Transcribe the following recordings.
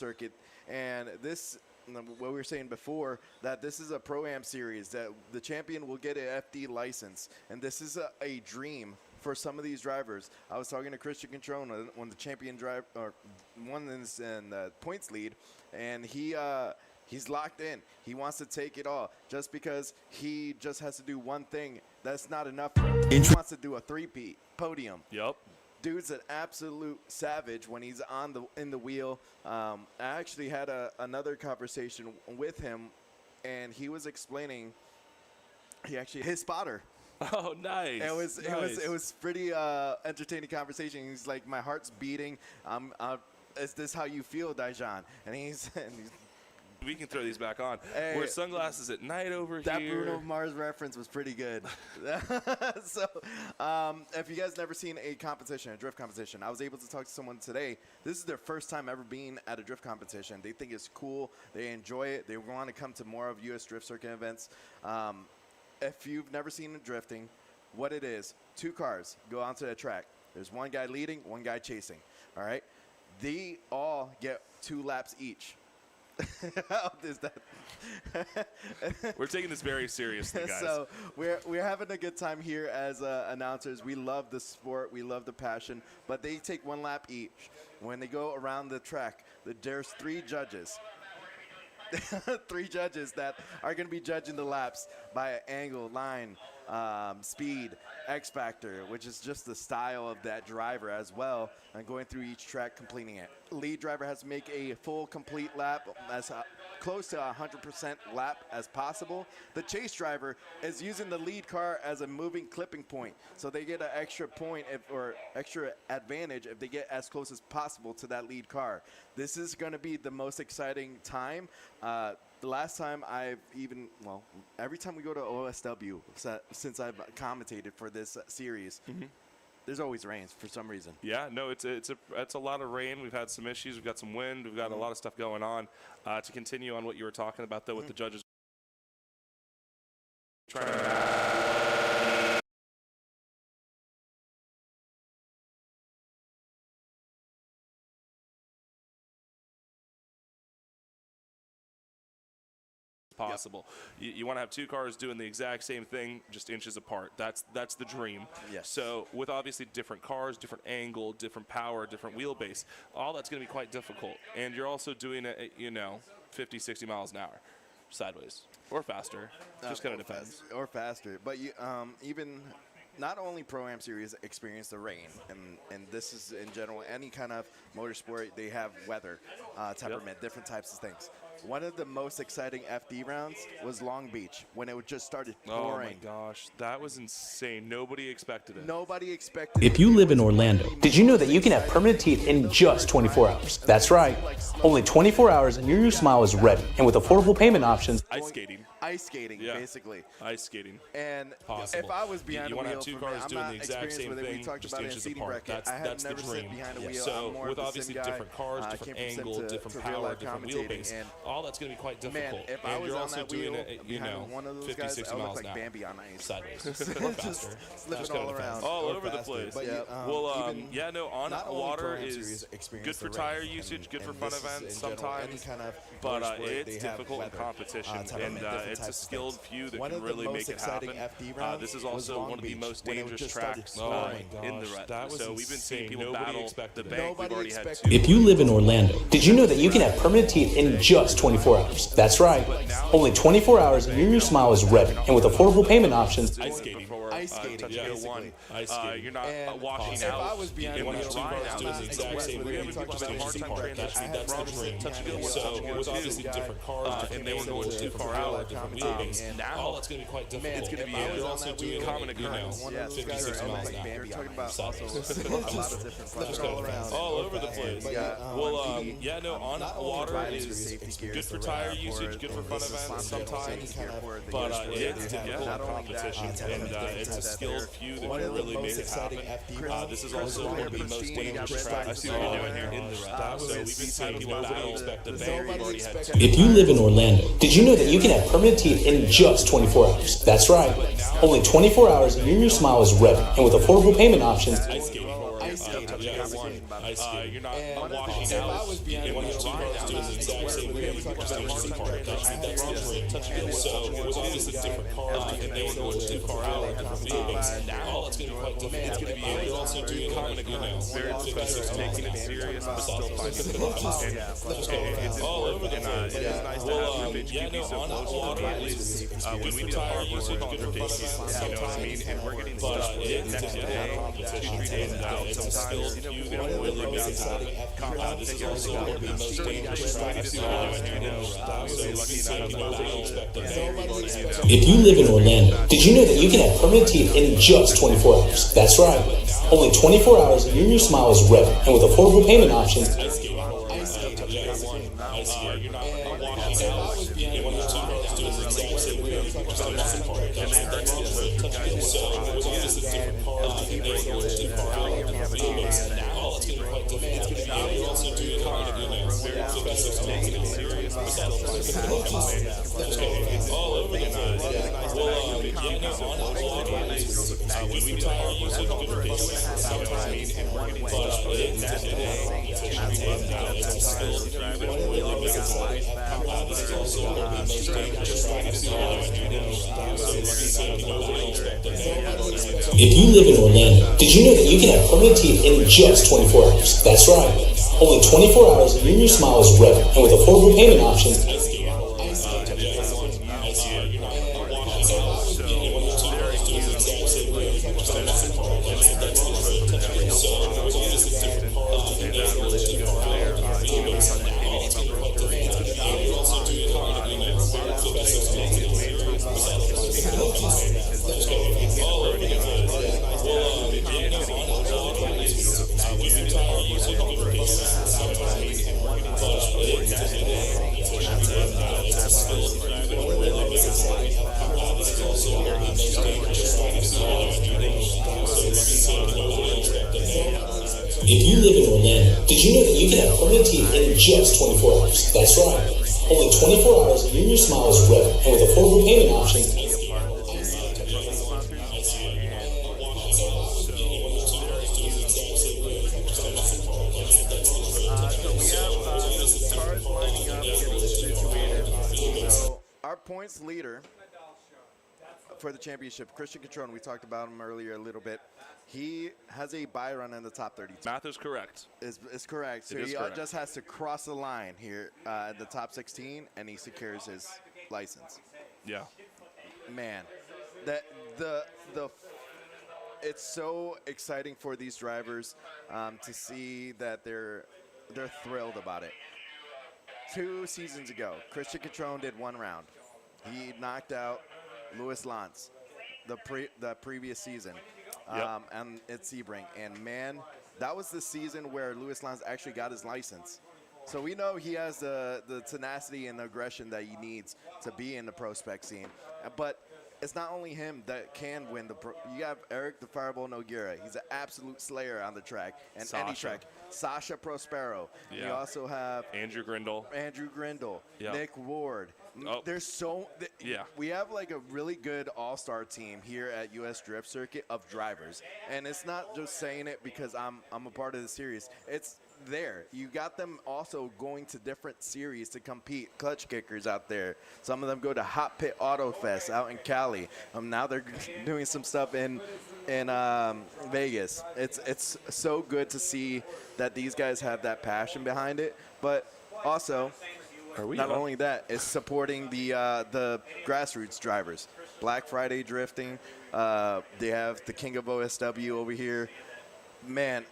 circuit, and this, what we were saying before, that this is a Pro-Am series, that the champion will get an FD license, and this is a dream for some of these drivers. I was talking to Christian Catron when the champion drive or won in the points lead, and he's locked in. He wants to take it all. Just because he just has to do one thing, that's not enough for him. He wants to do a three-peat podium. Yep. Dude's an absolute savage when he's in the wheel. I actually had another conversation with him, and he was explaining his spotter. Oh, nice. It was pretty entertaining conversation. He's like, my heart's beating. Is this how you feel, Dajan? And he's we can throw these back on. Hey, wear sunglasses at night over that here. That Bruno Mars reference was pretty good. So, if you guys never seen a drift competition, I was able to talk to someone today. This is their first time ever being at a drift competition. They think it's cool. They enjoy it. They want to come to more of U.S. Drift Circuit events. If you've never seen drifting, what it is, two cars go onto the track. There's one guy leading, one guy chasing. All right? They all get 2 laps each. How is that? We're taking this very seriously, guys. So we're having a good time here as announcers. We love the sport. We love the passion. But they take 1 lap each. When they go around the track, there's 3 judges. 3 judges that are going to be judging the laps by angle, line, speed, X factor, which is just the style of that driver as well, and going through each track, completing it. Lead driver has to make a full complete lap, as close to 100% lap as possible. The chase driver is using the lead car as a moving clipping point, so they get an extra point or extra advantage if they get as close as possible to that lead car. This is going to be the most exciting time. The last time every time we go to OSW, since I've commentated for this series, there's always rain for some reason. Yeah, no, it's a lot of rain. We've had some issues. We've got some wind. We've got a lot of stuff going on. To continue on what you were talking about, though, with the judges trying to possible. You want to have 2 cars doing the exact same thing, just inches apart. That's the dream. Yes. So with obviously different cars, different angle, different power, different wheelbase, all that's going to be quite difficult. And you're also doing it at, 50, 60 miles an hour, sideways or faster. Just kind of depends. Or faster. But you even not only Pro-Am series experience the rain, and this is in general any kind of motorsport, they have weather, temperament, different types of things. One of the most exciting FD rounds was Long Beach when it just started pouring. Oh my gosh, that was insane. Nobody expected it. Nobody expected it. If you live in Orlando, did you know that you can have permanent teeth in just 24 hours? That's right. Only 24 hours and your new smile is ready. And with affordable payment options. Ice skating. Ice skating, basically. Ice skating. And possible. If I was behind you a wheel, want to have 2 cars doing the exact same thing, we talked just about inches it in apart. bracket. That's the dream. So with obviously different cars, different angle, different power, different wheelbase, all that's going to be quite difficult. Man, if I and was you're on also that doing wheel, it, one of those 50, guys, 60 I would miles look an like hour. Bambi on ice. Sideways. Or faster. Slipping all around. All over the place. But on water is good for tire usage, good for fun events sometimes, but it's difficult in competition, and it's a skilled few that can really make it happen. This is also one of the most dangerous tracks in the red. So we've been seeing people battle the bank. We've already had 2. If you live in Orlando, did you know that you can have permanent teeth in just 24 hours? That's right. Only 24 hours and your new smile is ready. And with affordable payment options. Ice skating. Ice skating, basically. Ice skating. You're not washing out. If I was behind one a of wheel, 2 cars doing the exact same thing. just inches apart. That's the dream. So with obviously different cars, and they were going too far out, different wheelbase. All that's going to be quite difficult. It's going to be you're also doing common occurrence. 50, 60 miles an hour. You're talking about also a lot of different all over the place. On water is good for tire usage, good for fun events sometimes, but it's difficult in competition, and it's a skilled few that can really make it happen. This is also one of the most dangerous tracks. I see what you're doing here in the red. So we've been seeing people battle the bank. We've already had 2. If you live in Orlando, did you know that you can have permanent teeth in just 24 hours? That's right. Only 24 hours and your new smile is ready. And with affordable payment options. Ice skating. You're not washing out. One of 2 cars doing emergency car. That's different. So it was always a different car, and they were going too far out on different vehicles. Now it's going to be quite different. It's going to be they're also doing kind of very professors taking it serious, but still finding the fun. And it's all over the place. It is nice to have the HPV so close to the release. When we need a hard work with qualifications, you know what I mean? And we're getting stuff next day, 2-3 days out. Sometimes, you know, we're really down to compound. This is also one of the most dangerous practices you know. So lucky enough to If you live in Orlando, did you know that you can have permanent teeth in just 24 hours? That's right. Only 24 hours and your smile is ready. And with affordable payment options, if you live in Orlando, did you know that you can have permanent teeth in just 24 hours? That's right. Only 24 hours and your smile is ready. And with affordable payment options, if you live in Orlando, did you know that you can have permanent teeth in just 24 hours? That's right. Only 24 hours and your smile is ready. And with affordable payment options, our points leader for the championship, Christian Catron, we talked about him earlier a little bit. He has a buy run in the top 32. Math is correct. Is correct. So he just has to cross the line here at the top 16, and he secures his license. Yeah. Man, it's so exciting for these drivers to see that they're thrilled about it. 2 seasons ago, Christian Catron did 1 round. He knocked out Luis Lantz the previous season. And at Sebring. And man, that was the season where Luis Lantz actually got his license. So we know he has the tenacity and the aggression that he needs to be in the pro spec scene. But it's not only him that can win the pro. You have Eric the Fireball Nogueira. He's an absolute slayer on the track and any track. Sasha Prosparrow. Yeah. You also have Andrew Grindle. Yep. Nick Ward. Oh. There's we have like a really good all-star team here at US Drift Circuit of drivers, and it's not just saying it because I'm a part of the series. It's there. You got them also going to different series to compete. Clutch kickers out there. Some of them go to Hot Pit Auto Fest out in Cali. Now they're doing some stuff in Vegas. It's so good to see that these guys have that passion behind it, but also. Not only that, it's supporting the grassroots drivers. Black Friday drifting. They have the King of OSW over here. Man,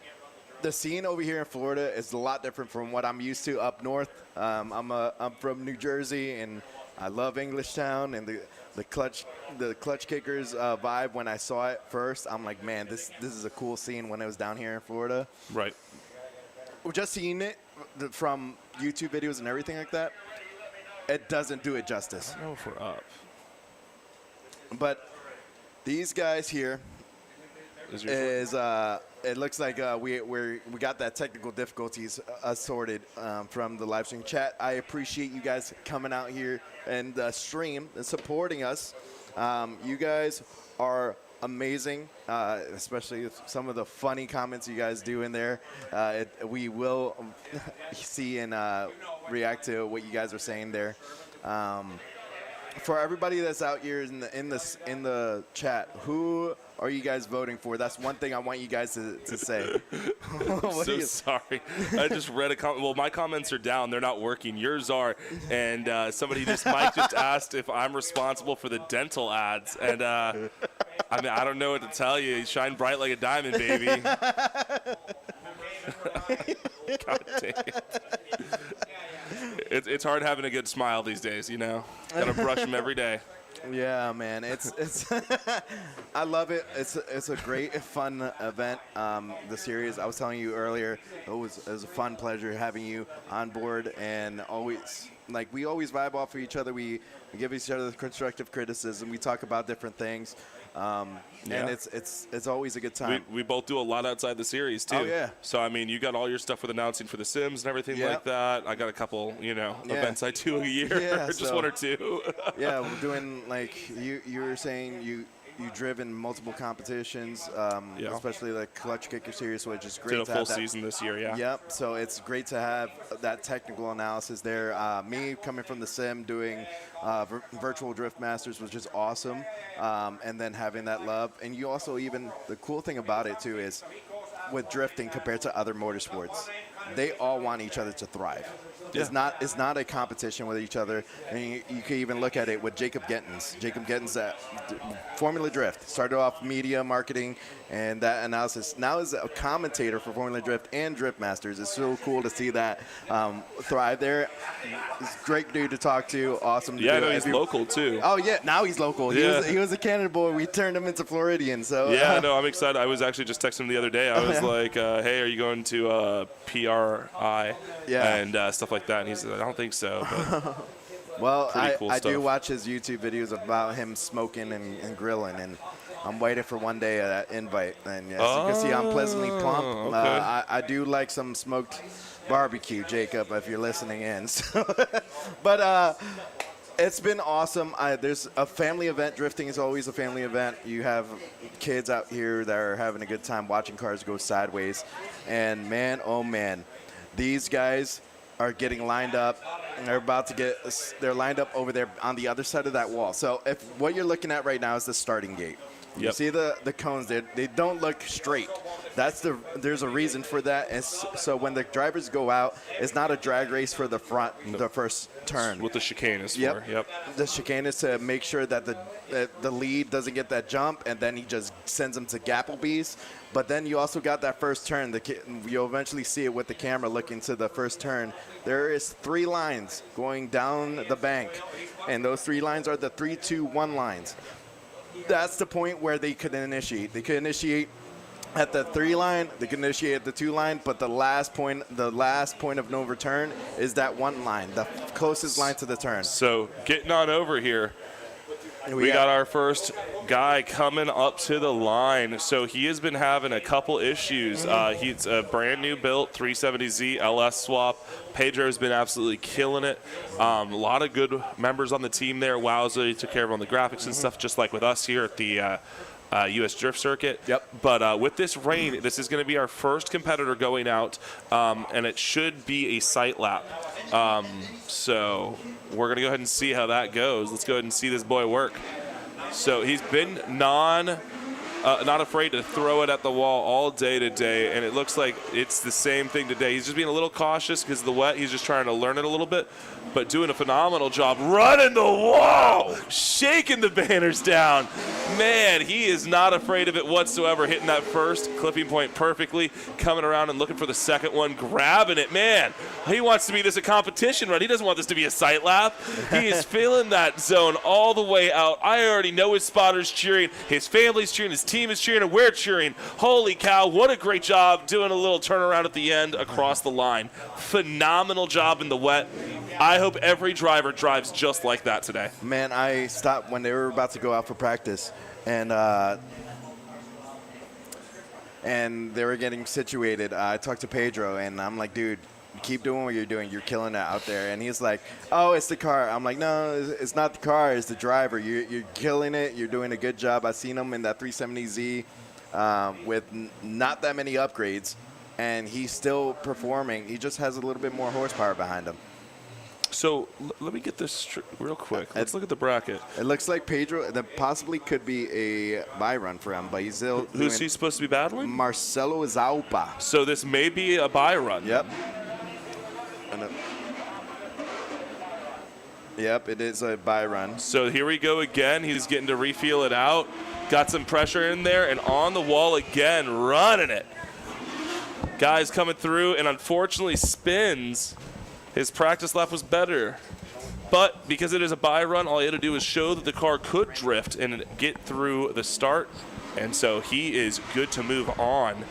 the scene over here in Florida is a lot different from what I'm used to up north. I'm from New Jersey, and I love Englishtown and the clutch kickers vibe. When I saw it first, I'm like, man, this is a cool scene. When it was down here in Florida, right? We're just seeing it from YouTube videos and everything like that. It doesn't do it justice. I don't know if we're up. But these guys here it looks like we got that technical difficulties sorted from the live stream chat. I appreciate you guys coming out here and stream and supporting us. You guys are amazing, especially some of the funny comments you guys do in there. We will see in react to what you guys are saying there. For everybody that's out here in the chat, who are you guys voting for? That's one thing I want you guys to say. So sorry. I just read a comment. Well, my comments are down. They're not working. Yours are. And Mike just asked if I'm responsible for the dental ads. And I mean, I don't know what to tell you. You shine bright like a diamond, baby. God dang it. It's hard having a good smile these days, you know. Gotta brush them every day. Yeah, man, it's I love it. It's a great, fun event. The series, I was telling you earlier, it was a fun pleasure having you on board, and always we always vibe off of each other. We give each other constructive criticism. We talk about different things. And it's always a good time. We both do a lot outside the series too. Oh yeah. So I mean, you got all your stuff with announcing for the Sims and everything like that. I got a couple, events I do a year, just one or two. Yeah, we're doing you were saying you've driven multiple competitions, especially the Clutch Kicker Series, which is great. Did a full season this year, yeah. Yep. So it's great to have that technical analysis there. Me coming from the sim, doing virtual drift masters was just awesome, and then having that love. And you also the cool thing about it too is with drifting compared to other motorsports, they all want each other to thrive. Yeah. It's not a competition with each other. And you can even look at it with Jacob Gettins. Jacob Gettins at Formula Drift started off media marketing and that analysis. Now is a commentator for Formula Drift and Drift Masters. It's so cool to see that thrive there. He's a great dude to talk to. Awesome. Yeah, I know he's local too. Oh yeah, now he's local. Yeah. He was a Canada boy. We turned him into Floridian. So yeah, no, I'm excited. I was actually just texting him the other day. I was like, "Hey, are you going to PRI?" Yeah. And stuff like that. And he said, "I don't think so." But well, cool I stuff. do watch his YouTube videos about him smoking and grilling, and I'm waiting for one day that invite. And yes, you can see I'm pleasantly plump. Okay. I do like some smoked barbecue, Jacob, if you're listening in. But it's been awesome. There's a family event. Drifting is always a family event. You have kids out here that are having a good time watching cars go sideways. And man, oh man, these guys are getting lined up. They're lined up over there on the other side of that wall. So if what you're looking at right now is the starting gate. You Yep. see the cones there, they don't look straight. There's a reason for that. And so when the drivers go out, it's not a drag race for the front, the first turn. what the chicane is Yep. for. Yep. The chicane is to make sure that the lead doesn't get that jump, and then he just sends them to Gapplebees. But then you also got that first turn. You'll eventually see it with the camera looking to the first turn. There is 3 lines going down the bank, and those 3 lines are the 3-2-1 lines. That's the point where they could initiate. They could initiate at the 3 line, they can initiate at the 2 line, but the last point of no return is that 1 line, the closest line to the turn. So getting on over here, we got our first guy coming up to the line. So he has been having a couple issues. He's a brand new built 370Z LS swap. Pedro's been absolutely killing it. A lot of good members on the team there. Wowza took care of on the graphics and stuff, just like with us here at the U.S. Drift Circuit. Yep. But with this rain, this is going to be our first competitor going out, and it should be a sight lap. So we're going to go ahead and see how that goes. Let's go ahead and see this boy work. So he's been not afraid to throw it at the wall all day today, and it looks like it's the same thing today. He's just being a little cautious because of the wet. He's just trying to learn it a little bit, but doing a phenomenal job running the wall, shaking the banners down. Man, he is not afraid of it whatsoever, hitting that first clipping point perfectly, coming around and looking for the second one, grabbing it. Man, he wants to be this a competition run. He doesn't want this to be a sight lap. He is feeling that zone all the way out. I already know his spotters cheering, his family's cheering, his team is cheering, and we're cheering. Holy cow, what a great job doing a little turnaround at the end across the line. Phenomenal job in the wet. I hope every driver drives just like that today. Man, I stopped when they were about to go out for practice, and they were getting situated. I talked to Pedro, and I'm like, dude, keep doing what you're doing. You're killing it out there. And he's like, oh, it's the car. I'm like, no, it's not the car. It's the driver. You're killing it. You're doing a good job. I've seen him in that 370Z with not that many upgrades, and he's still performing. He just has a little bit more horsepower behind him. So let me get this real quick. Let's look at the bracket. It looks like Pedro, that possibly could be a buy run for him, but he's still. Who's he supposed to be battling? Marcelo Zaupa. So this may be a buy run. Yep. Yep, it is a buy run. So here we go again. He's getting to refeel it out. Got some pressure in there, and on the wall again, running it. Guys coming through, and unfortunately spins. His practice lap was better. But because it is a buy run, all he had to do is show that the car could drift and get through the start. And so he is good to move on.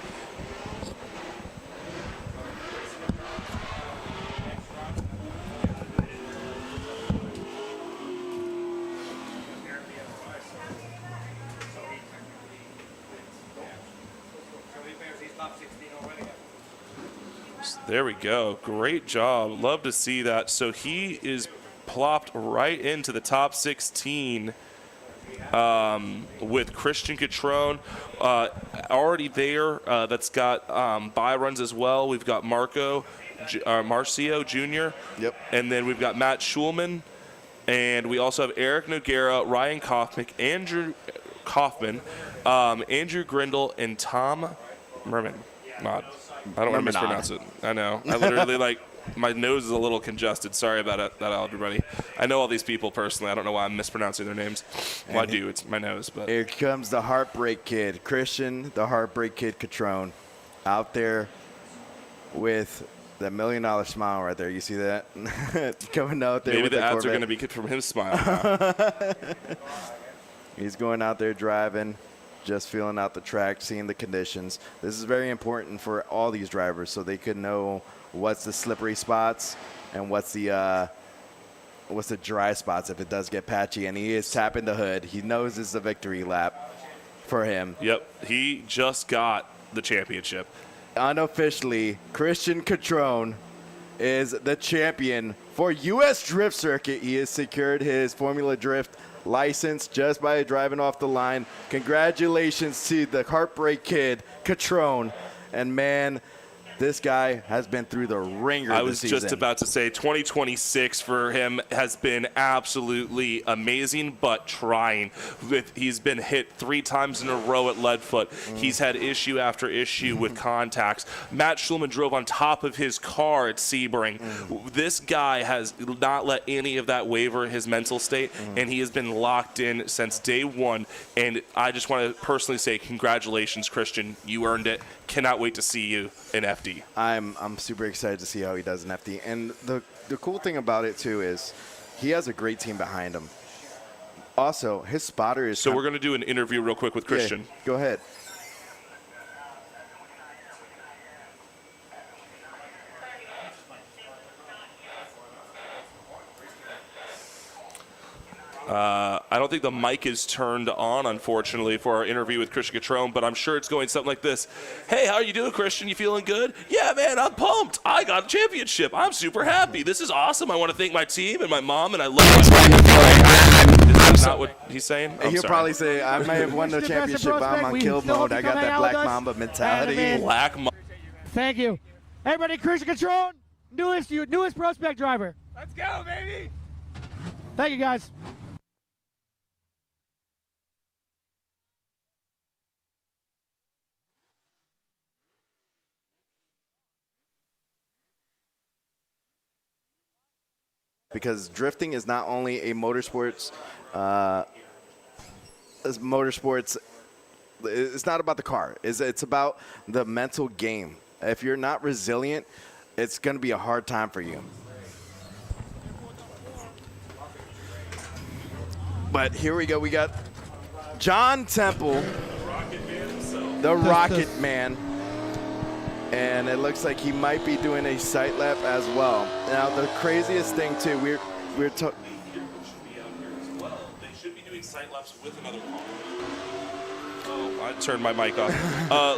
There we go. Great job. Love to see that. So he is plopped right into the top 16 with Christian Catron already there. That's got buy runs as well. We've got Marcio Jr. Yep. And then we've got Matt Schulman. And we also have Eric Noguera, Ryan Kaufman, Andrew Grindle, and Tom Merman. I don't want to mispronounce it. I know. I literally, my nose is a little congested. Sorry about that, everybody. I know all these people personally. I don't know why I'm mispronouncing their names. Well, I do. It's my nose. But here comes the Heartbreak Kid, Christian, the Heartbreak Kid Catron, out there with that $1 million smile right there. You see that? Coming out there. Maybe with the ads Corvette. are going to be good from him smiling. He's going out there driving. Just feeling out the track, seeing the conditions. This is very important for all these drivers so they could know what's the slippery spots and what's the dry spots if it does get patchy. And he is tapping the hood. He knows this is a victory lap for him. Yep, he just got the championship. Unofficially, Christian Catron is the champion for U.S. Drift Circuit. He has secured his Formula Drift license just by driving off the line. Congratulations to the Heartbreak Kid, Catron. And man, this guy has been through the ringer I this was season. just about to say 2026 for him has been absolutely amazing, but trying. He's been hit 3 times in a row at Leadfoot. He's had issue after issue with contacts. Matt Schulman drove on top of his car at Sebring. This guy has not let any of that waver his mental state, and he has been locked in since day one. And I just want to personally say congratulations, Christian. You earned it. Cannot wait to see you in FD. I'm super excited to see how he does in FD. And the cool thing about it, too, is he has a great team behind him. Also, his spotter is... So we're going to do an interview real quick with Christian. Yeah, go ahead. I don't think the mic is turned on, unfortunately, for our interview with Christian Catron, but I'm sure it's going something like this. Hey, how are you doing, Christian? You feeling good? Yeah, man, I'm pumped. I got a championship. I'm super happy. This is awesome. I want to thank my team and my mom, and I love my Is that what he's saying? He'll probably say, I may have won the championship, but I'm on kill mode. I got that Black Mamba mentality. Black Mamba. Thank you. Everybody, Christian Catron, newest prospect driver. Let's go, baby. Thank you, guys. Because drifting is not only a motorsports, it's not about the car. It's about the mental game. If you're not resilient, it's going to be a hard time for you. But here we go. We got John Temple, the Rocket Man. And it looks like he might be doing a sight lap as well. Now, the craziest thing, too, we're talking. They should be doing sight laps with another car. I turned my mic off.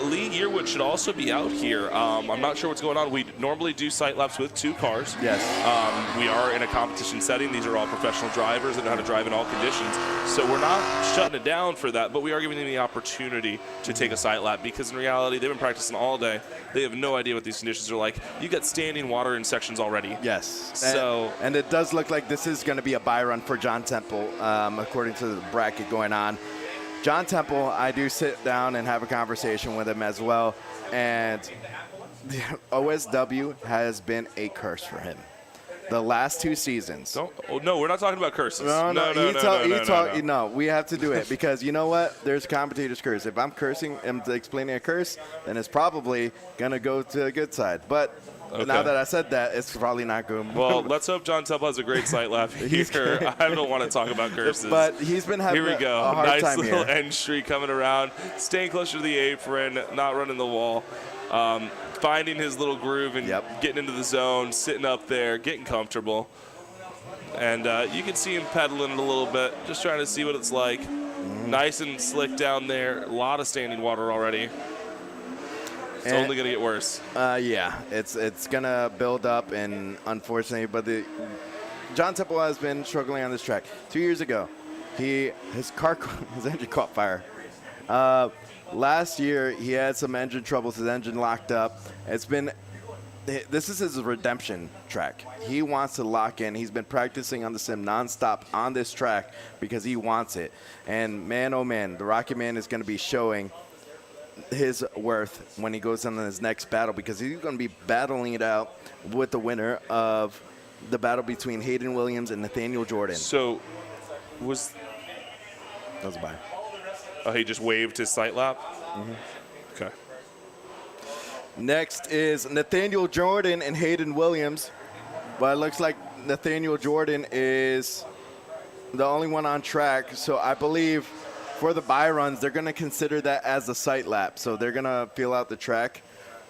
Lee Yearwood should also be out here. I'm not sure what's going on. We normally do sight laps with 2 cars. Yes. We are in a competition setting. These are all professional drivers that know how to drive in all conditions. So we're not shutting it down for that, but we are giving them the opportunity to take a sight lap because in reality, they've been practicing all day. They have no idea what these conditions are like. You got standing water in sections already. Yes. So and it does look like this is going to be a buy run for John Temple, according to the bracket going on. John Temple, I do sit down and have a conversation with him as well, and the OSW has been a curse for him. The last 2 seasons. No, we're not talking about curses. No, we have to do it because you know what? There's commentator's curse. If I'm cursing and explaining a curse, then it's probably going to go to the good side. But now that I said that, it's probably not good. Well, let's hope John Temple has a great sight lap here. I don't want to talk about curses. But he's been having here we go. a hard nice time little here. end streak coming around, staying closer to the apron, not running the wall. Finding his little groove and getting into the zone, sitting up there, getting comfortable. And you can see him pedaling it a little bit, just trying to see what it's like. Nice and slick down there. A lot of standing water already. It's only going to get worse. Yeah, it's going to build up, and unfortunately, but John Temple has been struggling on this track. 2 years ago, his engine caught fire. Last year, he had some engine troubles. His engine locked up. This is his redemption track. He wants to lock in. He's been practicing on the sim nonstop on this track because he wants it. And man, oh man, the Rocket Man is going to be showing his worth when he goes on his next battle because he's going to be battling it out with the winner of the battle between Hayden Williams and Nathaniel Jordan. So, that was a buy. Oh, he just waved his sight lap? Okay. Next is Nathaniel Jordan and Hayden Williams. But it looks like Nathaniel Jordan is the only one on track. So I believe for the buy runs, they're going to consider that as a sight lap. So they're going to feel out the track.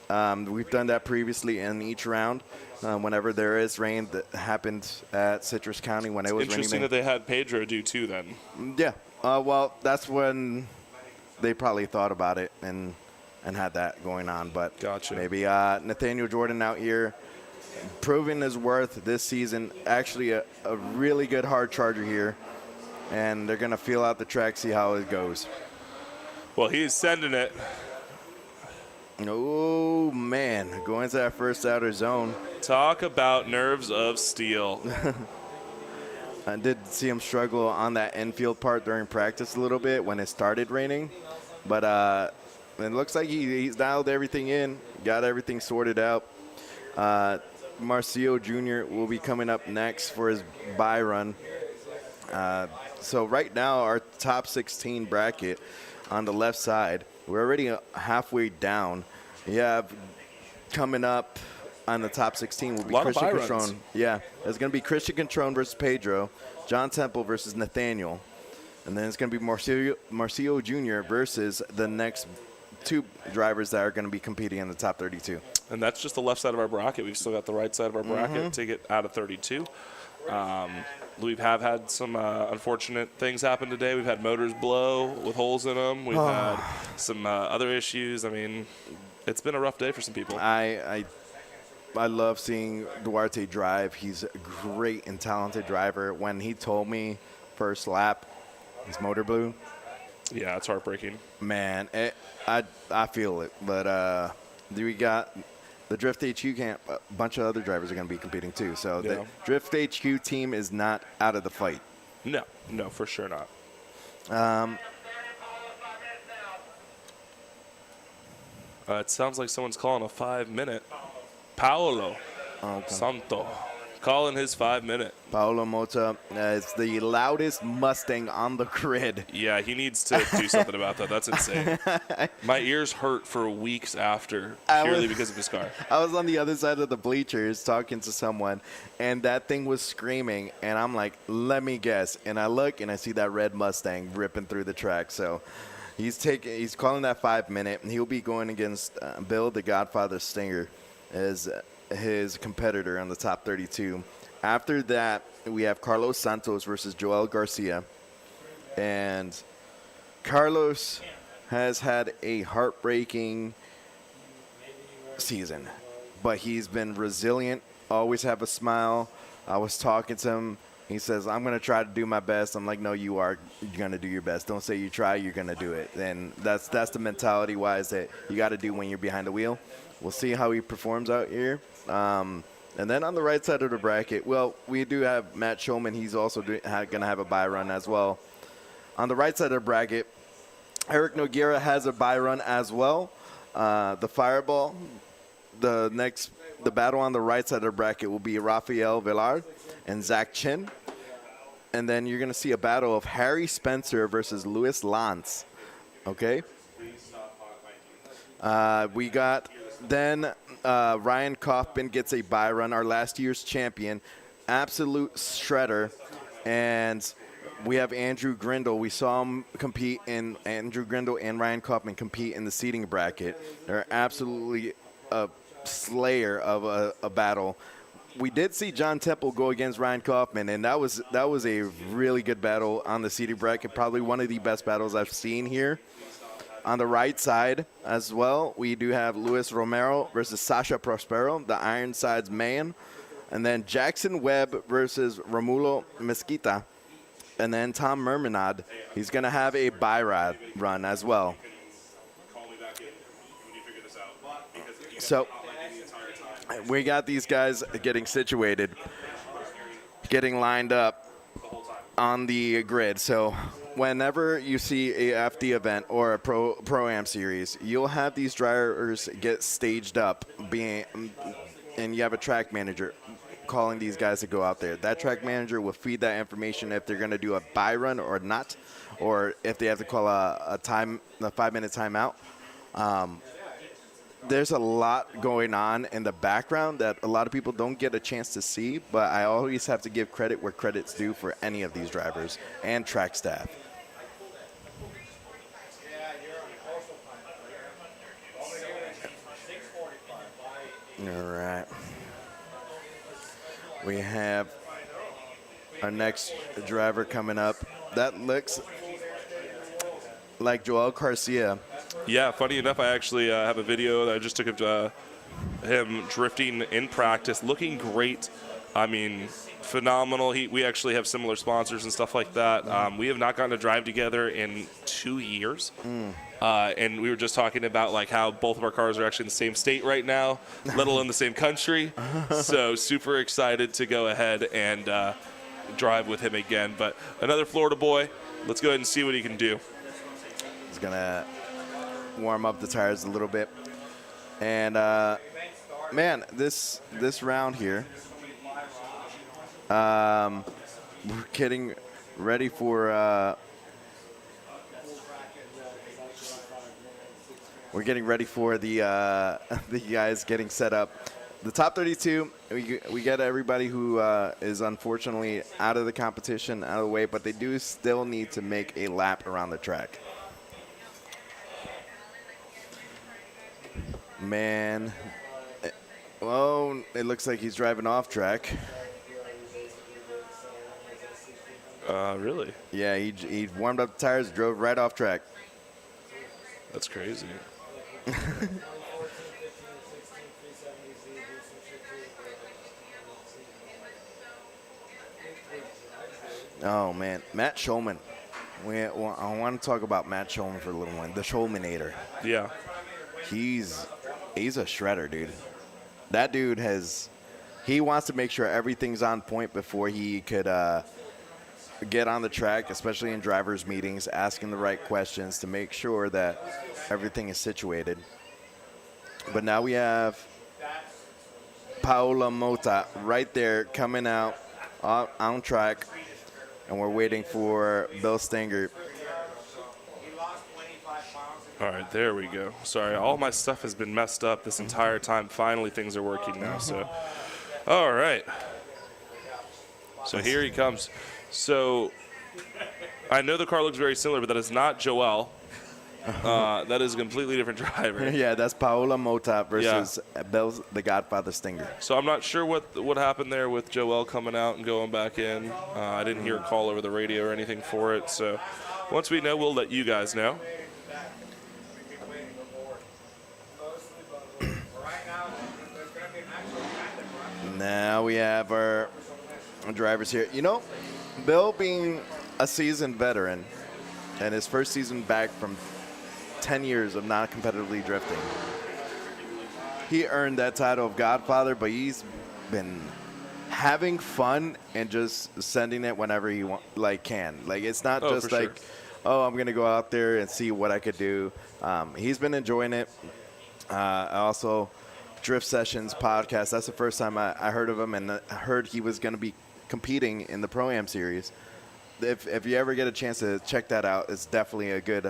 We've done that previously in each round. Whenever there is rain, that happened at Citrus County when it was raining. Interesting that they had Pedro do too then. Yeah. Well, that's when they probably thought about it and had that going on. But gotcha. Maybe Nathaniel Jordan out here proving his worth this season. Actually a really good hard charger here. And they're going to feel out the track, see how it goes. Well, he's sending it. Oh, man. Going to that first outer zone. Talk about nerves of steel. I did see him struggle on that infield part during practice a little bit when it started raining. But it looks like he's dialed everything in, got everything sorted out. Marcio Jr. will be coming up next for his buy run. So right now, our top 16 bracket on the left side, we're already halfway down. You have coming up on the top 16 will be Christian Catron. Yeah, it's going to be Christian Catron versus Pedro, John Temple versus Nathaniel, and then it's going to be Marcio Jr. versus the next 2 drivers that are going to be competing in the top 32. And that's just the left side of our bracket. We've still got the right side of our bracket to get out of 32. We have had some unfortunate things happen today. We've had motors blow with holes in them. We've had some other issues. I mean, it's been a rough day for some people. I love seeing Duarte drive. He's a great and talented driver. When he told me first lap, his motor blew. Yeah, it's heartbreaking. Man, I feel it. But we got the Drift HQ camp. A bunch of other drivers are going to be competing too. So the Drift HQ team is not out of the fight. No, for sure not. It sounds like someone's calling a 5-minute. Paolo Santos calling his 5-minute. Paolo Mota is the loudest Mustang on the grid. Yeah, he needs to do something about that. That's insane. My ears hurt for weeks after, purely because of his car. I was on the other side of the bleachers talking to someone, and that thing was screaming, and I'm like, let me guess. And I look, and I see that red Mustang ripping through the track. So he's calling that 5-minute, and he'll be going against Bill, the Godfather Stinger, as his competitor on the top 32. After that, we have Carlos Santos versus Joel Garcia. And Carlos has had a heartbreaking season, but he's been resilient, always have a smile. I was talking to him. He says, I'm going to try to do my best. I'm like, no, you're going to do your best. Don't say you try, you're going to do it. And that's the mentality-wise that you got to do when you're behind the wheel. We'll see how he performs out here. And then on the right side of the bracket, well, we do have Matt Shulman. He's also going to have a bye run as well. On the right side of the bracket, Eric Noguera has a bye run as well. The Fireball, the battle on the right side of the bracket will be Rafael Villar and Zach Chin. And then you're going to see a battle of Harry Spencer versus Luis Lance. Okay? We got then Ryan Kaufman gets a bye run, our last year's champion, absolute shredder. And we have Andrew Grindle. We saw him compete in Andrew Grindle and Ryan Kaufman compete in the seeding bracket. They're absolutely a slayer of a battle. We did see John Temple go against Ryan Kaufman, and that was a really good battle on the seeding bracket, probably one of the best battles I've seen here. On the right side as well, we do have Luis Romero versus Sasha Prosparrow, the Ironsides man. And then Jackson Webb versus Romulo Mesquita. And then Tom Mermanad, he's going to have a bye run as well. So we got these guys getting situated, getting lined up on the grid. So whenever you see a FD event or a Pro-Am series, you'll have these drivers get staged up, and you have a track manager calling these guys to go out there. That track manager will feed that information if they're going to do a bye run or not, or if they have to call a 5-minute timeout. There's a lot going on in the background that a lot of people don't get a chance to see, but I always have to give credit where credit's due for any of these drivers and track staff. All right. We have our next driver coming up. That looks like Joel Garcia. Yeah, funny enough, I actually have a video that I just took of him drifting in practice, looking great. I mean, phenomenal. We actually have similar sponsors and stuff like that. We have not gotten to drive together in 2 years. And we were just talking about like how both of our cars are actually in the same state right now, let alone the same country. So super excited to go ahead and drive with him again. But another Florida boy, let's go ahead and see what he can do. He's going to warm up the tires a little bit. And, man, this round here, we're getting ready for the guys getting set up. The top 32, we get everybody who is unfortunately out of the competition, out of the way, but they do still need to make a lap around the track. Man, well, it looks like he's driving off track. Really? Yeah, he warmed up the tires, drove right off track. That's crazy. Oh, man. Matt Shulman. I want to talk about Matt Shulman for a little one. The Shulmanator. Yeah. He's a shredder, dude. That dude he wants to make sure everything's on point before he could get on the track, especially in drivers' meetings, asking the right questions to make sure that everything is situated. But now we have Paolo Mota right there coming out on track, and we're waiting for Bill Stenger. All right, there we go. Sorry, all my stuff has been messed up this entire time. Finally, things are working now. So, all right. So here he comes. So I know the car looks very similar, but that is not Joel. That is a completely different driver. Yeah, that's Paolo Mota versus Bill, the Godfather Stenger. So I'm not sure what happened there with Joel coming out and going back in. I didn't hear a call over the radio or anything for it. So once we know, we'll let you guys know. Now we have our drivers here. You know, Bill being a seasoned veteran and his first season back from 10 years of not competitively drifting, he earned that title of Godfather, but he's been having fun and just sending it whenever he can. Like, it's not just like, oh, I'm going to go out there and see what I could do. He's been enjoying it. Also, Drift Sessions podcast, that's the first time I heard of him, and I heard he was going to be competing in the Pro-Am series. If you ever get a chance to check that out, it's definitely a good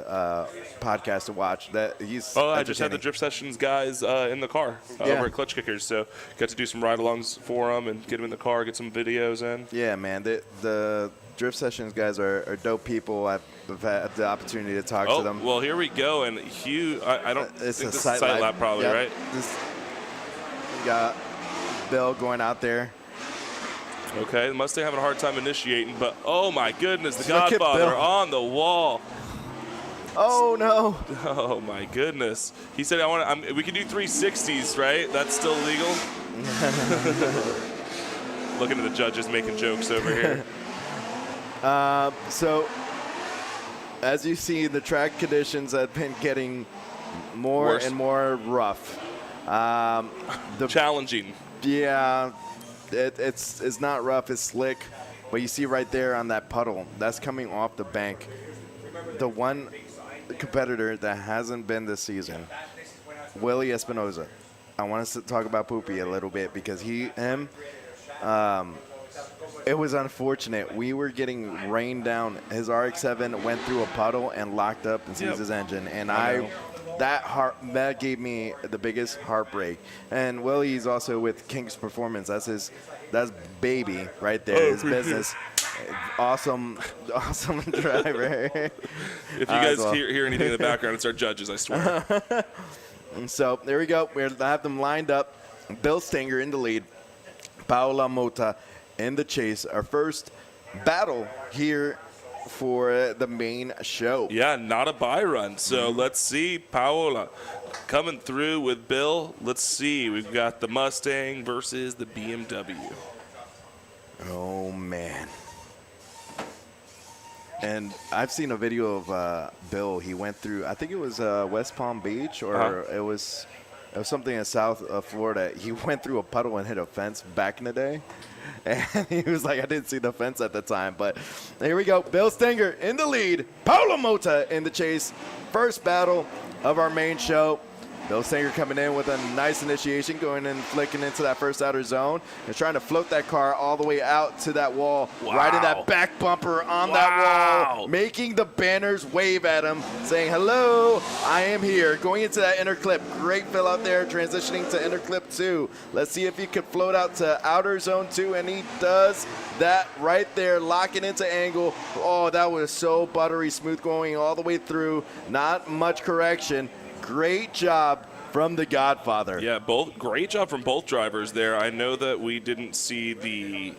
podcast to watch. I just had the Drift Sessions guys in the car over at Clutch Kickers, so got to do some ride-alongs for them and get them in the car, get some videos in. Yeah, man, the Drift Sessions guys are dope people. I've had the opportunity to talk to them. Well, here we go, and Hugh, I don't think this is sight lap probably, right? We got Bill going out there. Okay, Mustang having a hard time initiating, but oh my goodness, the Godfather on the wall. Oh no! Oh my goodness. He said, we can do 360s, right? That's still legal? Looking at the judges making jokes over here. So, as you see, the track conditions have been getting more and more rough. Challenging. Yeah. It's not rough, it's slick, but you see right there on that puddle, that's coming off the bank. The one competitor that hasn't been this season, Willie Espinoza. I want us to talk about Poopy a little bit because it was unfortunate. We were getting rained down. His RX-7 went through a puddle and locked up and seized his engine, and that gave me the biggest heartbreak. And Willie's also with King's Performance. That's baby right there. His business. Awesome driver. If you guys hear anything in the background, it's our judges, I swear. And so there we go. We have them lined up. Bill Stenger in the lead. Paolo Mota in the chase. Our first battle here for the main show. Yeah, not a buy run. So let's see Paola coming through with Bill. Let's see. We've got the Mustang versus the BMW. Oh, man. And I've seen a video of Bill. He went through, I think it was West Palm Beach, or it was something in South Florida. He went through a puddle and hit a fence back in the day. And he was like, I didn't see the fence at the time. But here we go. Bill Stenger in the lead. Paolo Mota in the chase. First battle of our main show. Bill Stenger coming in with a nice initiation, going and flicking into that first outer zone and trying to float that car all the way out to that wall, riding that back bumper on that wall, making the banners wave at him, saying, hello, I am here. Going into that inner clip. Great fill out there, transitioning to inner clip 2. Let's see if he can float out to outer zone 2, and he does that right there, locking into angle. Oh, that was so buttery smooth going all the way through. Not much correction. Great job from the Godfather. Yeah, great job from both drivers there. I know that we didn't see the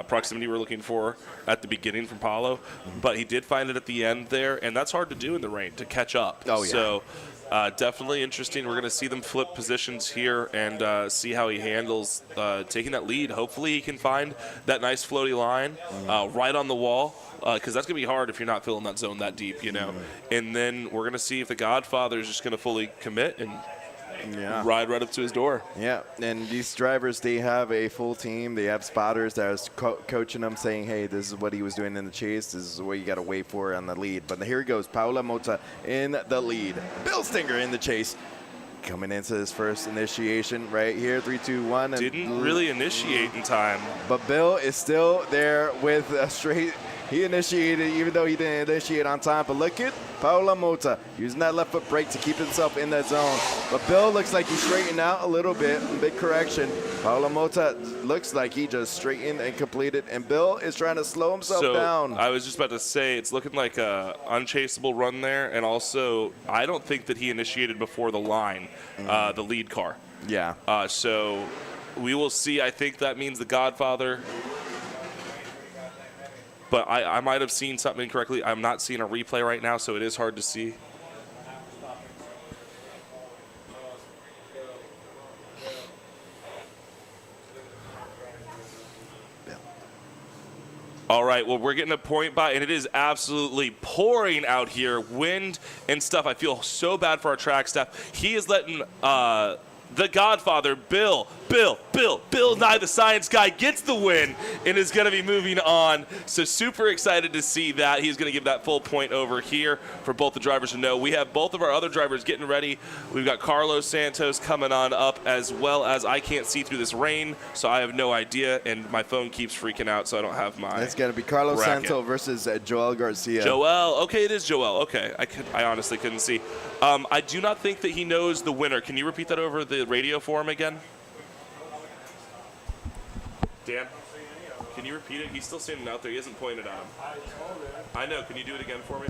proximity we're looking for at the beginning from Paolo, but he did find it at the end there, and that's hard to do in the rain, to catch up. Oh, yeah. So definitely interesting. We're going to see them flip positions here and see how he handles taking that lead. Hopefully he can find that nice floaty line right on the wall. Because that's going to be hard if you're not filling that zone that deep, you know. And then we're going to see if the Godfather is just going to fully commit and ride right up to his door. Yeah, and these drivers, they have a full team. They have spotters that are coaching them, saying, hey, this is what he was doing in the chase. This is what you got to wait for on the lead. But here he goes, Paolo Mota in the lead. Bill Stenger in the chase. Coming into his first initiation right here, 3, 2, 1. Didn't really initiate in time. But Bill is still there with a straight. He initiated, even though he didn't initiate on time. But look at Paolo Mota using that left foot brake to keep himself in that zone. But Bill looks like he's straightened out a little bit. Big correction. Paolo Mota looks like he just straightened and completed. And Bill is trying to slow himself down. I was just about to say, it's looking like a unchaseable run there. And also, I don't think that he initiated before the line, the lead car. Yeah. So we will see. I think that means the Godfather. But I might have seen something incorrectly. I'm not seeing a replay right now, so it is hard to see. All right, well, we're getting a point by, and it is absolutely pouring out here, wind and stuff. I feel so bad for our track staff. He is letting the Godfather, Bill Nye, the science guy, gets the win and is going to be moving on. So super excited to see that. He's going to give that full point over here for both the drivers to know. We have both of our other drivers getting ready. We've got Carlos Santos coming on up, as well as I can't see through this rain, so I have no idea, and my phone keeps freaking out, so I don't have my It's going to be Carlos Santos versus Joel Garcia. Joel. Okay, it is Joel. Okay, I honestly couldn't see. I do not think that he knows the winner. Can you repeat that over the radio for him again? Dan, can you repeat it? He's still standing out there. He hasn't pointed at him. I know. Can you do it again for me?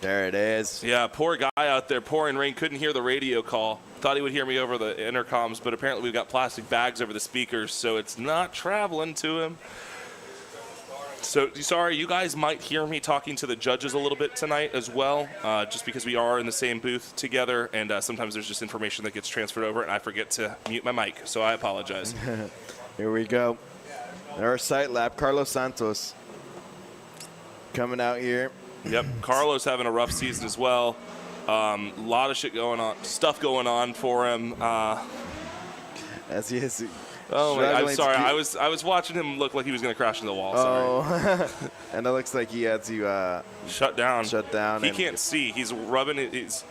There it is. Yeah, poor guy out there pouring rain. Couldn't hear the radio call. Thought he would hear me over the intercoms, but apparently we've got plastic bags over the speakers, so it's not traveling to him. So, sorry, you guys might hear me talking to the judges a little bit tonight as well, just because we are in the same booth together, and sometimes there's just information that gets transferred over, and I forget to mute my mic, so I apologize. Here we go. Our site lap, Carlos Santos coming out here. Yep, Carlos having a rough season as well. A lot of stuff going on for him. As he is. Oh, I'm sorry. I was watching him look like he was going to crash into the wall. Sorry. And it looks like he had to shut down. He can't see. He's rubbing his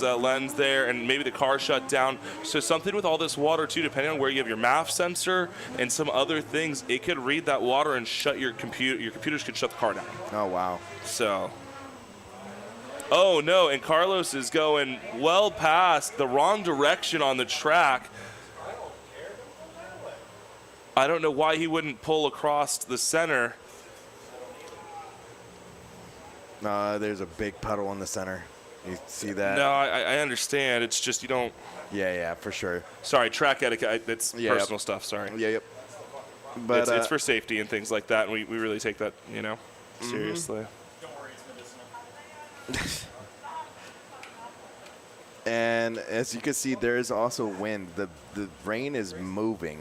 lens there, and maybe the car shut down. So something with all this water too, depending on where you have your MAF sensor and some other things, it could read that water and shut your computer. Your computers could shut the car down. Oh wow. So. Oh no, and Carlos is going well past the wrong direction on the track. I don't know why he wouldn't pull across the center. There's a big puddle in the center. You see that? No, I understand. It's just you don't. Yeah, for sure. Sorry, track etiquette. It's personal stuff. Sorry. Yeah, yep. But it's for safety and things like that, and we really take that, seriously. Don't worry, it's medicinal. And as you can see, there is also wind. The rain is moving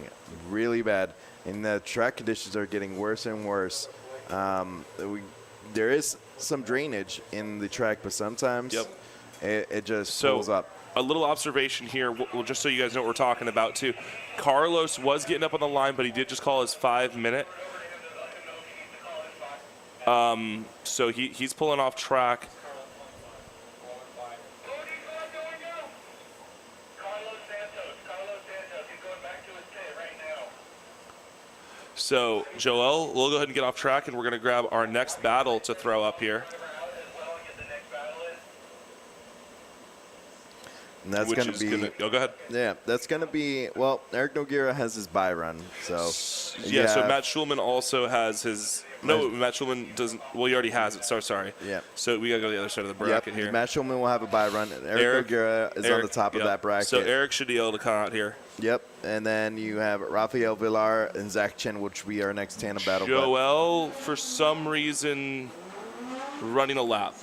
really bad, and the track conditions are getting worse and worse. There is some drainage in the track, but sometimes it just pulls up. A little observation here, well, just so you guys know what we're talking about too. Carlos was getting up on the line, but he did just call his 5-minute. So he's pulling off track. So, Joel, we'll go ahead and get off track, and we're going to grab our next battle to throw up here. And that's going to be... go ahead. Yeah, that's going to be... Well, Eric Nogueira has his bye run, so... Yeah, so Matt Schulman also has his... No, Matt Schulman doesn't... Well, he already has it, so sorry. Yeah. So we got to go to the other side of the bracket here. Matt Schulman will have a bye run, and Eric Nogueira is on the top of that bracket. So Eric should be able to come out here. Yep, and then you have Rafael Villar and Zach Chen, which we are next tandem battle. Joel, for some reason, running a lap.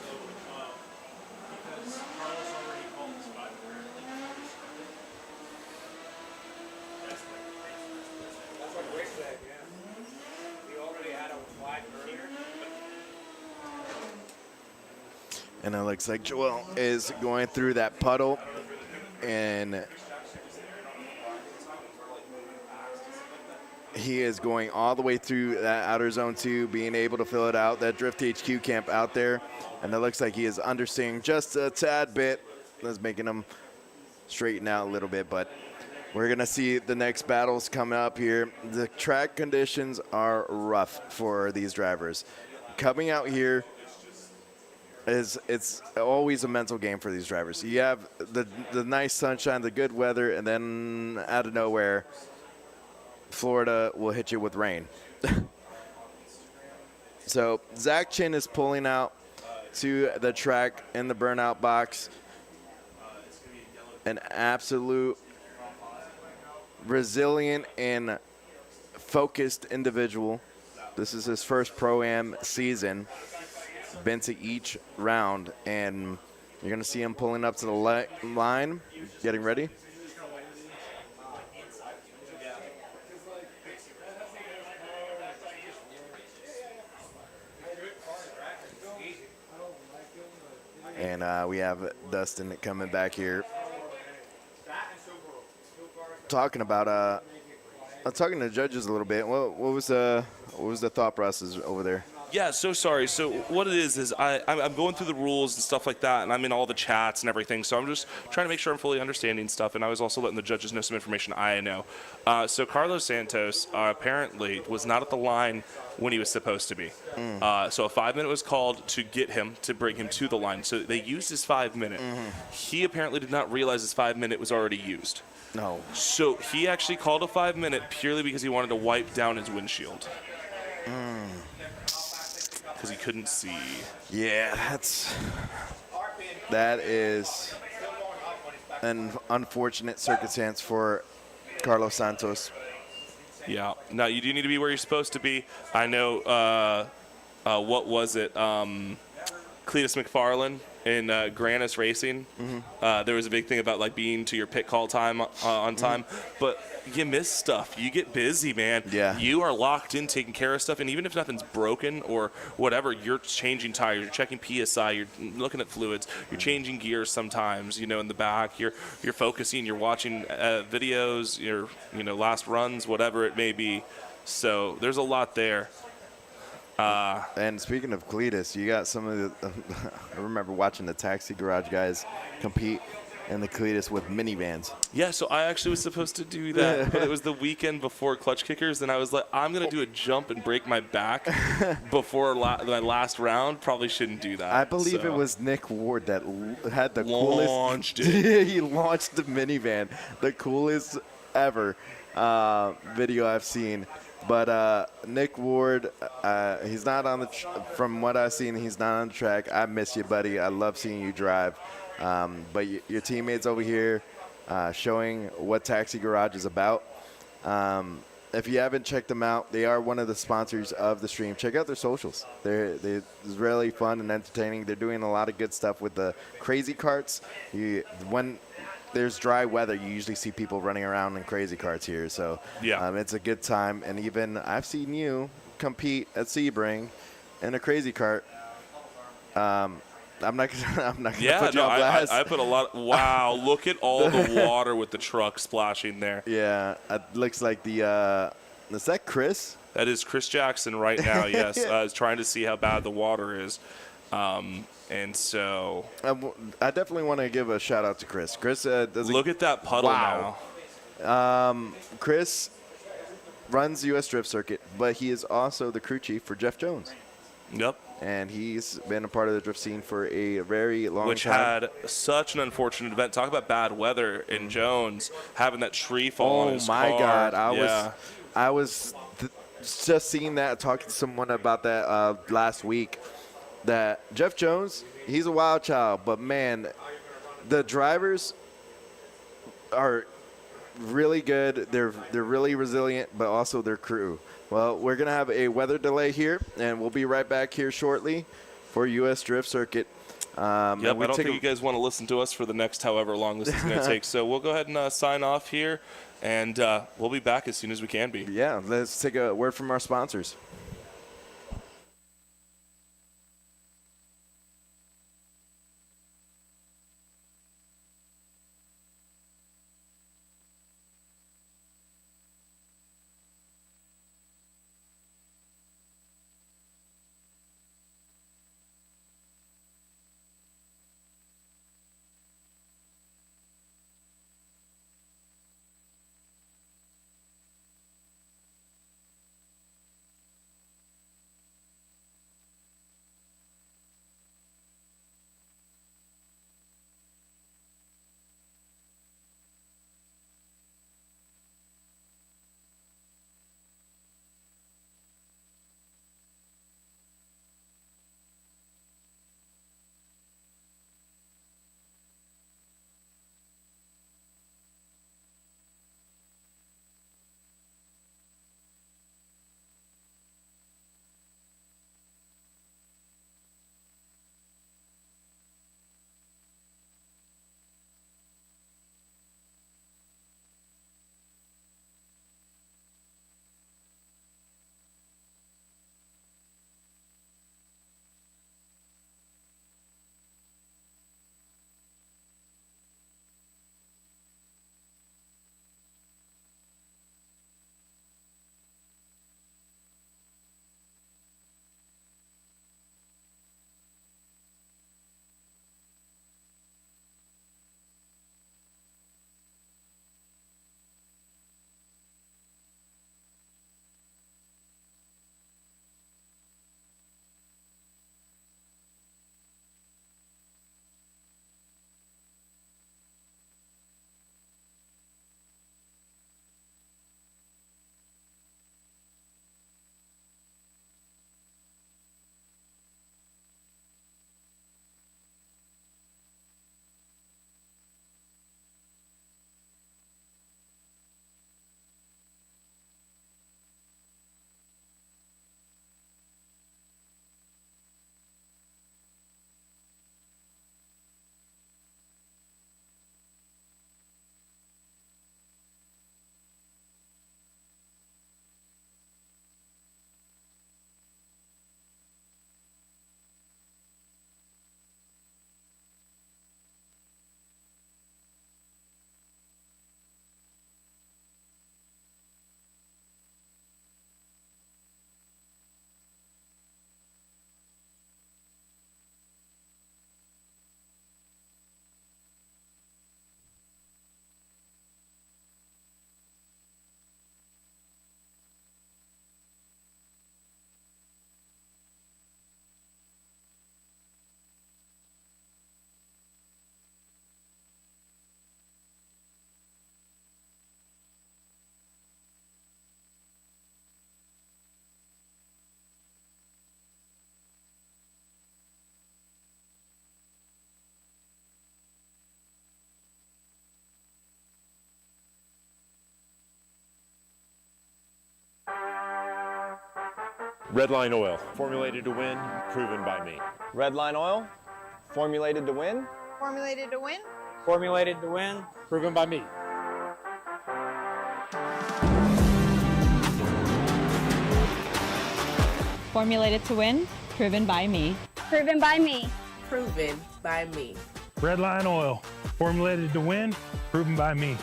And it looks like Joel is going through that puddle, and he is going all the way through that outer zone 2, being able to fill it out. That Drift HQ camp out there, and it looks like he is understeering just a tad bit. That's making him straighten out a little bit, but we're going to see the next battles coming up here. The track conditions are rough for these drivers. Coming out here, it's always a mental game for these drivers. You have the nice sunshine, the good weather, and then out of nowhere, Florida will hit you with rain. So Zach Chin is pulling out to the track in the burnout box. An absolute resilient and focused individual. This is his first Pro-Am season. Been to each round, and You're going to see him pulling up to the line, getting ready. And we have Dustin coming back here. Talking about talking to the judges a little bit. What was the thought process over there? Yeah, so sorry. So what it is I'm going through the rules and stuff like that, and I'm in all the chats and everything. So I'm just trying to make sure I'm fully understanding stuff, and I was also letting the judges know some information I know. So Carlos Santos apparently was not at the line when he was supposed to be. So a 5-minute was called to get him, to bring him to the line. So they used his 5-minute. He apparently did not realize his 5-minute was already used. No. So he actually called a 5-minute purely because he wanted to wipe down his windshield. Because he couldn't see. Yeah, that is an unfortunate circumstance for Carlos Santos. Yeah. Now, you do need to be where you're supposed to be. I know, what was it? Cletus McFarlane in Granis Racing. There was a big thing about, like, being to your pit call time on time. But you miss stuff. You get busy, man. Yeah. You are locked in taking care of stuff. And even if nothing's broken or whatever, you're changing tires. You're checking PSI. You're looking at fluids. You're changing gears sometimes, you know, in the back. You're focusing. You're watching videos, your, you know, last runs, whatever it may be. So there's a lot there. And speaking of Cletus, you got some of the I remember watching the Taxi Garage guys compete in the Cletus with minivans. Yeah, so I actually was supposed to do that, but it was the weekend before Clutch Kickers, and I was like, I'm going to do a jump and break my back before my last round. Probably shouldn't do that. I believe it was Nick Ward that had the launched coolest. it. He launched the minivan, the coolest ever video I've seen. But Nick Ward, he's not on the. From what I've seen, he's not on the track. I miss you, buddy. I love seeing you drive. But your teammates over here showing what Taxi Garage is about. If you haven't checked them out, they are one of the sponsors of the stream. Check out their socials. They're really fun and entertaining. They're doing a lot of good stuff with the crazy carts. When there's dry weather, you usually see people running around in crazy carts here. So yeah, it's a good time. And even I've seen you compete at Sebring in a crazy cart. I'm not gonna put you on blast. I put a lot. Wow, look at all the water with the truck splashing there. Yeah, it looks like the. Is that Chris? That is Chris Jackson right now. Yes, is trying to see how bad the water is, and so I definitely want to give a shout out to Chris. Chris, look at that puddle now. Chris runs US Drift Circuit, but he is also the crew chief for Jeff Jones. Yep. And he's been a part of the drift scene for a very long time. Which had such an unfortunate event. Talk about bad weather in Jones, having that tree fall on his car. Oh, my God. I was just seeing that, talking to someone about that last week, that Jeff Jones, he's a wild child. But, man, the drivers are really good. They're really resilient, but also their crew. Well, we're going to have a weather delay here, and we'll be right back here shortly for U.S. Drift Circuit. Yep, I don't think you guys want to listen to us for the next however long this is going to take. So we'll go ahead and sign off here, and we'll be back as soon as we can be. Yeah, let's take a word from our sponsors. Redline oil, formulated to win, proven by me. Redline oil, formulated to win. Formulated to win. Formulated to win, proven by me. Formulated to win, proven by me. Proven by me. Proven by me. Redline oil, formulated to win, proven by me.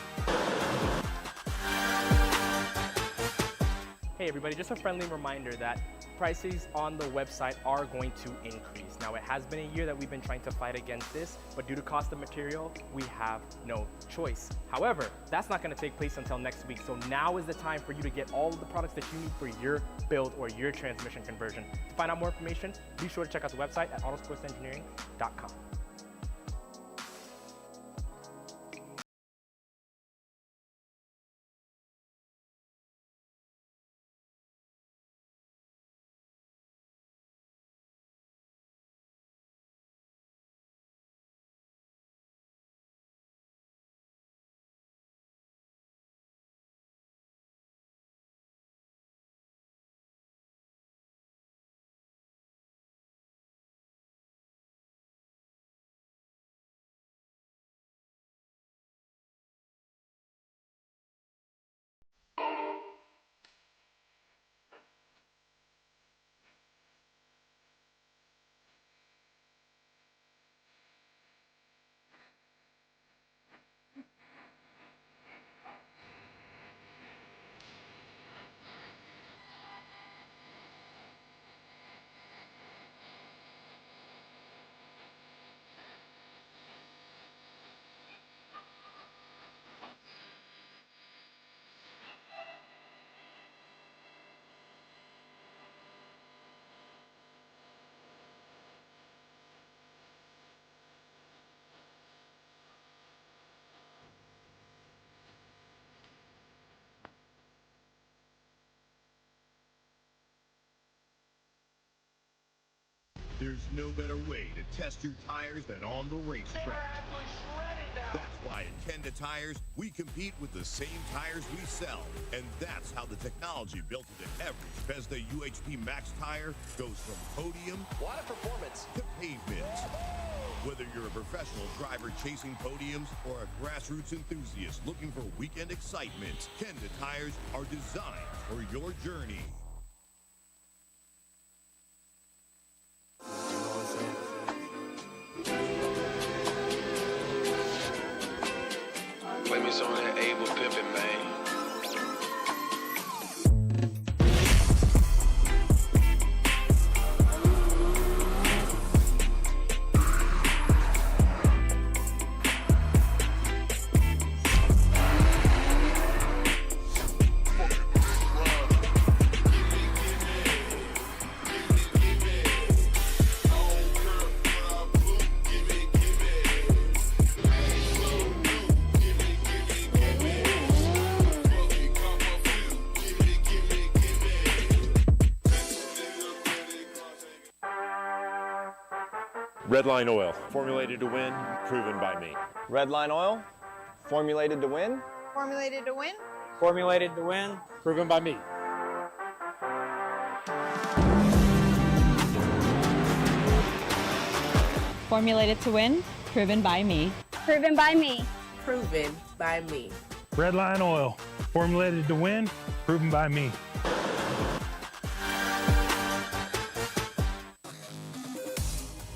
Hey everybody, just a friendly reminder that prices on the website are going to increase. Now, it has been a year that we've been trying to fight against this, but due to cost of material, we have no choice. However, that's not going to take place until next week. So now is the time for you to get all of the products that you need for your build or your transmission conversion. To find out more information, be sure to check out the website at autosportsengineering.com. There's no better way to test your tires than on the racetrack. That's why at Kenda Tires, we compete with the same tires we sell. And that's how the technology built into every Fezda UHP Max tire goes from podium What a performance. to pavement. Whether you're a professional driver chasing podiums or a grassroots enthusiast looking for weekend excitement, Kenda Tires are designed for your journey. Play me some of that Able Pippin, man. Redline oil, formulated to win, proven by me. Redline oil, formulated to win. Formulated to win. Formulated to win, proven by me. Formulated to win, proven by me. Proven by me. Proven by me. Redline oil, formulated to win, proven by me.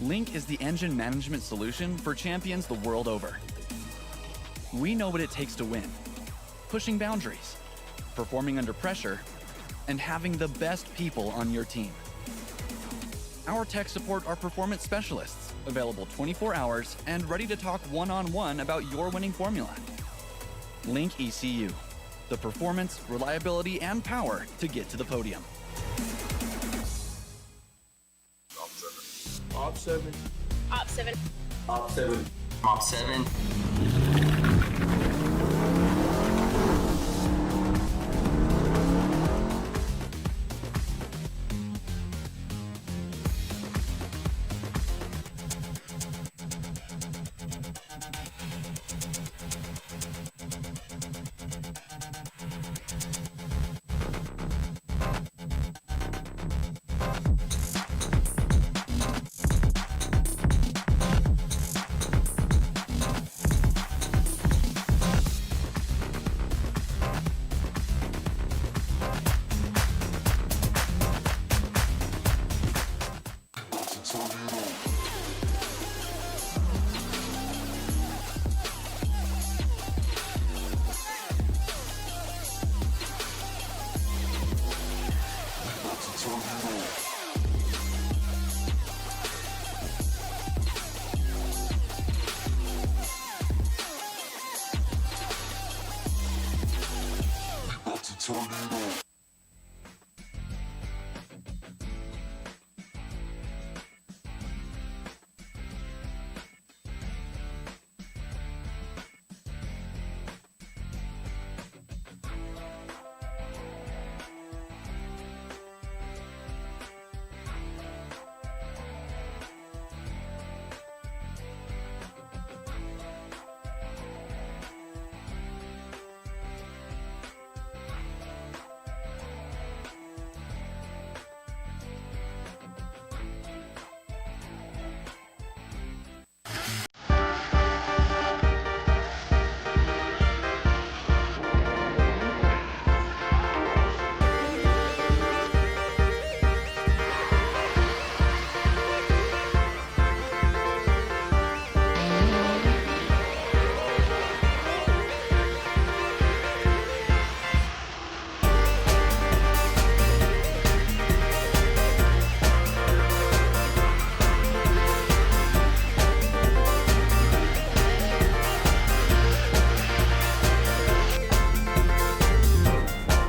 Link is the engine management solution for champions the world over. We know what it takes to win. Pushing boundaries, performing under pressure, and having the best people on your team. Our tech support are performance specialists, available 24 hours and ready to talk one-on-one about your winning formula. Link ECU, the performance, reliability, and power to get to the podium. Op 7. Op 7. Op 7. Op 7.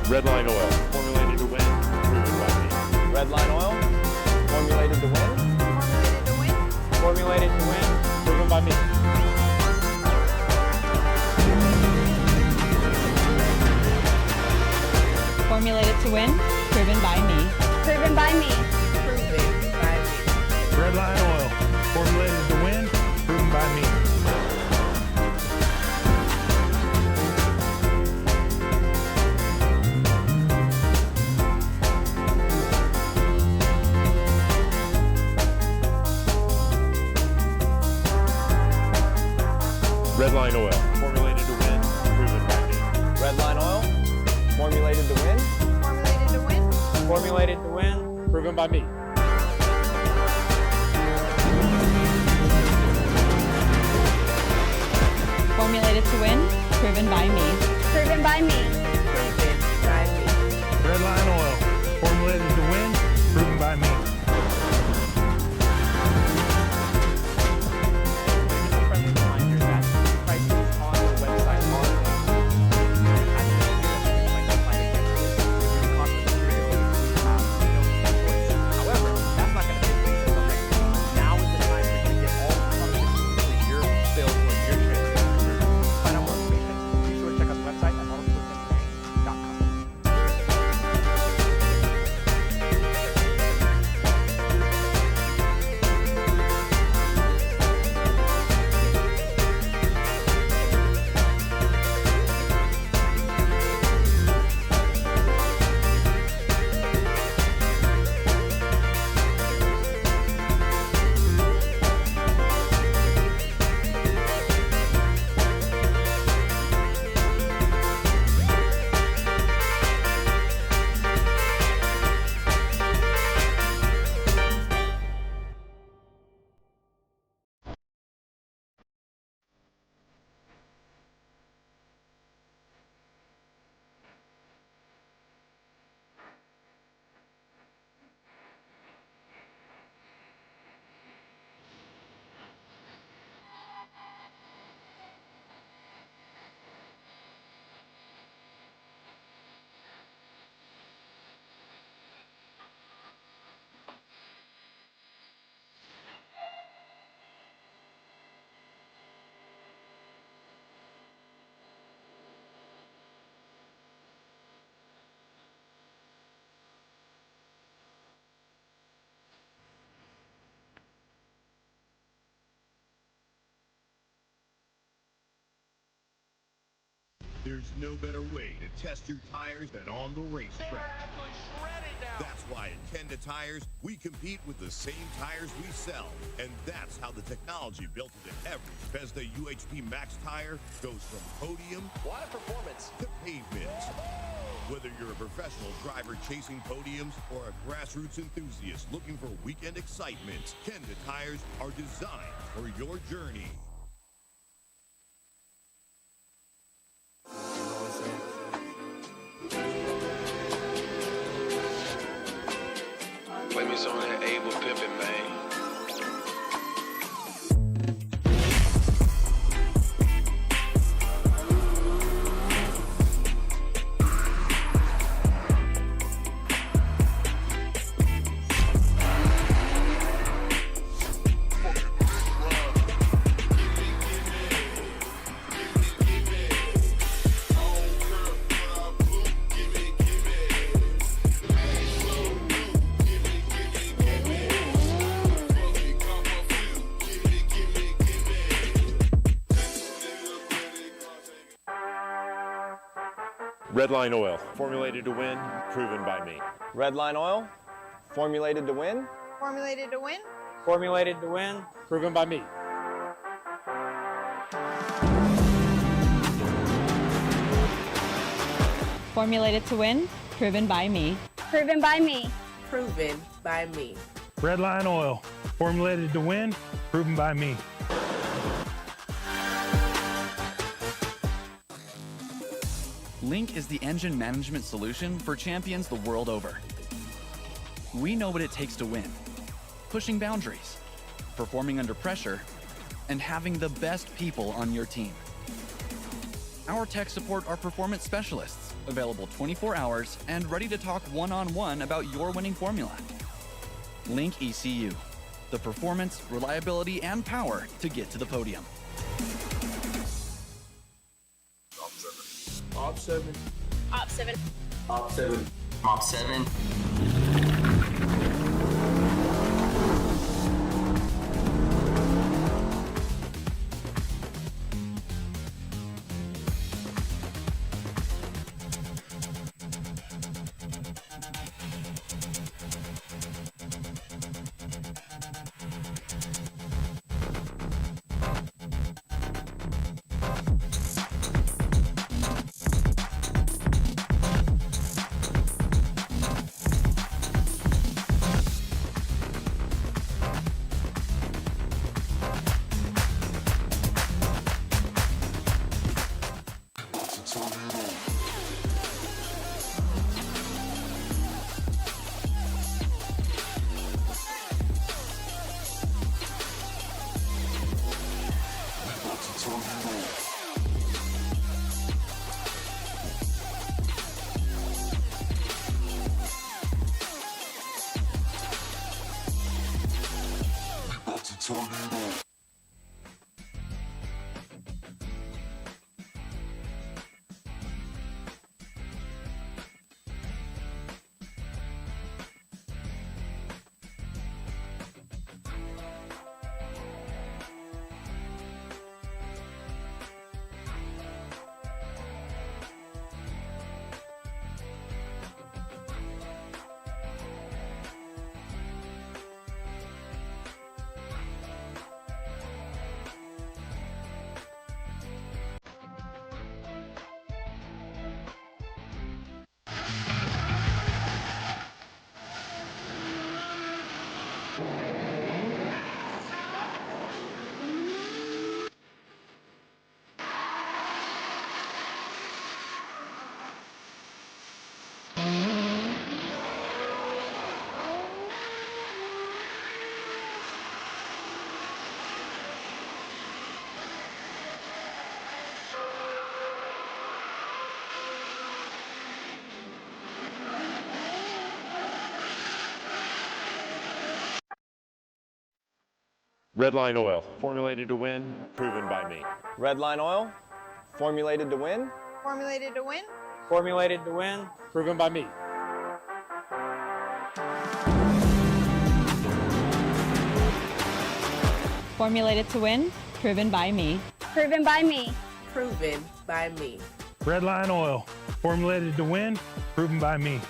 Redline oil, formulated to win, proven by me. Redline oil, formulated to win. Formulated to win, proven by me. Formulated to win, proven by me. Proven by me. Proven by me. Redline oil, formulated to win, proven by me. Redline oil, formulated to win, proven by me. Redline oil, formulated to win. Formulated to win. Formulated to win, proven by me. Formulated to win, proven by me. Proven by me. Proven by me. Redline oil, formulated to win, proven by me. Just a friendly reminder that prices on the website are However, that's not going to take place until next week. Now is the time for you to get all the products for your build, for your trip. Find out more information. Be sure to check out the website at autosportsmustang.com. There's no better way to test your tires than on the racetrack. That's why at Kenda Tires, we compete with the same tires we sell. And that's how the technology built into every Bethesda UHP Max tire goes from podium Water performance to pavement. Whether you're a professional driver chasing podiums or a grassroots enthusiast looking for weekend excitement, Kenda Tires are designed for your journey. Play me some of that Able Pippin, man. Redline Oil, formulated to win, proven by me. Redline Oil, formulated to win. Formulated to win. Formulated to win, proven by me. Formulated to win, proven by me. Proven by me. Proven by me. Redline Oil, formulated to win, proven by me. Link is the engine management solution for champions the world over. We know what it takes to win, pushing boundaries, performing under pressure, and having the best people on your team. Our tech support are performance specialists, available 24 hours and ready to talk one-on-one about your winning formula. Link ECU, the performance, reliability, and power to get to the podium. Op 7. Op 7. Op 7. Op 7. Redline Oil, formulated to win, proven by me. Redline Oil, formulated to win. Formulated to win. Formulated to win, proven by me. Formulated to win, proven by me. Proven by me. Proven by me. Redline Oil, formulated to win, proven by me.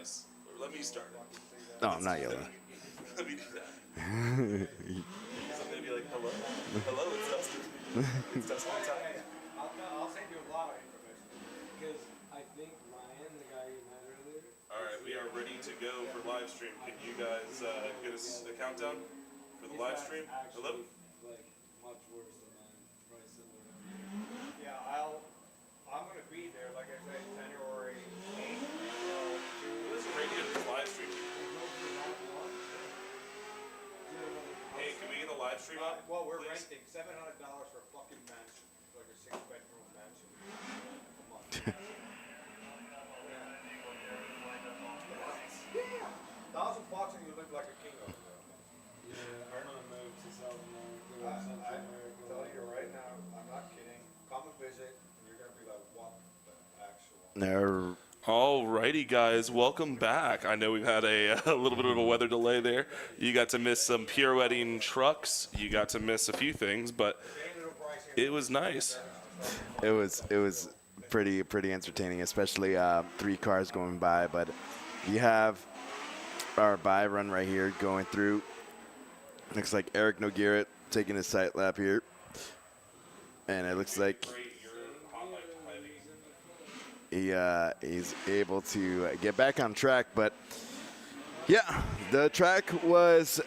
nice. Let me start it. No, I'm not yelling. Let me do that. Maybe like, hello? Hello, it's Dustin. It's Dustin time. I'll send you a lot of information. Because I think Ryan, the guy you met earlier. All right, we are ready to go for live stream. Can you guys get us a countdown for the live stream? Hello? Like, much worse than mine. Probably similar. Yeah, I'm going to be there, like I said, January 8th. What is the radio for live stream? Hey, can we get a live stream up? Well, we're please? renting $700 for a fucking mansion. Like a 6-bedroom mansion. Come on. Yeah. $1,000 and you live like a king over there. Yeah, I'm gonna move to South America. I'm telling you right now, I'm not kidding. Come and visit, and you're gonna be like, what the actual? Alrighty, guys, welcome back. I know we've had a little bit of a weather delay there. You got to miss some pirouetting trucks. You got to miss a few things, but it was nice. It was pretty entertaining, especially 3 cars going by. But you have our buy run right here going through. Looks like Eric Noguera taking his sight lap here, and it looks like he's able to get back on track. But yeah, the track was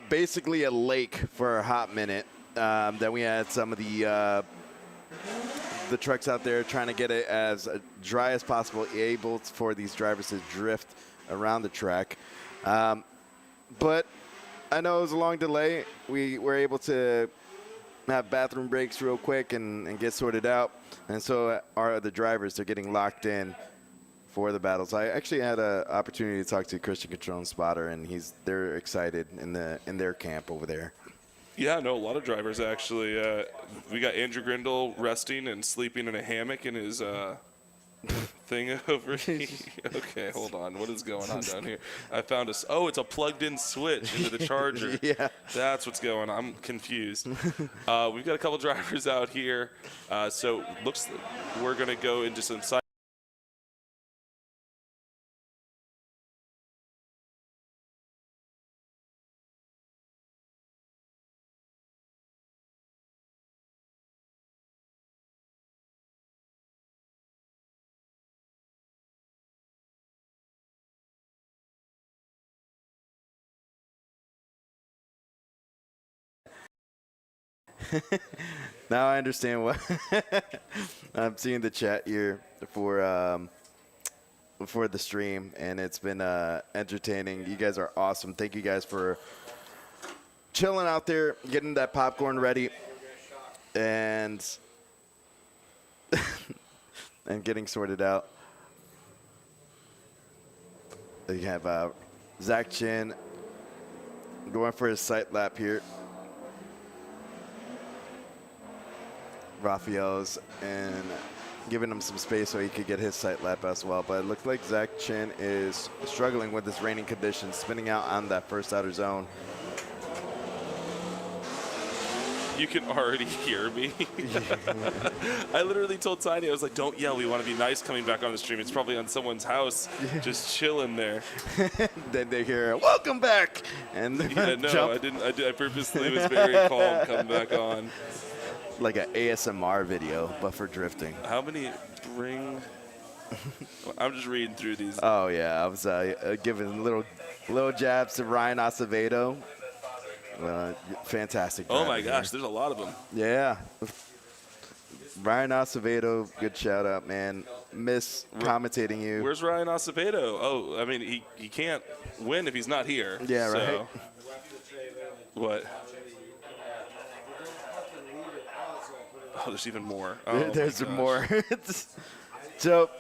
basically a lake for a hot minute. Then we had some of the trucks out there trying to get it as dry as possible, able for these drivers to drift around the track. But I know it was a long delay. We were able to have bathroom breaks real quick and get sorted out. And so are the drivers. They're getting locked in for the battles. I actually had an opportunity to talk to Christian Catron spotter, and they're excited in their camp over there. Yeah, no, a lot of drivers actually. We got Andrew Grindle resting and sleeping in a hammock in his thing over here. Okay, hold on. What is going on down here? I found it's a plugged-in switch into the charger. Yeah. That's what's going on. I'm confused. We've got a couple drivers out here. So looks like we're going to go into some side. Now I understand what I'm seeing the chat here for the stream, and it's been entertaining. You guys are awesome. Thank you guys for chilling out there, getting that popcorn ready, and and getting sorted out. You have Zach Chin going for his sight lap here. Raphael's and giving him some space so he could get his sight lap as well. But it looks like Zach Chin is struggling with this raining conditions, spinning out on that first outer zone. You can already hear me. I literally told Tiny, I was like, don't yell. We want to be nice coming back on the stream. It's probably on someone's house, just chilling there. Then they hear, welcome back. And yeah, no, jump. I didn't. I purposely was very calm coming back on. Like an ASMR video, but for drifting. How many bring? I'm just reading through these. Oh yeah, I was giving little jabs to Ryan Acevedo. Fantastic. Oh my gosh, there's a lot of them. Yeah. Ryan Acevedo, good shout out, man. Miss commentating you. Where's Ryan Acevedo? Oh, I mean, he can't win if he's not here. Yeah, so. right. What? Oh, there's even more. Oh, there's more. So,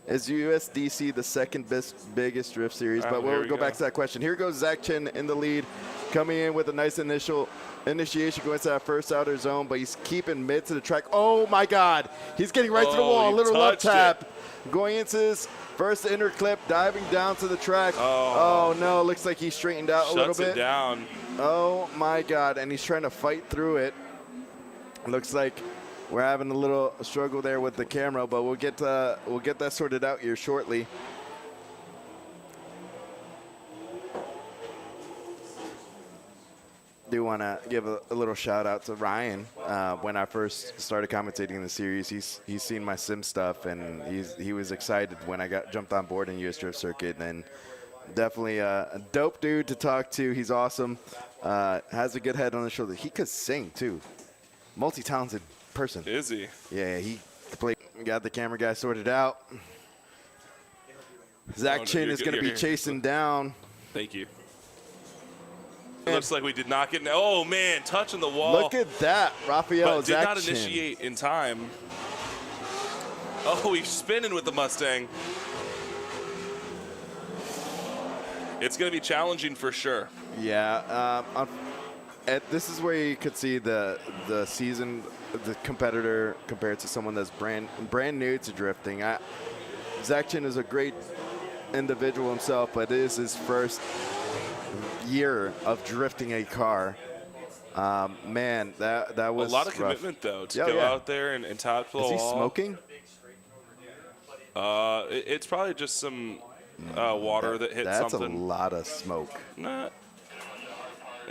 is USDC the second biggest drift series? But we'll go back to that question. Here goes Zach Chin in the lead, coming in with a nice initiation going to that first outer zone, but he's keeping mid to the track. Oh my God, he's getting right to the wall. A little love tap. Going into his first inner clip, diving down to the track. Oh no, looks like he straightened out a little bit. Shuts it down. Oh my God, and he's trying to fight through it. Looks like we're having a little struggle there with the camera, but we'll get that sorted out here shortly. Do want to give a little shout out to Ryan. When I first started commentating the series, he's seen my sim stuff, and he was excited when I jumped on board in US Drift Circuit, and definitely a dope dude to talk to. He's awesome. Has a good head on his shoulder. He could sing too. Multi-talented person. Is he? Yeah, he got the camera guy sorted out. Zach Chin is going to be chasing down. Thank you. It looks like we did not get. Oh man, touching the wall. Look at that, Raphael. But did not initiate in time. Oh, he's spinning with the Mustang. It's going to be challenging for sure. Yeah, this is where you could see the competitor compared to someone that's brand new to drifting. Zach Chin is a great individual himself, but it is his first year of drifting a car. Man, that was a lot of rough. commitment though to go out there and top the wall. Is he smoking? It's probably just some water that hit something. That's a lot of smoke. Nah,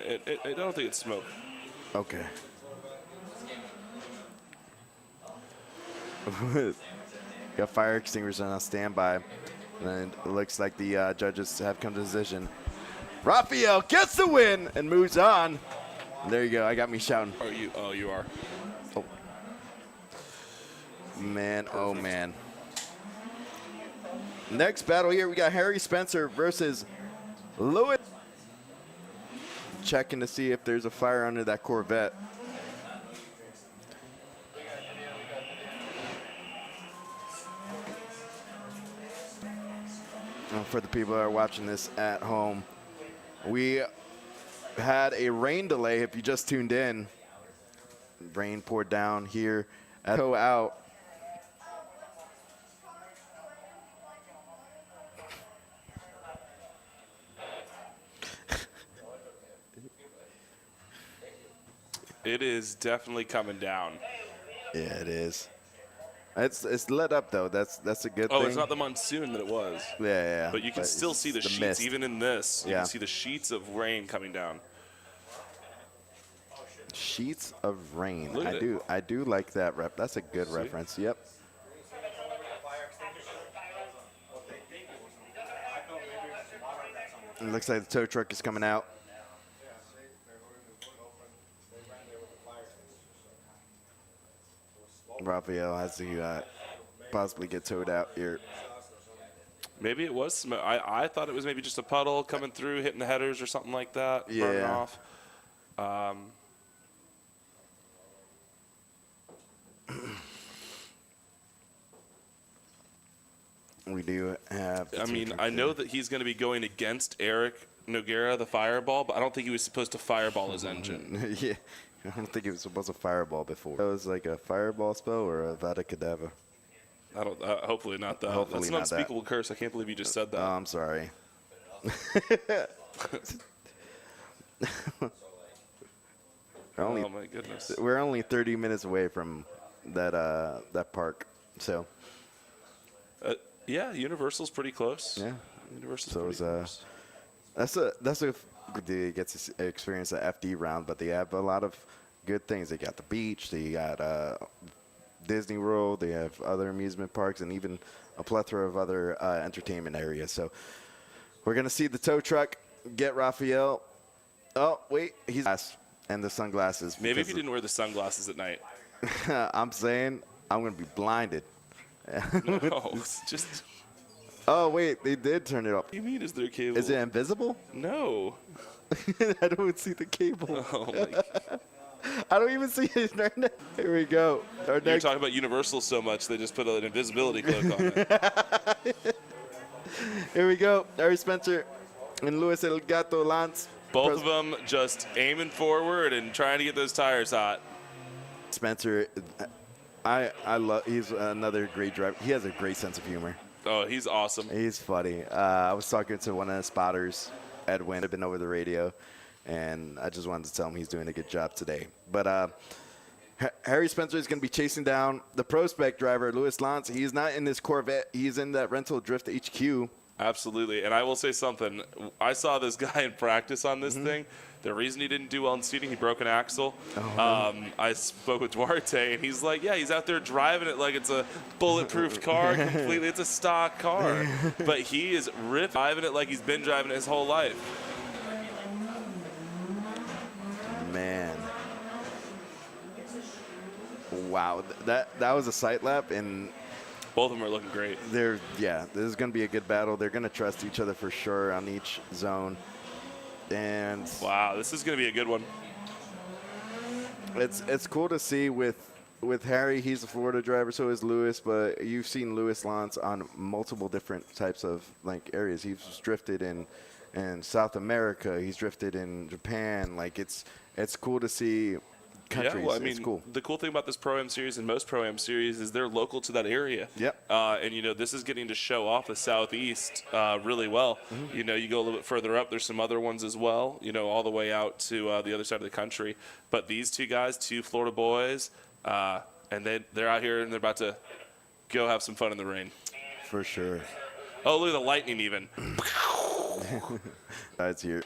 I don't think it's smoke. Okay. Got fire extinguishers on standby, and it looks like the judges have come to a decision. Raphael gets the win and moves on. There you go. I got me shouting. Are you? Oh, you are. Oh. Man, perfect. Oh man. Next battle here, we got Harry Spencer versus Lewis. Checking to see if there's a fire under that Corvette. And for the people that are watching this at home, we had a rain delay. If you just tuned in, rain poured down here at Go Out. It is definitely coming down. Yeah, it is. It's let up though. That's a good thing. Oh, it's not the monsoon that it was. Yeah. But you can still see the sheets, mist. even in this. You can see the sheets of rain coming down. Sheets of rain. Look at I do like that rep. That's a good reference. Yep. It looks like the tow truck is coming out. Raphael has to possibly get towed out here. Maybe it was smoke. I thought it was maybe just a puddle coming through, hitting the headers or something like that. Yeah. Burning off. We do have. I mean, I know that he's going to be going against Eric Noguera, the fireball, but I don't think he was supposed to fireball his engine. Yeah. I don't think it was supposed to fireball before. That was like a fireball spell or a Vada Kedavra. I don't. Hopefully not that. Hopefully That's an not unspeakable curse. I can't believe you just said that. Oh, I'm sorry. Oh my goodness. We're only 30 minutes away from that park, so. Yeah, Universal's pretty close. Yeah. Universal's so pretty close. That's a they get to experience the FD round, but they have a lot of good things. They got the beach, they got Disney World, they have other amusement parks, and even a plethora of other entertainment areas. So we're gonna see the tow truck get Raphael. Oh wait, he's and the sunglasses. Maybe if you didn't wear the sunglasses at night. I'm saying I'm gonna be blinded. No, just. Oh wait, they did turn it off. What do you mean? Is there a cable? Is it invisible? No. I don't see the cable. Oh my God. I don't even see it right now. Here we go. You're talking about Universal so much they just put an invisibility cloak on it. Here we go. Harry Spencer and Luis El Gato Lance. Both of them just aiming forward and trying to get those tires hot. Spencer, I love. He's another great driver. He has a great sense of humor. Oh, he's awesome. He's funny. I was talking to one of the spotters, Edwin. I've been over the radio, and I just wanted to tell him he's doing a good job today. But Harry Spencer is going to be chasing down the Prospect driver, Louis Lance. He's not in this Corvette. He's in that rental drift HQ. Absolutely. And I will say something. I saw this guy in practice on this thing. The reason he didn't do well in seating, he broke an axle. I spoke with Duarte, and he's like, yeah, he's out there driving it like it's a bulletproof car completely. It's a stock car. But he is driving it like he's been driving it his whole life. Man. Wow. That was a sight lap, and both of them are looking great. Yeah, this is going to be a good battle. They're going to trust each other for sure on each zone. And wow, this is going to be a good one. It's cool to see with Harry. He's a Florida driver, so is Louis. But you've seen Louis Lance on multiple different types of like areas. He's drifted in South America. He's drifted in Japan. Like it's cool to see. Countries. Yeah, well, I mean, it's cool. The cool thing about this Pro-Am series and most Pro-Am series is they're local to that area. Yep. And, you know, this is getting to show off the Southeast really well. You know, you go a little bit further up, there's some other ones as well, you know, all the way out to the other side of the country. But these two guys, two Florida boys, and they're out here and they're about to go have some fun in the rain. For sure. Oh, look at the lightning even. That's here.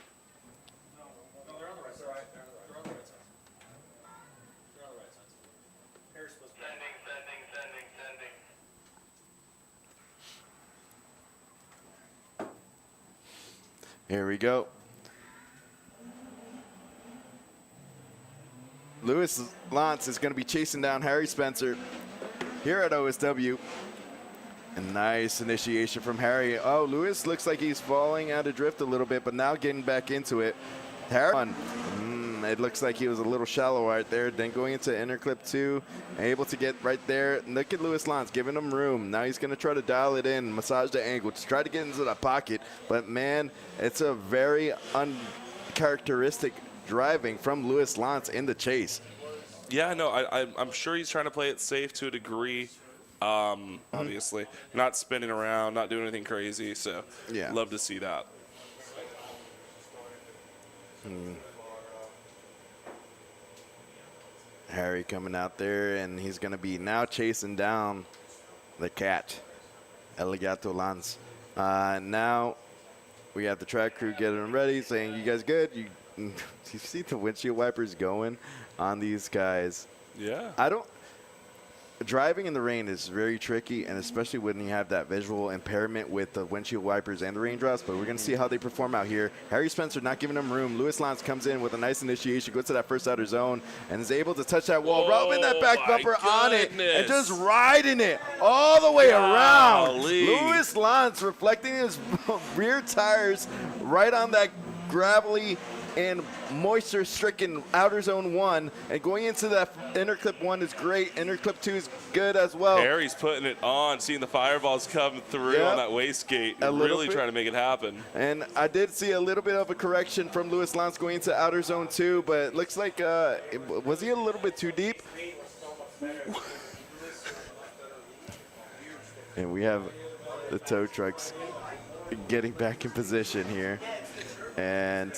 Here we go. Louis Lance is going to be chasing down Harry Spencer here at OSW. A nice initiation from Harry. Oh, Louis looks like he's falling out of drift a little bit, but now getting back into it. Harry, it looks like he was a little shallow right there. Then going into interclip 2, able to get right there. Look at Louis Lance giving him room. Now he's going to try to dial it in, massage the angle, to try to get into that pocket. But, man, it's a very uncharacteristic driving from Louis Lance in the chase. Yeah, no, I'm sure he's trying to play it safe to a degree. Obviously, not spinning around, not doing anything crazy. So, yeah, love to see that. Harry coming out there, and he's going to be now chasing down the cat, Elegato Lance. Now we have the track crew getting them ready, saying, you guys good? You see the windshield wipers going on these guys. Yeah. Driving in the rain is very tricky, and especially when you have that visual impairment with the windshield wipers and the raindrops, but we're going to see how they perform out here. Harry Spencer not giving them room. Louis Lance comes in with a nice initiation, goes to that first outer zone, and is able to touch that wall, rubbing that back bumper on it, and just riding it all the way around. Louis Lance reflecting his rear tires right on that gravelly and moisture-stricken outer zone 1, and going into that interclip 1 is great. Interclip 2 is good as well. Harry's putting it on, seeing the fireballs come through on that wastegate, really trying to make it happen. And I did see a little bit of a correction from Louis Lance going into outer zone 2, but it looks like, was he a little bit too deep? And we have the tow trucks getting back in position here. And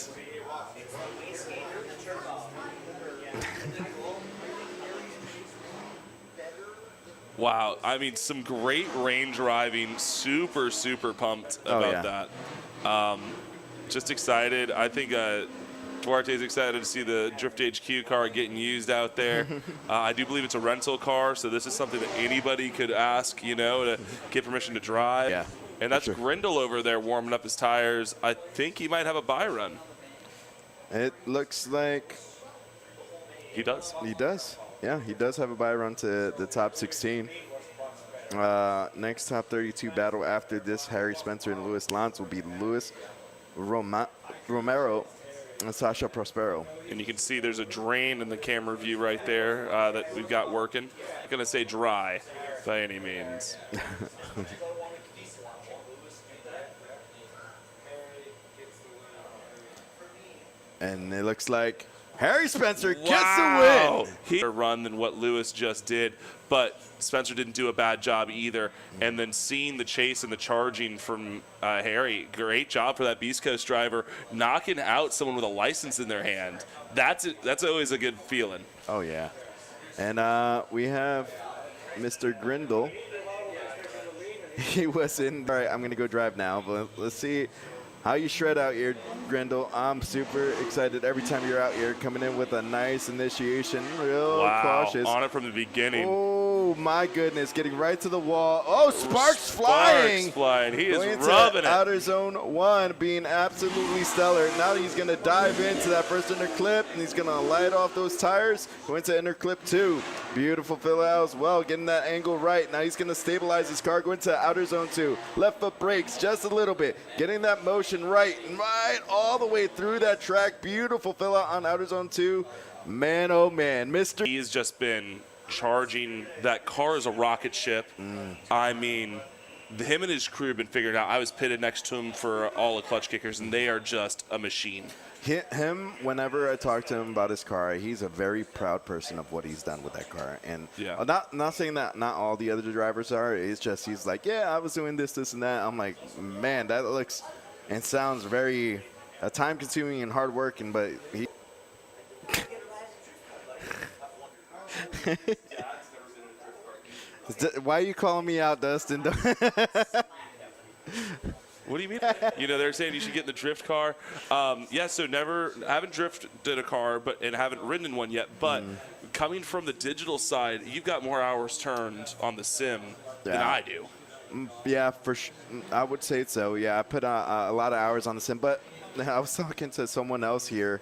wow, I mean, some great rain driving. Super, super pumped about that. Just excited. I think Duarte's excited to see the Drift HQ car getting used out there. I do believe it's a rental car, so this is something that anybody could ask, you know, to get permission to drive. Yeah. And that's Grindle over there warming up his tires. I think he might have a buy run. It looks like he does. He does. Yeah, he does have a buy run to the top 16. Next top 32 battle after this, Harry Spencer and Louis Lance will be Luis Romero and Sasha Prosparrow. And you can see there's a drain in the camera view right there that we've got working. I'm going to say dry by any means. And it looks like Harry Spencer gets the win. He run than what Louis just did, but Spencer didn't do a bad job either. And then seeing the chase and the charging from Harry, great job for that Beast Coast driver, knocking out someone with a license in their hand. That's always a good feeling. Oh, yeah. And we have Mr. Grindle. He was in. All right, I'm going to go drive now, but let's see how you shred out here, Grindle. I'm super excited every time you're out here, coming in with a nice initiation, real cautious. On it from the beginning. Oh, my goodness, getting right to the wall. Oh, sparks flying. Sparks flying. He is Going rubbing it. Outer zone 1, being absolutely stellar. Now he's going to dive into that first inner clip, and he's going to light off those tires. Going to inner clip 2. Beautiful fill out as well, getting that angle right. Now he's going to stabilize his car, going to outer zone 2. Left foot brakes just a little bit, getting that motion right all the way through that track. Beautiful fill out on outer zone 2. Man, oh man, Mr. He's just been charging. That car is a rocket ship. I mean, him and his crew have been figured out. I was pitted next to him for all the clutch kickers, and they are just a machine. Him, whenever I talk to him about his car, he's a very proud person of what he's done with that car. And not saying that not all the other drivers are. It's just he's like, yeah, I was doing this, and that. I'm like, man, that looks and sounds very time-consuming and hard-working, but he. Why are you calling me out, Dustin? What do you mean? You know, they're saying you should get in the drift car. Yeah, so haven't drifted a car, and haven't ridden in one yet. But coming from the digital side, you've got more hours turned on the sim than I do. Yeah, for sure. I would say so. Yeah, I put a lot of hours on the sim, but I was talking to someone else here.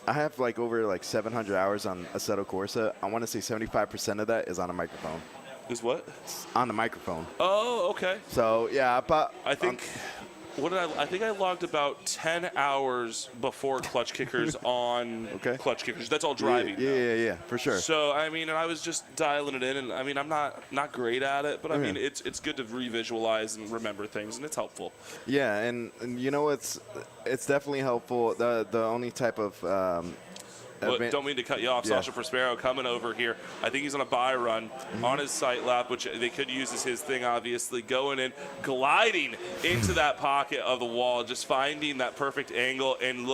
I have like over 700 hours on Assetto Corsa. I want to say 75% of that is on a microphone. Is what? On the microphone. Oh, okay. So yeah, I think I think I logged about 10 hours before clutch kickers on clutch kickers. That's all driving. Yeah, for sure. So I mean, and I was just dialing it in, and I mean, I'm not great at it, but I mean, it's good to revisualize and remember things, and it's helpful. Yeah, and you know, it's definitely helpful. The only type of don't mean to cut you off. Sasha Prosparrow coming over here. I think he's on a buy run on his sight lap, which they could use as his thing, obviously. Going in, gliding into that pocket of the wall, just finding that perfect angle and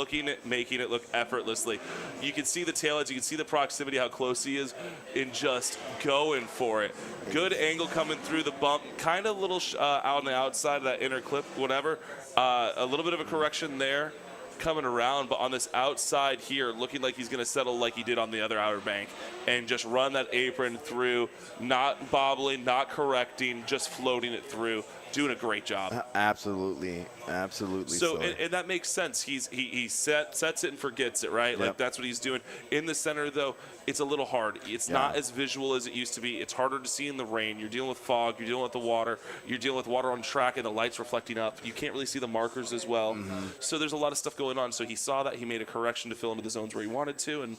making it look effortlessly. You can see the tailheads. You can see the proximity, how close he is, and just going for it. Good angle coming through the bump. Kind of a little out on the outside of that inner clip, whatever. A little bit of a correction there. Coming around, but on this outside here, looking like he's going to settle like he did on the other outer bank and just run that apron through, not bobbling, not correcting, just floating it through, doing a great job. Absolutely. So and that makes sense. He sets it and forgets it, right? Like that's what he's doing. In the center, though, it's a little hard. It's not as visual as it used to be. It's harder to see in the rain. You're dealing with fog. You're dealing with the water. You're dealing with water on track and the lights reflecting up. You can't really see the markers as well. So there's a lot of stuff going on. So he saw that. He made a correction to fill into the zones where he wanted to, and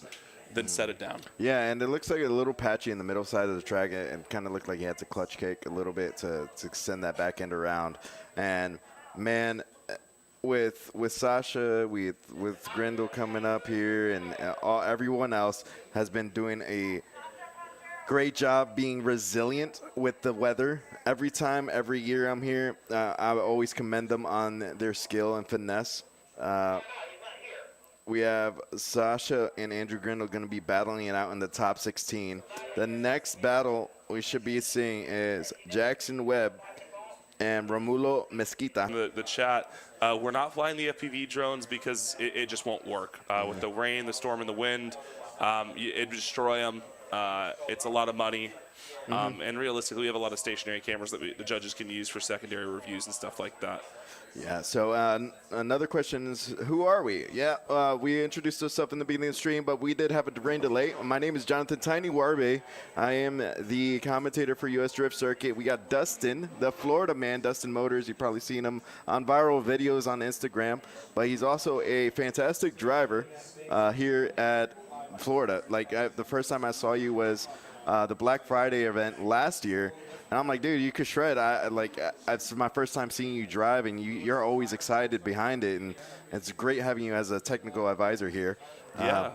then set it down. Yeah, and it looks like a little patchy in the middle side of the track, and kind of looked like he had to clutch kick a little bit to send that back end around. And man, with Sasha, with Grindle coming up here, and everyone else has been doing a great job being resilient with the weather. Every year I'm here, I always commend them on their skill and finesse. We have Sasha and Andrew Grindle going to be battling it out in the top 16. The next battle we should be seeing is Jackson Webb and Romulo Mesquita. The chat, we're not flying the FPV drones because it just won't work. With the rain, the storm, and the wind, it'd destroy them. It's a lot of money. And realistically, we have a lot of stationary cameras that the judges can use for secondary reviews and stuff like that. Yeah, so another question is, who are we? Yeah, we introduced ourselves in the beginning of the stream, but we did have a rain delay. My name is Jonathan Tiny Warbe. I am the commentator for US Drift Circuit. We got Dustin, the Florida man, Dustin Motors. You've probably seen him on viral videos on Instagram, but he's also a fantastic driver here at Florida. Like, the first time I saw you was the Black Friday event last year. And I'm like, dude, you could shred. It's my first time seeing you drive, and you're always excited behind it. And it's great having you as a technical advisor here. Yeah,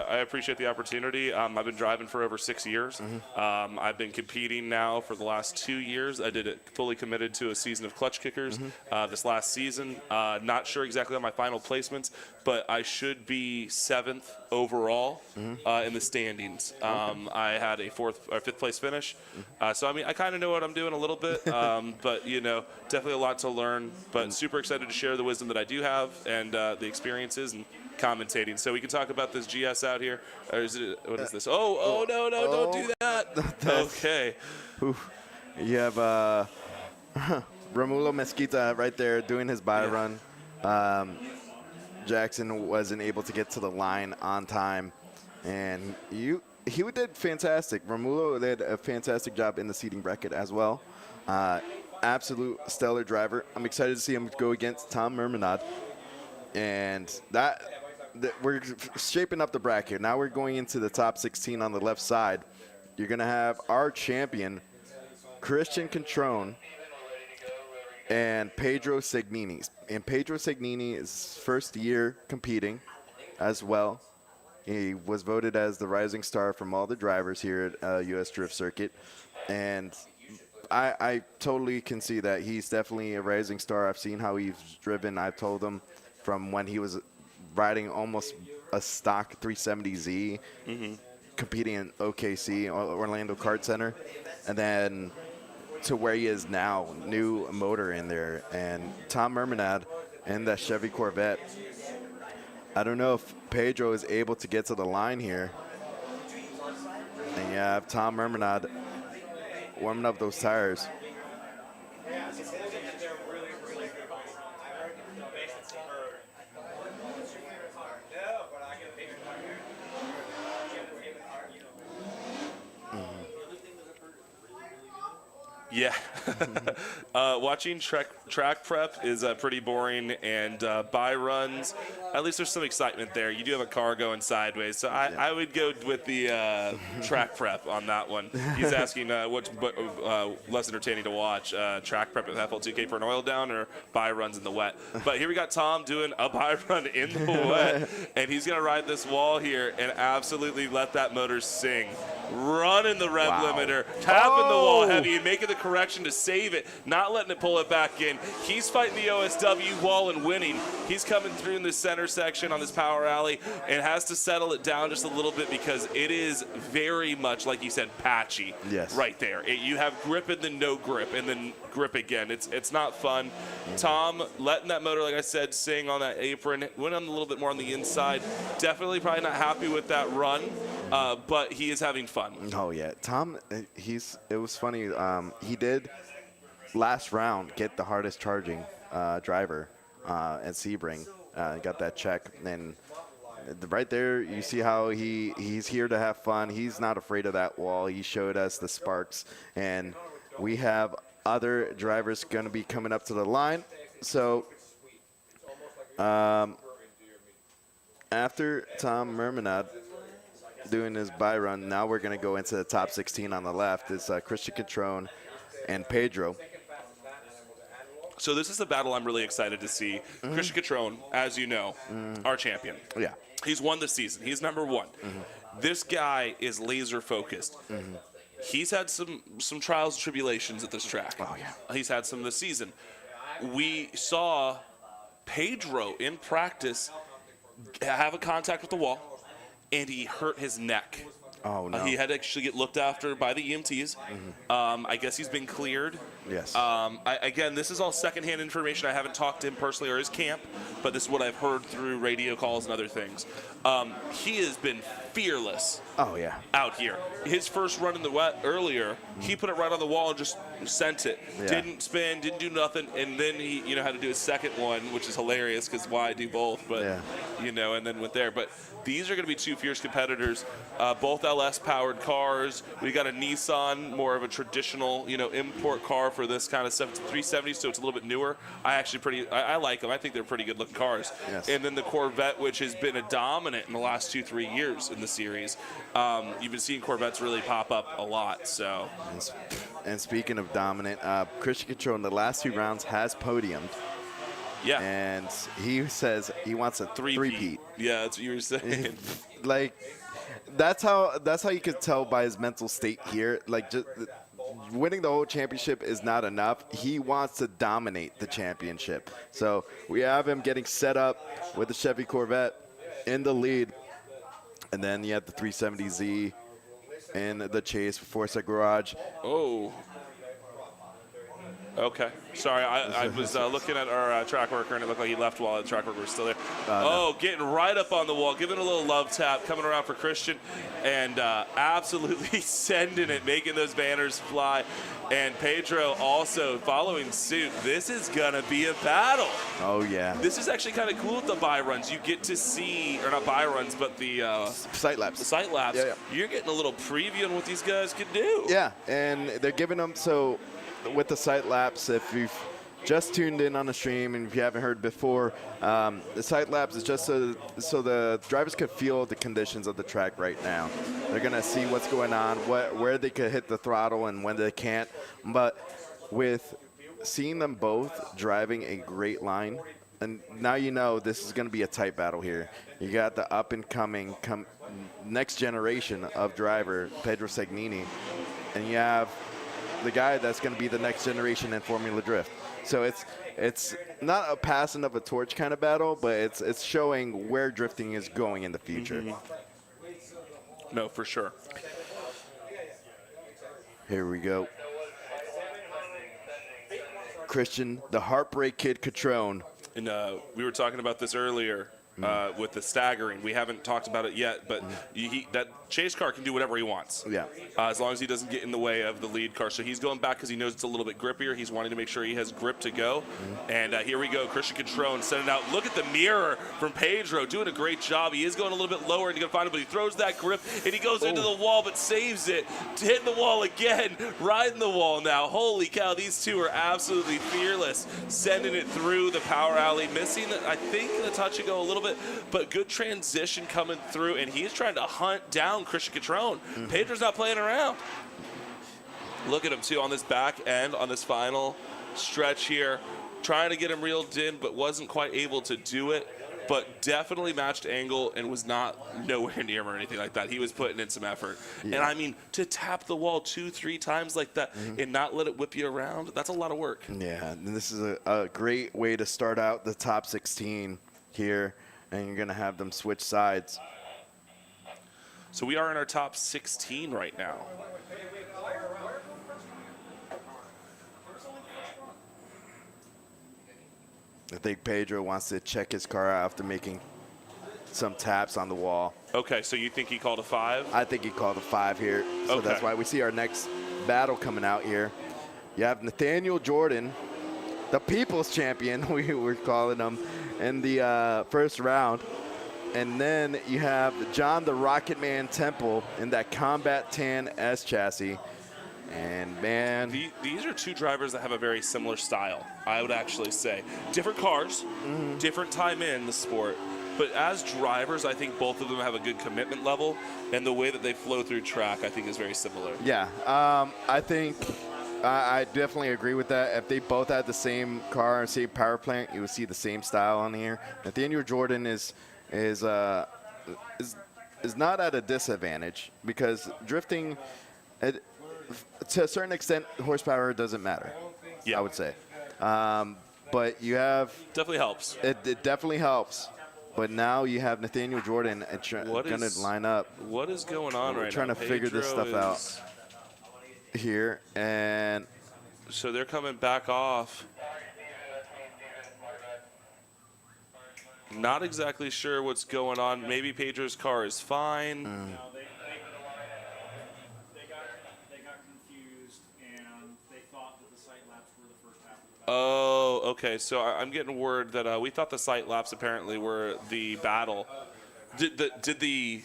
I appreciate the opportunity. I've been driving for over 6 years. I've been competing now for the last 2 years. I did it fully committed to a season of clutch kickers this last season. Not sure exactly on my final placements, but I should be 7th overall in the standings. I had a 5th place finish. So, I mean, I kind of know what I'm doing a little bit, but, you know, definitely a lot to learn. But super excited to share the wisdom that I do have and the experiences and commentating. So we can talk about this GS out here. Or is it, what is this? Oh, no, don't do that. Okay. You have Romulo Mesquita right there doing his buy run. Jackson wasn't able to get to the line on time, and he did fantastic. Romulo did a fantastic job in the seating bracket as well. Absolute stellar driver. I'm excited to see him go against Tom Mermanad, and we're shaping up the bracket. Now we're going into the top 16 on the left side. You're going to have our champion, Christian Catron, and Pedro Segnini. And Pedro Segnini is first year competing as well. He was voted as the rising star from all the drivers here at US Drift Circuit. And I totally can see that he's definitely a rising star. I've seen how he's driven. I've told him from when he was riding almost a stock 370Z, competing in OKC, Orlando Kart Center, and then to where he is now, new motor in there. And Tom Mermanad in that Chevy Corvette. I don't know if Pedro is able to get to the line here. And you have Tom Mermanad warming up those tires. Yeah. Watching track prep is pretty boring, and buy runs, at least there's some excitement there. You do have a car going sideways, so I would go with the track prep on that one. He's asking what's less entertaining to watch, track prep with FL2K for an oil down or buy runs in the wet. But here we got Tom doing a buy run in the wet, and he's going to ride this wall here and absolutely let that motor sing. Running the rev limiter, tapping the wall heavy, and making the correction to save it, not letting it pull it back in. He's fighting the OSW wall and winning. He's coming through in the center section on this power alley and has to settle it down just a little bit because it is very much, like you said, patchy right there. You have grip and then no grip and then grip again. It's not fun. Tom letting that motor, like I said, sing on that apron, went on a little bit more on the inside. Definitely probably not happy with that run, but he is having fun. Oh, yeah. Tom, it was funny. He did last round get the hardest charging driver at Sebring. Got that check. And right there, you see how he's here to have fun. He's not afraid of that wall. He showed us the sparks. And we have other drivers going to be coming up to the line. So after Tom Mermanad doing his buy run, now we're going to go into the top 16 on the left. It's Christian Catron and Pedro. So this is the battle I'm really excited to see. Christian Catron, as you know, our champion. Yeah. He's won the season. He's number one. This guy is laser focused. He's had some trials and tribulations at this track. Oh, yeah. He's had some this season. We saw Pedro in practice have a contact with the wall, and he hurt his neck. Oh, no. He had to actually get looked after by the EMTs. I guess he's been cleared. Yes. Again, this is all secondhand information. I haven't talked to him personally or his camp, but this is what I've heard through radio calls and other things. He has been fearless. Oh, yeah. Out here. His first run in the wet earlier, he put it right on the wall and just sent it. Yeah. Didn't spin, didn't do nothing, and then he, had to do his second one, which is hilarious because why do both? But and then went there. But these are going to be two fierce competitors, both LS-powered cars. We got a Nissan, more of a traditional, import car for this kind of 370, so it's a little bit newer. I like them. I think they're pretty good-looking cars. Yes. And then the Corvette, which has been a dominant in the last 2-3 years in the series. You've been seeing Corvettes really pop up a lot. So. And speaking of dominant, Christian Catron, the last 2 rounds has podiumed. Yeah. And he says he wants a three-peat. Yeah, that's what you were saying. Like, that's how you could tell by his mental state here. Like, just winning the whole championship is not enough. He wants to dominate the championship. So we have him getting set up with the Chevy Corvette in the lead. And then you have the 370Z in the chase for Forza Garage. Oh. Okay. Sorry, I was looking at our track worker, and it looked like he left while the track worker was still there. No. Getting right up on the wall, giving a little love tap, coming around for Christian, and absolutely sending it, making those banners fly. And Pedro also following suit. This is going to be a battle. Oh, yeah. This is actually kind of cool with the buy runs. You get to see, or not buy runs, but the sight laps. The sight laps. Yeah. You're getting a little preview on what these guys can do. Yeah, and they're giving them, so with the sight laps, if you've just tuned in on the stream and if you haven't heard before, the sight laps is just so the drivers can feel the conditions of the track right now. They're going to see what's going on, where they could hit the throttle and when they can't. But with seeing them both driving a great line, and now you know this is going to be a tight battle here. You got the up-and-coming next generation of driver, Pedro Segnini, and you have the guy that's going to be the next generation in Formula Drift. So it's not a passing of a torch kind of battle, but it's showing where drifting is going in the future. No, for sure. Here we go. Christian, the Heartbreak Kid Catron. And we were talking about this earlier with the staggering. We haven't talked about it yet, but that chase car can do whatever he wants. Yeah. As long as he doesn't get in the way of the lead car. So he's going back because he knows it's a little bit grippier. He's wanting to make sure he has grip to go. And here we go. Christian Catron sending out. Look at the mirror from Pedro doing a great job. He is going a little bit lower and you're going to find him, but he throws that grip and he goes into the wall but saves it. Hitting the wall again. Riding the wall now. Holy cow. These two are absolutely fearless. Sending it through the power alley. Missing, I think, the touch and go a little bit, but good transition coming through. And he's trying to hunt down Christian Catron. Pedro's not playing around. Look at him too on this back end, on this final stretch here, trying to get him reeled in, but wasn't quite able to do it. But definitely matched angle and was not nowhere near him or anything like that. He was putting in some effort. Yeah. And I mean, to tap the wall 2-3 times like that and not let it whip you around, that's a lot of work. Yeah, and this is a great way to start out the top 16 here, and you're going to have them switch sides. So we are in our top 16 right now. I think Pedro wants to check his car out after making some taps on the wall. Okay, so you think he called a 5? I think he called a 5 here. So that's why we see our next battle coming out here. You have Nathaniel Jordan, the People's Champion, we were calling him, in the first round. And then you have John the Rocket Man Temple in that Combat Tan S chassis. And man, these are two drivers that have a very similar style, I would actually say. Different cars, different time in the sport. But as drivers, I think both of them have a good commitment level, and the way that they flow through track, I think, is very similar. Yeah, I think I definitely agree with that. If they both had the same car and same power plant, you would see the same style on here. Nathaniel Jordan is not at a disadvantage because drifting, to a certain extent, horsepower doesn't matter. Yeah, I would say. But you have definitely helps. It definitely helps. But now you have Nathaniel Jordan going to line up. What is going on right now? We're trying to figure this stuff out here, and so they're coming back off. Not exactly sure what's going on. Maybe Pedro's car is fine. No, they got confused, and they thought that the sight laps were the first half of the battle. Oh, okay. So I'm getting word that we thought the sight laps apparently were the battle. Did the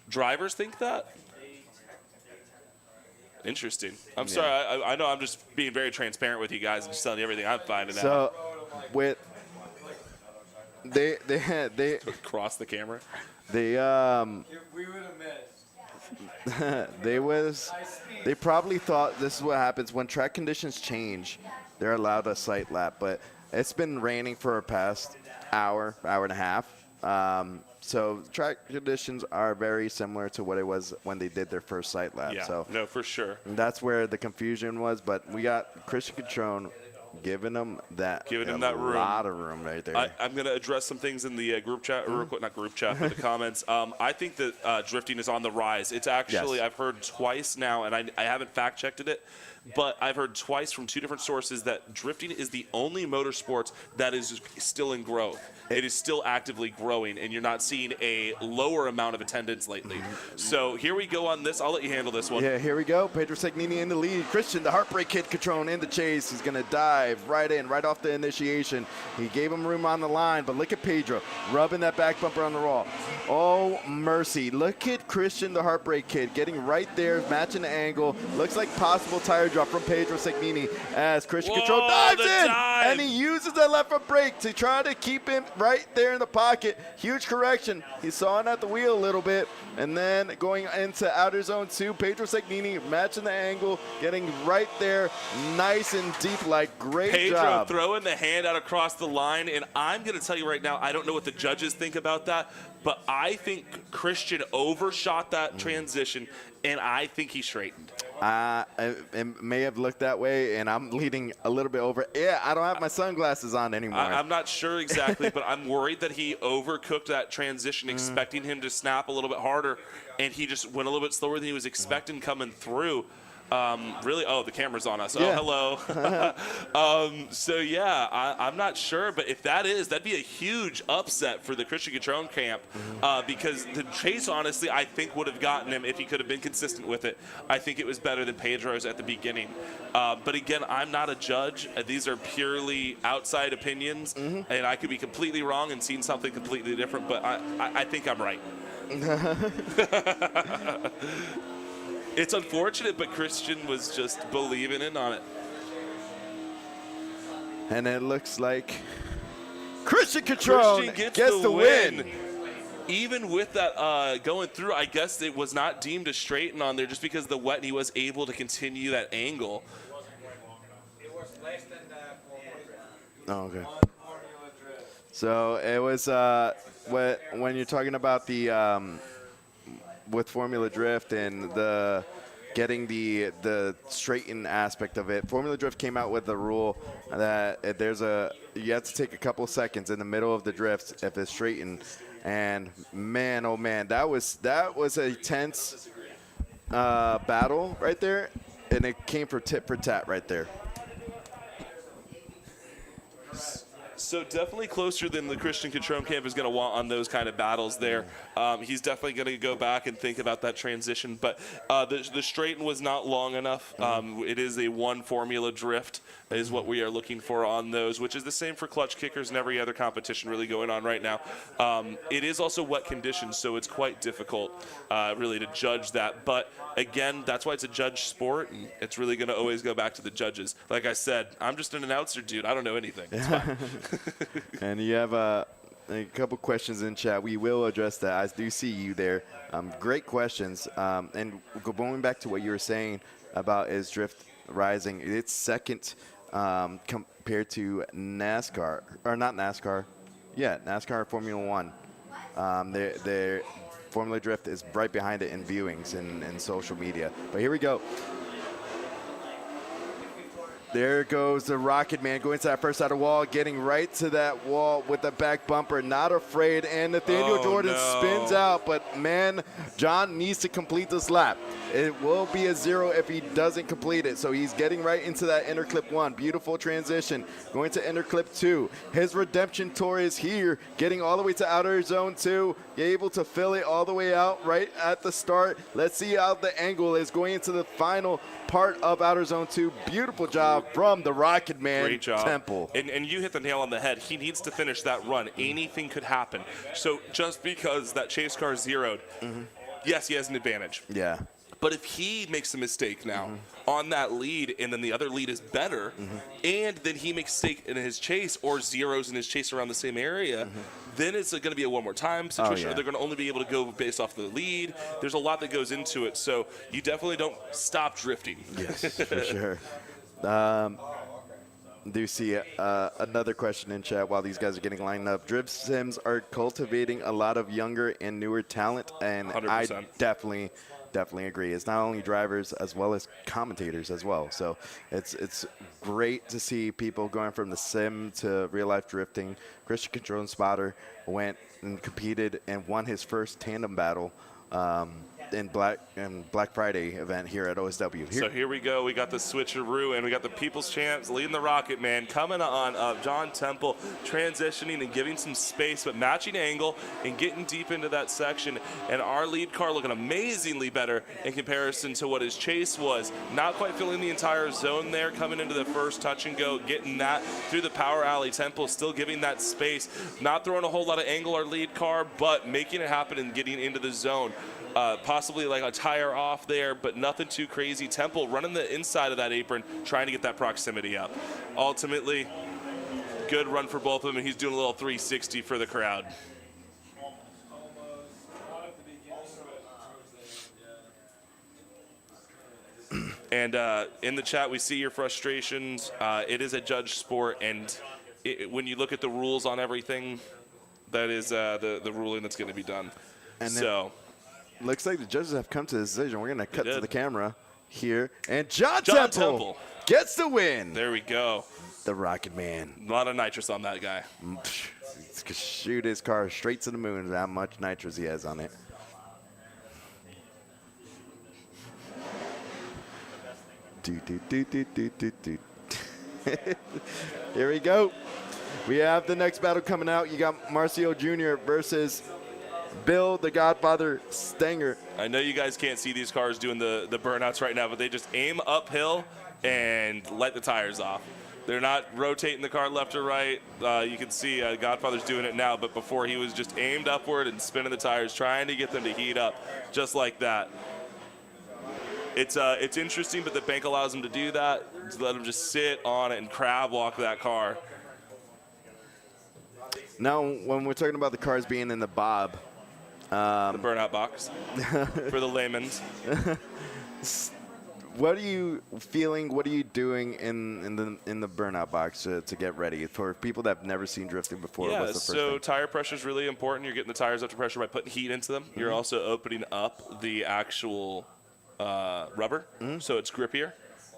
drivers think that? Interesting. I'm sorry. I know I'm just being very transparent with you guys and just telling you everything I'm finding out. So with they cross the camera. They we would have missed. they probably thought this is what happens when track conditions change. They're allowed a sight lap, but it's been raining for a past hour and a half. So track conditions are very similar to what it was when they did their first site lab. Yeah, so no, for sure. That's where the confusion was. But we got Christian Catron giving them that room. A lot of room right there. I'm going to address some things in the group chat, or not group chat, but the comments. I think that drifting is on the rise. It's actually, I've heard twice now, and I haven't fact-checked it, but I've heard twice from 2 different sources that drifting is the only motorsports that is still in growth. It is still actively growing, and you're not seeing a lower amount of attendance lately. So here we go on this. I'll let you handle this one. Yeah, here we go. Pedro Segnini in the lead. Christian, the Heartbreak Kid Catron in the chase. He's going to dive right in, right off the initiation. He gave him room on the line, but look at Pedro rubbing that back bumper on the wall. Oh, mercy. Look at Christian, the Heartbreak Kid, getting right there, matching the angle. Looks like possible tire drop from Pedro Segnini as Christian Catron dives in, and he uses that left foot brake to try to keep him right there in the pocket. Huge correction. He's sawing at the wheel a little bit, and then going into outer zone 2, Pedro Segnini matching the angle, getting right there, nice and deep, like great job. Pedro throwing the hand out across the line, and I'm going to tell you right now, I don't know what the judges think about that, but I think Christian overshot that transition, and I think he straightened. It may have looked that way, and I'm leading a little bit over. Yeah, I don't have my sunglasses on anymore. I'm not sure exactly, but I'm worried that he overcooked that transition, expecting him to snap a little bit harder, and he just went a little bit slower than he was expecting coming through. Really? Oh, the camera's on us. Yeah. Oh, hello. So, yeah, I'm not sure. But if that'd be a huge upset for the Christian Catron camp because the chase, honestly, I think would have gotten him if he could have been consistent with it. I think it was better than Pedro's at the beginning. But, again, I'm not a judge. These are purely outside opinions, and I could be completely wrong and seen something completely different. But I think I'm right. It's unfortunate, but Christian was just believing in on it. And it looks like Christian Catron gets the win. Even with that going through, I guess it was not deemed a straighten on there just because of the wet, and he was able to continue that angle. It was less than that. Oh, okay. So it was when you're talking about the with Formula Drift and the getting the straighten aspect of it. Formula Drift came out with the rule that you have to take a couple seconds in the middle of the drift if it's straightened. And man, oh man, that was a tense battle right there, and it came for tit for tat right there. So definitely closer than the Christian Catron camp is going to want on those kind of battles there. He's definitely going to go back and think about that transition. But the straighten was not long enough. It is a 1 formula drift is what we are looking for on those, which is the same for clutch kickers and every other competition really going on right now. It is also wet conditions, so it's quite difficult really to judge that. But again, that's why it's a judge sport, and it's really going to always go back to the judges. Like I said, I'm just an announcer, dude. I don't know anything. It's fine. And you have a couple questions in chat. We will address that. I do see you there. Great questions. And going back to what you were saying about is drift rising, it's second compared to NASCAR, or not NASCAR. Yeah, NASCAR Formula One. Their Formula Drift is right behind it in viewings and social media. But here we go. There goes the Rocket Man going to that first side of wall, getting right to that wall with the back bumper, not afraid. And Nathaniel Jordan spins out, but man, John needs to complete this lap. It will be a 0 if he doesn't complete it. So he's getting right into that inner clip 1. Beautiful transition. Going to inner clip 2. His redemption tour is here, getting all the way to outer zone 2. Able to fill it all the way out right at the start. Let's see how the angle is going into the final part of outer zone 2. Beautiful job from the Rocket Man. Great job. Temple. And you hit the nail on the head. He needs to finish that run. Anything could happen. So just because that chase car zeroed, yes, he has an advantage. Yeah. But if he makes a mistake now on that lead, and then the other lead is better, and then he makes a mistake in his chase or zeros in his chase around the same area, then it's going to be a one more time situation. Or they're going to only be able to go based off the lead. There's a lot that goes into it. So you definitely don't stop drifting. Yes, for sure. do see another question in chat while these guys are getting lined up. Drift Sims are cultivating a lot of younger and newer talent, and 100%. I definitely agree. It's not only drivers as well as commentators as well. So it's great to see people going from the sim to real life drifting. Christian Control and Spotter went and competed and won his first tandem battle in Black Friday event here at OSW. So here we go. We got the switcheroo, and we got the People's Champs leading the Rocket Man coming on up. John Temple transitioning and giving some space, but matching angle and getting deep into that section. And our lead car looking amazingly better in comparison to what his chase was. Not quite filling the entire zone there, coming into the first touch and go, getting that through the power alley. Temple still giving that space, not throwing a whole lot of angle, our lead car, but making it happen and getting into the zone. Possibly like a tire off there, but nothing too crazy. Temple running the inside of that apron, trying to get that proximity up. Ultimately, good run for both of them, and he's doing a little 360 for the crowd. And in the chat, we see your frustrations. It is a judge sport, and when you look at the rules on everything, that is the ruling that's going to be done. And so. Looks like the judges have come to the decision. We're going to cut to the camera here. And John Temple gets the win. There we go. The Rocket Man. A lot of nitrous on that guy. He's gonna shoot his car straight to the moon. How much nitrous he has on it. Here we go. We have the next battle coming out. You got Marcio Jr. versus Bill, the Godfather Stenger. I know you guys can't see these cars doing the burnouts right now, but they just aim uphill and light the tires off. They're not rotating the car left or right. You can see Godfather's doing it now, but before he was just aimed upward and spinning the tires, trying to get them to heat up just like that. It's interesting, but the bank allows them to do that, to let them just sit on it and crab walk that car. Now, when we're talking about the cars being in the bob, the burnout box for the layman's. What are you feeling? What are you doing in the burnout box to get ready for people that have never seen drifting before? Yeah, what's the first so thing? tire pressure is really important. You're getting the tires up to pressure by putting heat into them. You're also opening up the actual rubber, so it's grippier.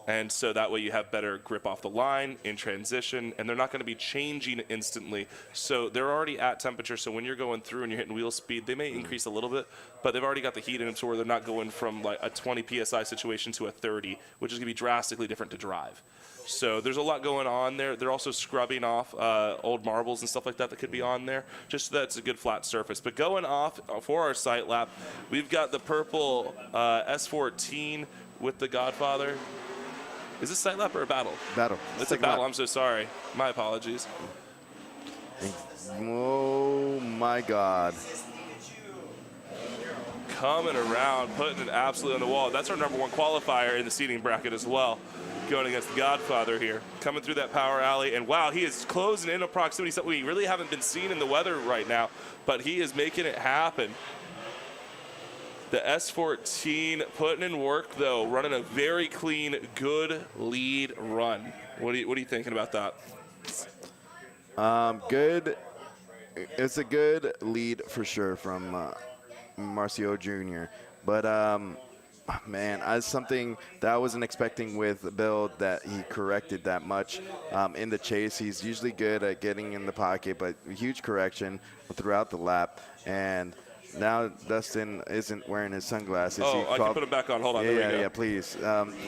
And so that way you have better grip off the line in transition, and they're not going to be changing instantly. So they're already at temperature, so when you're going through and you're hitting wheel speed, they may increase a little bit, but they've already got the heat in them to where they're not going from like a 20 PSI situation to a 30, which is going to be drastically different to drive. So there's a lot going on there. They're also scrubbing off old marbles and stuff like that could be on there, just so that it's a good flat surface. But going off for our sight lap, we've got the purple S14 with the Godfather. Is this sight lap or a battle? Battle. It's a battle. I'm so sorry. My apologies. Oh, my God. Coming around, putting it absolutely on the wall. That's our #1 qualifier in the seating bracket as well, going against the Godfather here. Coming through that power alley, and wow, he is closing in on proximity, something we really haven't been seeing in the weather right now, but he is making it happen. The S14 putting in work, though, running a very clean, good lead run. What are you thinking about that? Good. It's a good lead for sure from Marcio Jr. But, man, as something that I wasn't expecting with the build that he corrected that much in the chase. He's usually good at getting in the pocket, but huge correction throughout the lap. And now Dustin isn't wearing his sunglasses. Oh, I can put them back on. Hold on. Yeah, there we go. yeah, please.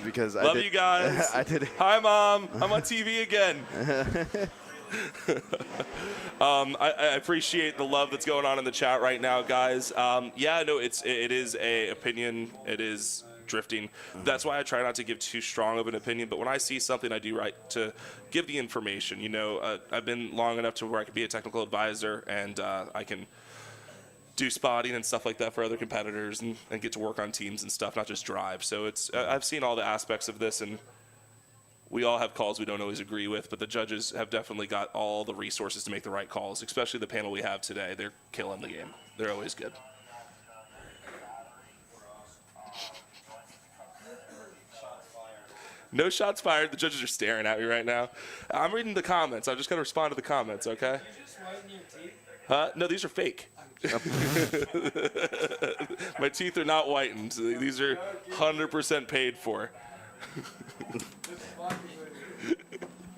Because Love you guys. I did. Hi, Mom. I'm on TV again. I appreciate the love that's going on in the chat right now, guys. Yeah, no, it is a opinion. It is drifting. That's why I try not to give too strong of an opinion. But when I see something, I do right to give the information. You know, I've been long enough to where I can be a technical advisor, and I can do spotting and stuff like that for other competitors and get to work on teams and stuff, not just drive. So it's I've seen all the aspects of this, and we all have calls we don't always agree with, but the judges have definitely got all the resources to make the right calls, especially the panel we have today. They're killing the game. They're always good. No shots fired. The judges are staring at me right now. I'm reading the comments. I just got to respond to the comments, okay? Did you just whiten your teeth? No, these are fake. My teeth are not whitened. These are 100% paid for.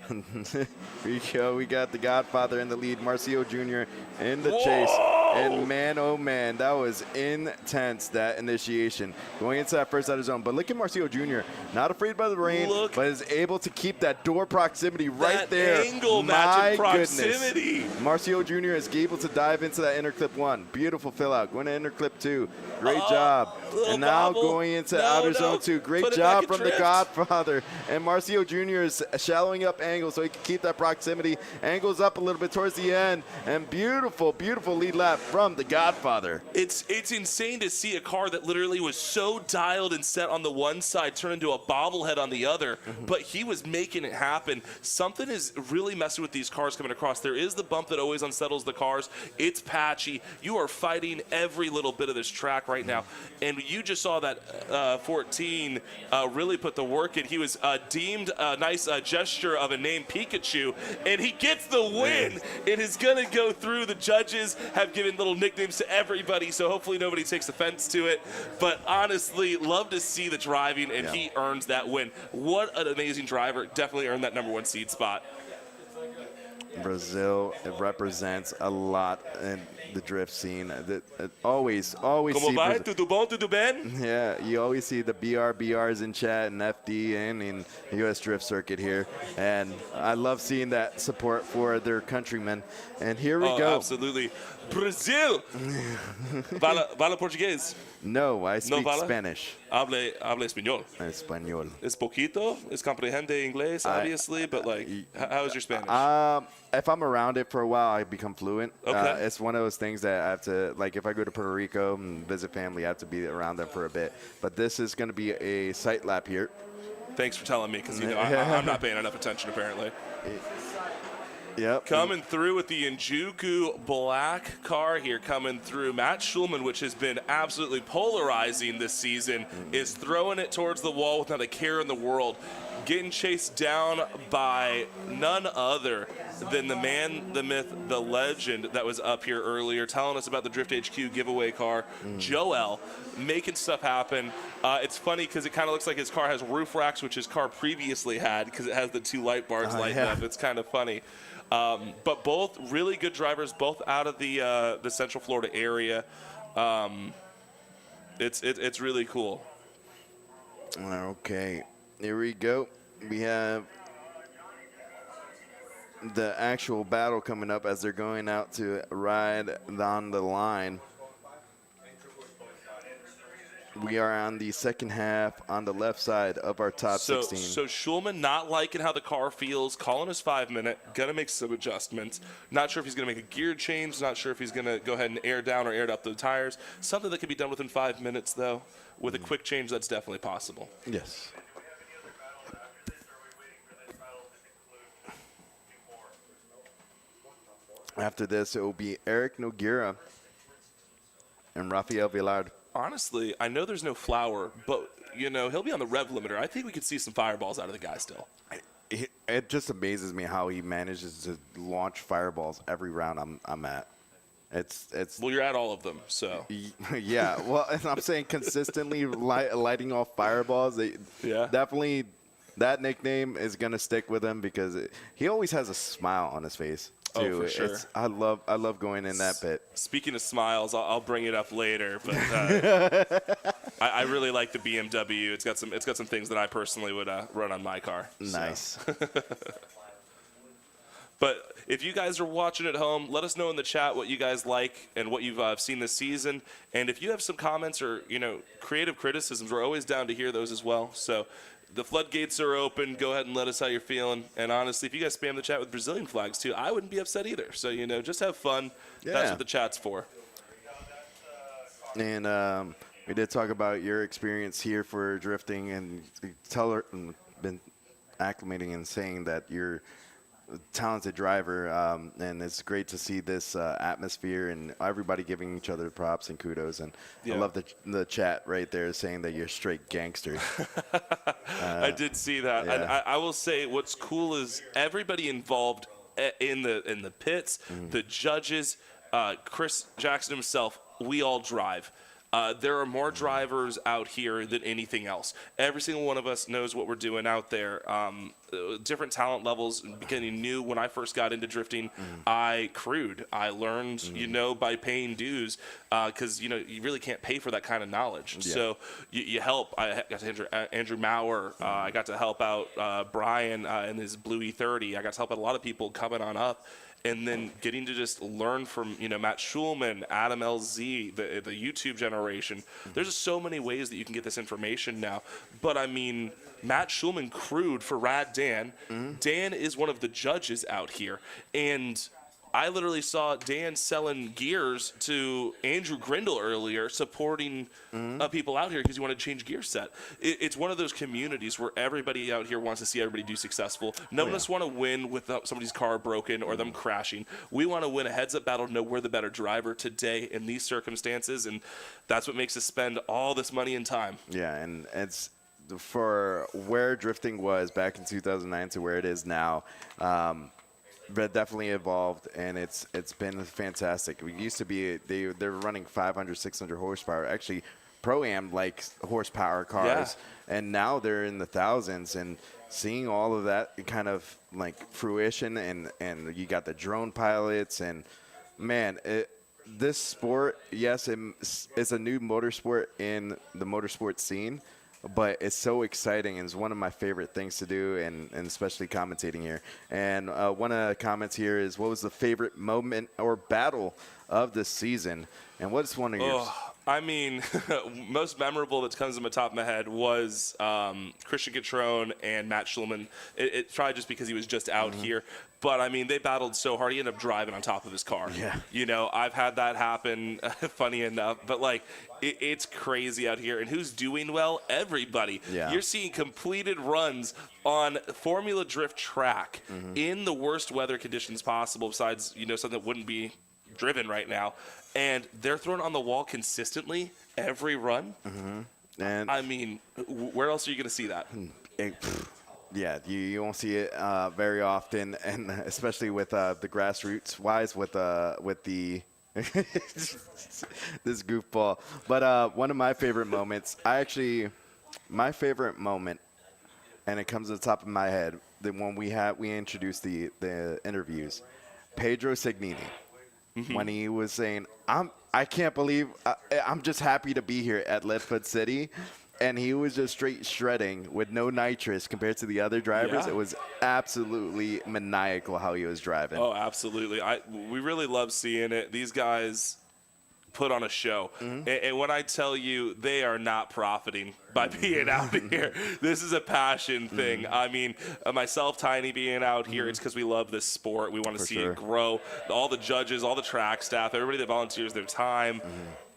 Here we go. We got the Godfather in the lead, Marcio Jr. in the chase. And man, oh man, that was intense, that initiation. Going into that first out of zone. But look at Marcio Jr. Not afraid by the rain, but is able to keep that door proximity right there. Angle My matching proximity. goodness. Marcio Jr. is able to dive into that inner clip 1. Beautiful fill out. Going to inner clip 2. Great job. And now going into outer zone 2. Great job from the Godfather. And Marcio Jr. is shallowing up angle so he can keep that proximity. Angles up a little bit towards the end. And beautiful, beautiful lead lap from the Godfather. It's insane to see a car that literally was so dialed and set on the one side turn into a bobblehead on the other, but he was making it happen. Something is really messing with these cars coming across. There is the bump that always unsettles the cars. It's patchy. You are fighting every little bit of this track right now, and you just saw that 14 really put the work in. He was deemed a nice gesture of a name, Pikachu, and he gets the win. It is going to go through. The judges have given little nicknames to everybody, so hopefully nobody takes offense to it. But honestly, love to see the driving, and he earns that win. What an amazing driver. Definitely earned that #1 seed spot. Brazil, it represents a lot in the drift scene. Always Como see vai? Tudo bom? Tudo bem? Yeah, you always see the BRs in chat and FD and in the U.S. drift circuit here. And I love seeing that support for their countrymen. And here we go. Absolutely. Brazil! Fala português? No, I speak Spanish. Hable español. Español. Es poquito. Es comprehende inglés, obviously, but like, how is your Spanish? If I'm around it for a while, I become fluent. Okay. It's one of those things that I have to, like, if I go to Puerto Rico and visit family, I have to be around them for a bit. But this is going to be a sight lap here. Thanks for telling me, because I'm not paying enough attention, apparently. Yep. Coming through with the Injuku black car here, coming through. Matt Schulman, which has been absolutely polarizing this season, is throwing it towards the wall with not a care in the world. Getting chased down by none other than the man, the myth, the legend that was up here earlier, telling us about the Drift HQ giveaway car. Joel, making stuff happen. It's funny because it kind of looks like his car has roof racks, which his car previously had, because it has the 2 light bars lighting up. It's kind of funny. But both really good drivers, both out of the Central Florida area. It's really cool. Okay, here we go. We have the actual battle coming up as they're going out to ride on the line. We are on the second half on the left side of our top 16. So Schulman not liking how the car feels, calling his 5-minute, going to make some adjustments. Not sure if he's going to make a gear change, not sure if he's going to go ahead and air down or air up the tires. Something that could be done within 5 minutes, though. With a quick change, that's definitely possible. Yes. After this, it will be Eric Noguera and Rafael Villard. Honestly, I know there's no flour, but, you know, he'll be on the rev limiter. I think we could see some fireballs out of the guy still. It just amazes me how he manages to launch fireballs every round I'm at. It's well, you're at all of them, so. Yeah, well, and I'm saying consistently lighting off fireballs. Definitely that nickname is going to stick with him because he always has a smile on his face. Too. Oh, for sure. I love going in that pit. Speaking of smiles, I'll bring it up later, but I really like the BMW. It's got some things that I personally would run on my car. Nice. So. But if you guys are watching at home, let us know in the chat what you guys like and what you've seen this season. And if you have some comments or creative criticisms, we're always down to hear those as well. So. The floodgates are open. Go ahead and let us how you're feeling. And honestly, if you guys spam the chat with Brazilian flags too, I wouldn't be upset either. So, just have fun. Yeah. That's what the chat's for. And we did talk about your experience here for drifting and been acclimating and saying that you're talented driver, and it's great to see this atmosphere and everybody giving each other props and kudos. And I love the chat right there saying that you're straight gangsters. I did see that, and I will say what's cool is everybody involved in the pits, the judges, Chris Jackson himself. We all drive. There are more drivers out here than anything else. Every single one of us knows what we're doing out there. Different talent levels. Beginning new. When I first got into drifting, I crewed. I learned, you know, by paying dues, because you know you really can't pay for that kind of knowledge. Yeah. So you help. I got to Andrew Maurer. I got to help out Brian in his Blue E30. I got to help out a lot of people coming on up. And then getting to just learn from, you know, Matt Schulman, Adam LZ, the YouTube generation. There's just so many ways that you can get this information now. But, I mean, Matt Schulman crewed for Rad Dan. Dan is one of the judges out here. And I literally saw Dan selling gears to Andrew Grindle earlier, supporting people out here because he wanted to change gear set. It's one of those communities where everybody out here wants to see everybody do successful. None of us want to win with somebody's car broken or them crashing. We want to win a heads-up battle, know we're the better driver today in these circumstances, and that's what makes us spend all this money and time. Yeah, and it's for where drifting was back in 2009 to where it is now. But definitely evolved, and it's been fantastic. We used to be they're running 500, 600 horsepower. Actually, ProAm likes horsepower cars, and now they're in the thousands. And seeing all of that kind of like fruition, and you got the drone pilots, and man, this sport, yes, it's a new motorsport in the motorsport scene. But it's so exciting, and it's one of my favorite things to do, and especially commentating here. And one of the comments here is, what was the favorite moment or battle of the season? And what's one of yours? I mean, most memorable that comes to the top of my head was Christian Catron and Matt Schulman. It's probably just because he was just out here. But, I mean, they battled so hard, he ended up driving on top of his car. Yeah. You know, I've had that happen, funny enough. But, like, it's crazy out here. And who's doing well? Everybody. Yeah. You're seeing completed runs on Formula Drift track in the worst weather conditions possible, besides, you know, something that wouldn't be driven right now. And they're thrown on the wall consistently every run. And I mean, where else are you going to see that? Yeah, you won't see it very often, and especially with the grassroots wise with the this goofball. But one of my favorite moments, my favorite moment, and it comes to the top of my head, the one we introduced the interviews, Pedro Signini, when he was saying, I can't believe I'm just happy to be here at Leadfoot City. And he was just straight shredding with no nitrous compared to the other drivers. Yeah. It was absolutely maniacal how he was driving. Oh, absolutely. We really love seeing it. These guys put on a show. And when I tell you they are not profiting by being out here, this is a passion thing. I mean, myself, Tiny, being out here, it's because we love this sport. We want to see it grow. All the judges, all the track staff, everybody that volunteers their time.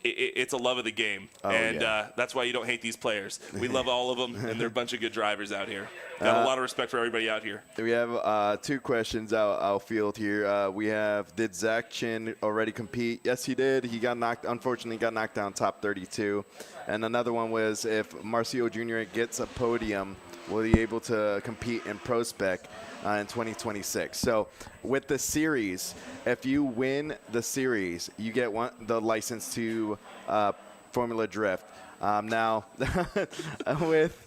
It's a love of the game, that's why you don't hate these players. We love all of them, and they're a bunch of good drivers out here. Got a lot of respect for everybody out here. We have two questions I'll field here. We have, did Zach Chin already compete? Yes, he did. He unfortunately got knocked down top 32. And another one was, if Marcio Jr. gets a podium, will he be able to compete in Pro Spec in 2026? So with the series, if you win the series, you get the license to Formula Drift. Now, with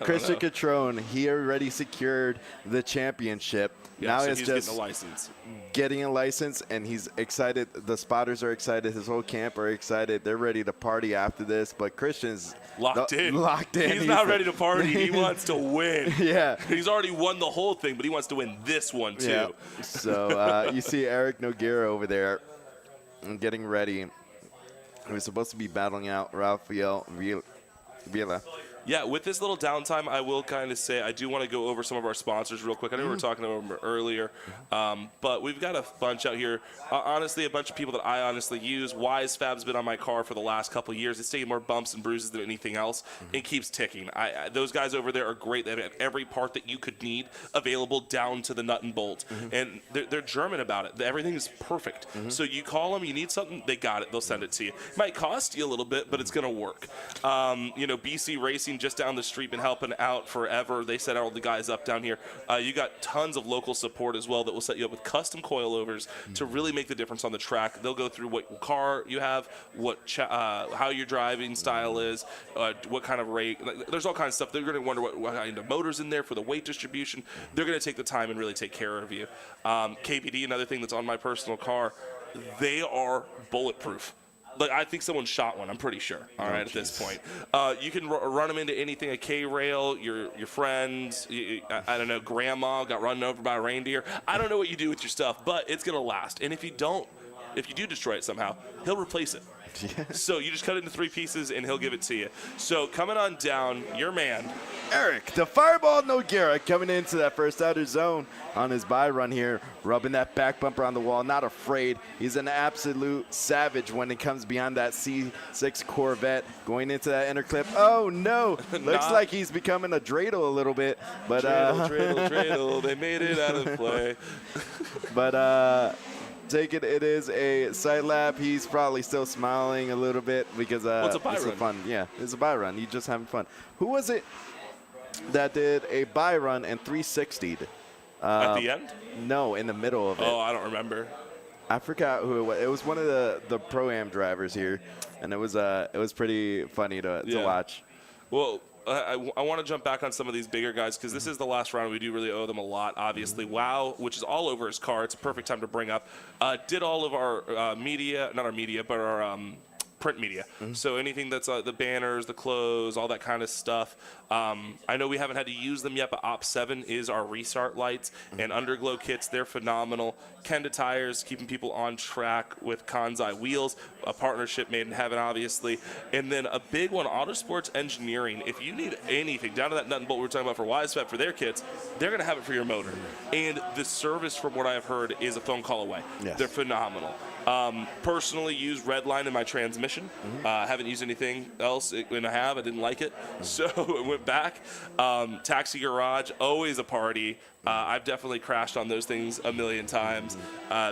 Christian Catron, he already secured the championship. Yeah, now so it's he's just getting a license. Getting a license, and he's excited. The spotters are excited. His whole camp are excited. They're ready to party after this, but Christian's locked in. He's not ready to party. He wants to win. Yeah. He's already won the whole thing, but he wants to win this one too. Yeah. So you see Eric Noguera over there getting ready. He was supposed to be battling out Rafael Villa. Yeah, with this little downtime, I will kind of say I do want to go over some of our sponsors real quick. I know we were talking about them earlier, but we've got a bunch out here. Honestly, a bunch of people that I honestly use. Wisefab's been on my car for the last couple of years. It's taking more bumps and bruises than anything else. It keeps ticking. Those guys over there are great. They have every part that you could need available down to the nut and bolt. And they're German about it. Everything is perfect. So you call them, you need something, they got it. They'll send it to you. It might cost you a little bit, but it's going to work. BC Racing just down the street been helping out forever. They set all the guys up down here. You got tons of local support as well that will set you up with custom coilovers to really make the difference on the track. They'll go through what car you have, how your driving style is, what kind of rate. There's all kinds of stuff. They're going to wonder what kind of motors in there for the weight distribution. They're going to take the time and really take care of you. KPD, another thing that's on my personal car, they are bulletproof. Like, I think someone shot one. I'm pretty sure. All right, at this point, you can run them into anything. A K-rail, your friends. I don't know. Grandma got run over by a reindeer. I don't know what you do with your stuff, but it's gonna last. And if you do destroy it somehow, he'll replace it. So you just cut it into 3 pieces, and he'll give it to you. So coming on down, your man, Eric, the Fireball Noguera, coming into that first outer zone on his buy run here, rubbing that back bumper on the wall, not afraid. He's an absolute savage when it comes beyond that C6 Corvette, going into that inner clip. Oh, no. Looks like he's becoming a dreidel a little bit. But dreidel, they made it out of play. But take it is a side lap. He's probably still smiling a little bit because it's a buy run. Fun. Yeah, it's a buy run. He's just having fun. Who was it that did a buy run and 360'd? At the end? No, in the middle of it. Oh, I don't remember. I forgot who it was. It was one of the Pro-Am drivers here, and it was pretty funny to watch. Well, I want to jump back on some of these bigger guys because this is the last round. We do really owe them a lot, obviously. WoW, which is all over his car. It's a perfect time to bring up. Did all of our media, not our media, but our print media. So anything that's the banners, the clothes, all that kind of stuff. I know we haven't had to use them yet, but Op7 is our restart lights and underglow kits. They're phenomenal. Kenda Tires, keeping people on track with Kansei Wheels, a partnership made in heaven, obviously. And then a big one, Autosports Engineering. If you need anything, down to that nut and bolt we were talking about for Wisefab for their kits, they're going to have it for your motor. And the service, from what I've heard, is a phone call away. Yes. They're phenomenal. Personally used Redline in my transmission. Haven't used anything else, and I didn't like it, so I went back. Taxi Garage, always a party. I've definitely crashed on those things a million times.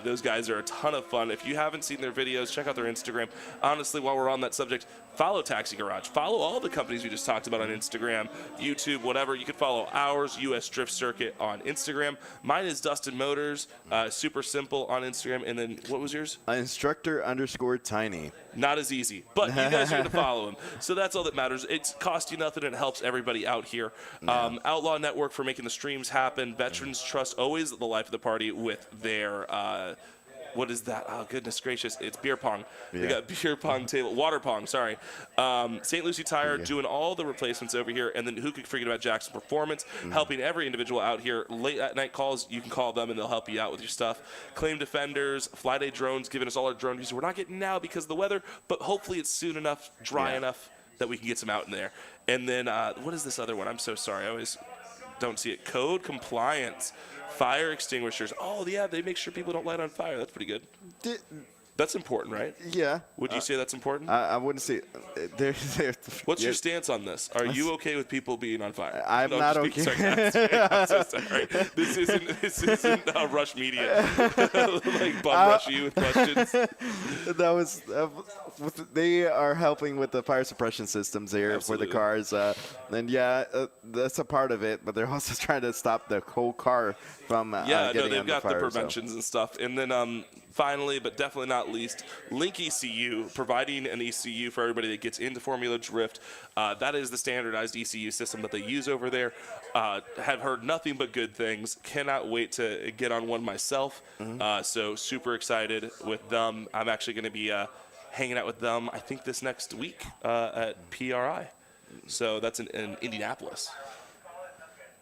Those guys are a ton of fun. If you haven't seen their videos, check out their Instagram. Honestly, while we're on that subject, follow Taxi Garage. Follow all the companies we just talked about on Instagram, YouTube, whatever. You can follow ours, US Drift Circuit, on Instagram. Mine is Dustin Motors, super simple on Instagram. And then what was yours? Instructor_Tiny. Not as easy, but you guys are going to follow him. So that's all that matters. It's cost you nothing, and it helps everybody out here. Outlaw Network for making the streams happen. Veterans Trust, always the life of the party with their what is that? Oh, goodness gracious. It's beer pong. They got beer pong table, water pong, sorry. St. Lucie Tire doing all the replacements over here. And then who could forget about Jackson Performance, helping every individual out here. Late at night calls, you can call them and they'll help you out with your stuff. Claim Defenders, FLYDAY Drones, giving us all our drone users. We're not getting now because of the weather, but hopefully it's soon enough, dry enough that we can get some out in there. And then what is this other one? I'm so sorry. I always don't see it. Code Compliance. Fire extinguishers. Oh, yeah, they make sure people don't light on fire. That's pretty good. That's important, right? Yeah. Would you say that's important? I wouldn't say. What's your stance on this? Are you okay with people being on fire? I'm not okay. I'm so sorry. This isn't Rush Media. Like bum rush you with questions. That was. They are helping with the fire suppression systems here for the cars, and that's a part of it. But they're also trying to stop the whole car from getting they've on got the fire, the preventions and stuff. And then finally, but definitely not least, Link ECU, providing an ECU for everybody that gets into Formula Drift. That is the standardized ECU system that they use over there. Have heard nothing but good things. Cannot wait to get on one myself. So super excited with them. I'm actually going to be hanging out with them, I think, this next week at PRI. So that's in Indianapolis.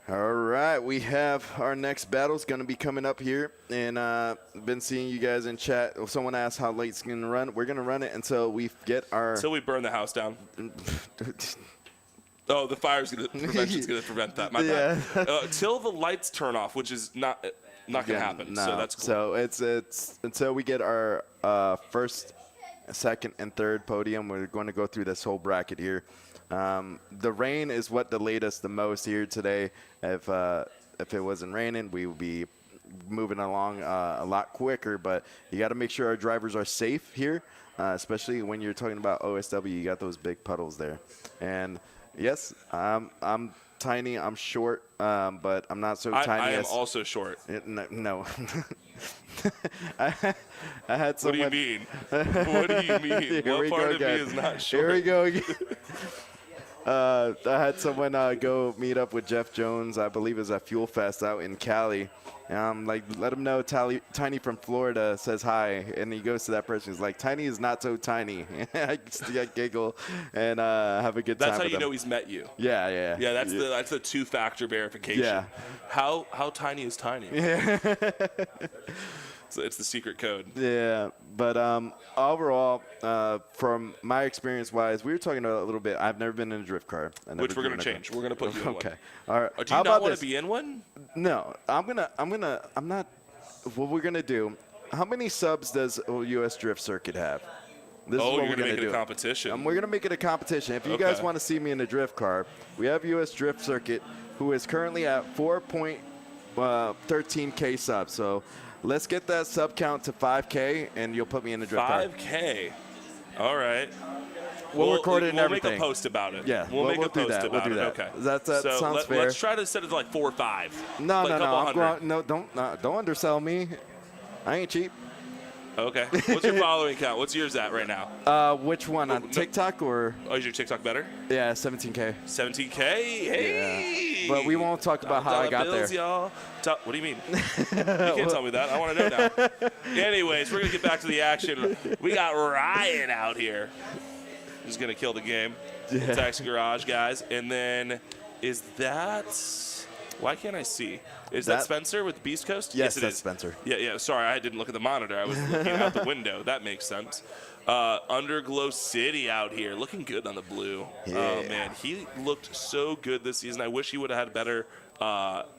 All right, we have our next battle is going to be coming up here, and been seeing you guys in chat. Someone asked how late it's going to run. We're going to run it until we get our. Until we burn the house down. Oh, the prevention's gonna prevent that. My bad. Till the lights turn off, which is not gonna happen. No. So that's cool. So it's until we get our first, second, and third podium. We're going to go through this whole bracket here. The rain is what delayed us the most here today. If it wasn't raining, we would be moving along a lot quicker. But you got to make sure our drivers are safe here, especially when you're talking about OSW. You got those big puddles there, and yes, I'm tiny. I'm short, but I'm not so tiny. I am also short. No. I had someone. What do you mean? What do you mean? What part of me is not short? Here we go again. I had someone go meet up with Jeff Jones, I believe it was at Fuel Fest out in Cali. And I'm like, let him know Tiny from Florida says hi. And he goes to that person. He's like, Tiny is not so tiny. I giggle and have a good time. That's how with you him. know he's met you. Yeah. Yeah, that's the two-factor verification. Yeah. How tiny is tiny? Yeah. So it's the secret code. Yeah, but overall, from my experience-wise, we were talking a little bit. I've never been in a drift car. Which we're going to change. We're going to put you in one. Okay. All right. Do you not want to be in one? No. I'm not. What we're going to do, how many subs does US Drift Circuit have? This is what you're we're going to do. Make it a competition. We're going to make it a competition. If you guys want to see me in a drift car, we have US Drift Circuit, who is currently at 4.13K subs. So let's get that sub count to 5K, and you'll put me in a drift car. 5K. All right. We'll record it and everything. We'll make a post about it. Yeah, we'll make a post about We'll do that. Okay. That sounds fair. Let's try to set it to like 4 or 5. No. Don't undersell me. I ain't cheap. Okay. What's your following count? What's yours at right now? Which one? On TikTok or? Oh, is your TikTok better? Yeah, 17K. 17K? Hey! Yeah. But we won't talk about how I got bills, there. Y'all. What do you mean? You can't tell me that. I want to know now. Anyways, we're going to get back to the action. We got Ryan out here. He's going to kill the game. Yeah. Taxi Garage, guys. And then is that – why can't I see? Is that Spencer with Beast Coast? Yes, it is. Spencer. Yeah. Sorry, I didn't look at the monitor. I was looking out the window. That makes sense. Underglow City out here, looking good on the blue. Yeah. Oh, man. He looked so good this season. I wish he would have had a better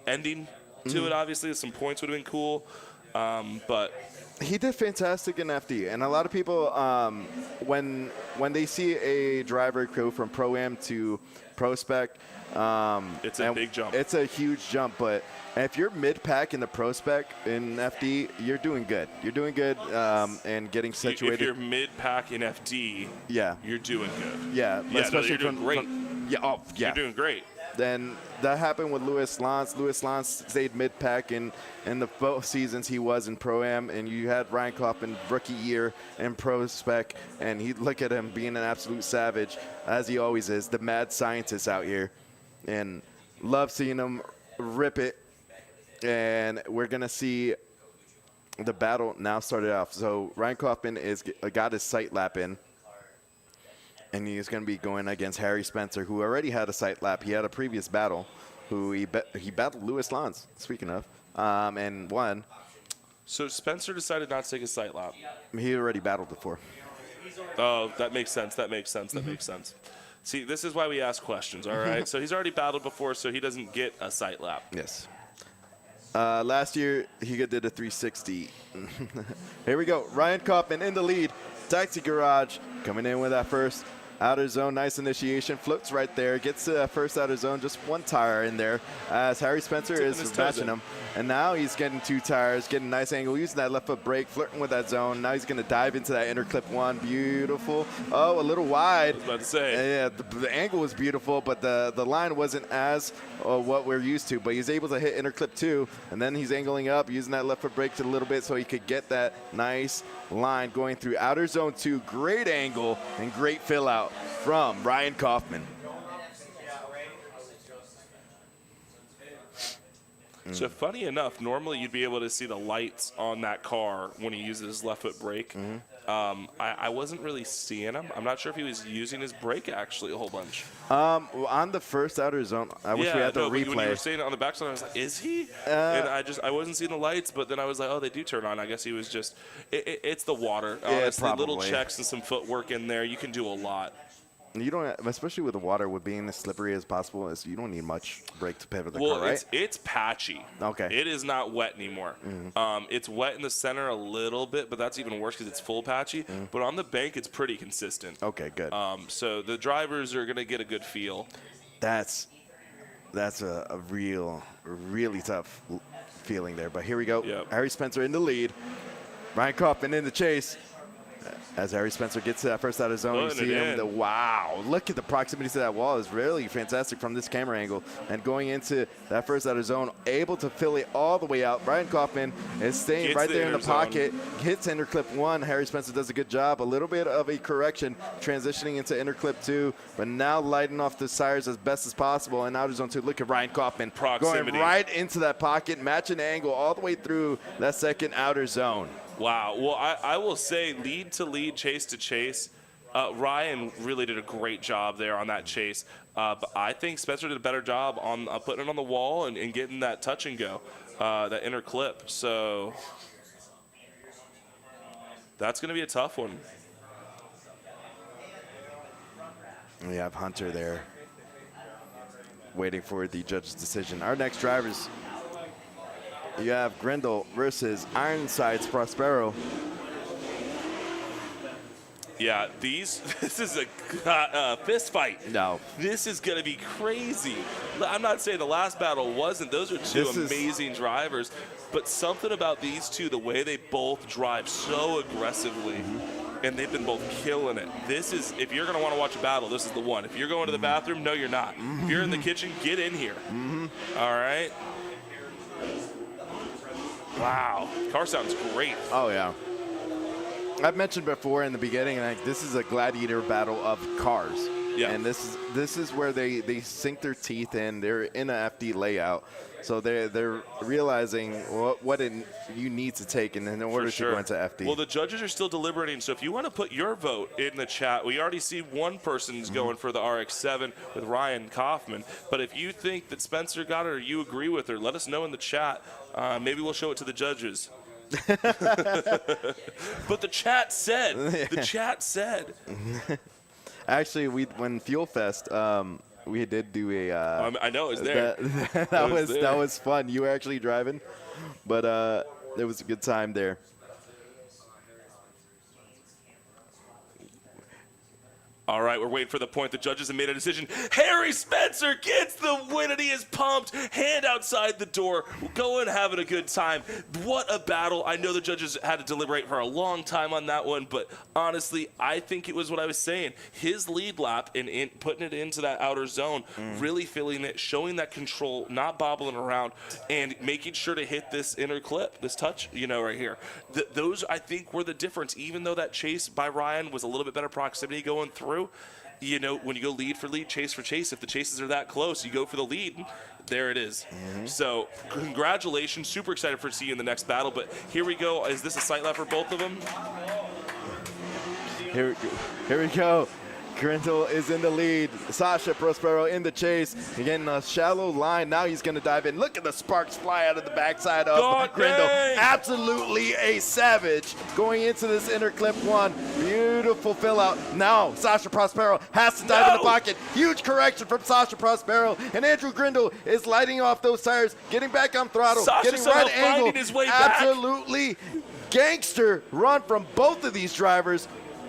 ending to it, obviously. Some points would have been cool. But he did fantastic in FD. And a lot of people, when they see a driver go from Pro-Am to Pro-Spec, it's a big jump. It's a huge jump, but if you're mid-pack in the Pro-Spec in FD, you're doing good. You're doing good and getting situated. If you're mid-pack in FD, you're doing good. Yeah, especially you're doing great. Yeah. You're doing great. Then that happened with Louis Lance. Louis Lance stayed mid-pack in the both seasons he was in Pro-Am, and you had Ryan Kaufman rookie year in Pro-Spec, and look at him being an absolute savage, as he always is, the mad scientist out here. And love seeing him rip it. And we're going to see the battle now started off. So Ryan Kaufman got his sight lap in. And he's going to be going against Harry Spencer, who already had a sight lap. He had a previous battle, who he battled Louis Lance, speaking of, and won. So Spencer decided not to take a sight lap. He already battled before. Oh, that makes sense. That makes sense. See, this is why we ask questions, all right? So he's already battled before, so he doesn't get a sight lap. Yes. Last year, he did a 360. Here we go. Ryan Kaufman in the lead. Taxi Garage coming in with that first outer zone. Nice initiation. Floats right there. Gets to that first outer zone. Just one tire in there as Harry Spencer is matching him. And now he's getting 2 tires, getting a nice angle, using that left foot brake, flirting with that zone. Now he's going to dive into that inner clip 1. Beautiful. Oh, a little wide. I was about to say. Yeah, the angle was beautiful, but the line wasn't as what we're used to. But he's able to hit inner clip 2, and then he's angling up, using that left foot brake a little bit so he could get that nice line going through outer zone 2. Great angle and great fill out from Ryan Kaufman. So funny enough, normally you'd be able to see the lights on that car when he uses his left foot brake. I wasn't really seeing him. I'm not sure if he was using his brake actually a whole bunch. On the first outer zone, I wish we had the replay. When you were saying it on the backside, I was like, is he? And I wasn't seeing the lights, but then I was like, oh, they do turn on. I guess he was just, it's the water. Yeah, Honestly, probably. Little checks and some footwork in there. You can do a lot. You don't, especially with the water, with being as slippery as possible, is you don't need much brake to pivot the well, car, right? It's patchy. Okay. It is not wet anymore. It's wet in the center a little bit, but that's even worse because it's full patchy. But on the bank, it's pretty consistent. Okay, good. So the drivers are going to get a good feel. That's a really tough feeling there. But here we go. Yep. Harry Spencer in the lead. Ryan Kaufman in the chase. As Harry Spencer gets to that first out of zone, you see him. Wow, look at the proximity to that wall is really fantastic from this camera angle. And going into that first out of zone, able to fill it all the way out. Ryan Kaufman is staying right there in the pocket. Hits inner clip 1. Harry Spencer does a good job. A little bit of a correction transitioning into inner clip 2, but now lighting off the sires as best as possible. And outer zone 2, look at Ryan Kaufman going right into that pocket, matching the angle all the way through that second outer zone. Wow. Well, I will say lead to lead, chase to chase. Ryan really did a great job there on that chase. But I think Spencer did a better job on putting it on the wall and getting that touch and go, that inner clip. So that's going to be a tough one. We have Hunter there waiting for the judge's decision. Our next drivers, you have Grindle versus Ironside's Prosparrow. Yeah, this is a fist fight. No. This is going to be crazy. I'm not saying the last battle wasn't. Those are two amazing drivers. But something about these two, the way they both drive so aggressively, and they've been both killing it. This is, if you're going to want to watch a battle, this is the one. If you're going to the bathroom, no, you're not. If you're in the kitchen, get in here. All right? Wow. Car sounds great. Oh, yeah. I've mentioned before in the beginning, like, this is a gladiator battle of cars. Yeah. And this is where they sink their teeth in. They're in an FD layout. So they're realizing what you need to take in order to go into FD. Well, the judges are still deliberating, so if you want to put your vote in the chat, we already see one person's going for the RX-7 with Ryan Kaufman. But if you think that Spencer got it or you agree with her, let us know in the chat. Maybe we'll show it to the judges. But the chat said. Actually, when Fuel Fest, we did do a. I know it was there. That was fun. You were actually driving, but it was a good time there. All right, we're waiting for the point. The judges have made a decision. Harry Spencer gets the win, and he is pumped. Hand outside the door, going, having a good time. What a battle. I know the judges had to deliberate for a long time on that one, but honestly, I think it was what I was saying. His lead lap and putting it into that outer zone, really feeling it, showing that control, not bobbling around, and making sure to hit this inner clip, this touch, right here. Those, I think, were the difference. Even though that chase by Ryan was a little bit better proximity going through, when you go lead for lead, chase for chase, if the chases are that close, you go for the lead. There it is. So congratulations. Super excited for seeing the next battle. But here we go. Is this a sight lap for both of them? Here we go. Grindle is in the lead. Sasha Prosparrow in the chase. Again, a shallow line. Now he's going to dive in. Look at the sparks fly out of the backside of Grindle. Absolutely a savage going into this inner clip 1. Beautiful fill out. Now Sasha Prosparrow has to dive in the pocket. Huge correction from Sasha Prosparrow. And Andrew Grindle is lighting off those tires, getting back on throttle, getting right angle. His way Absolutely gangster run from both of these drivers.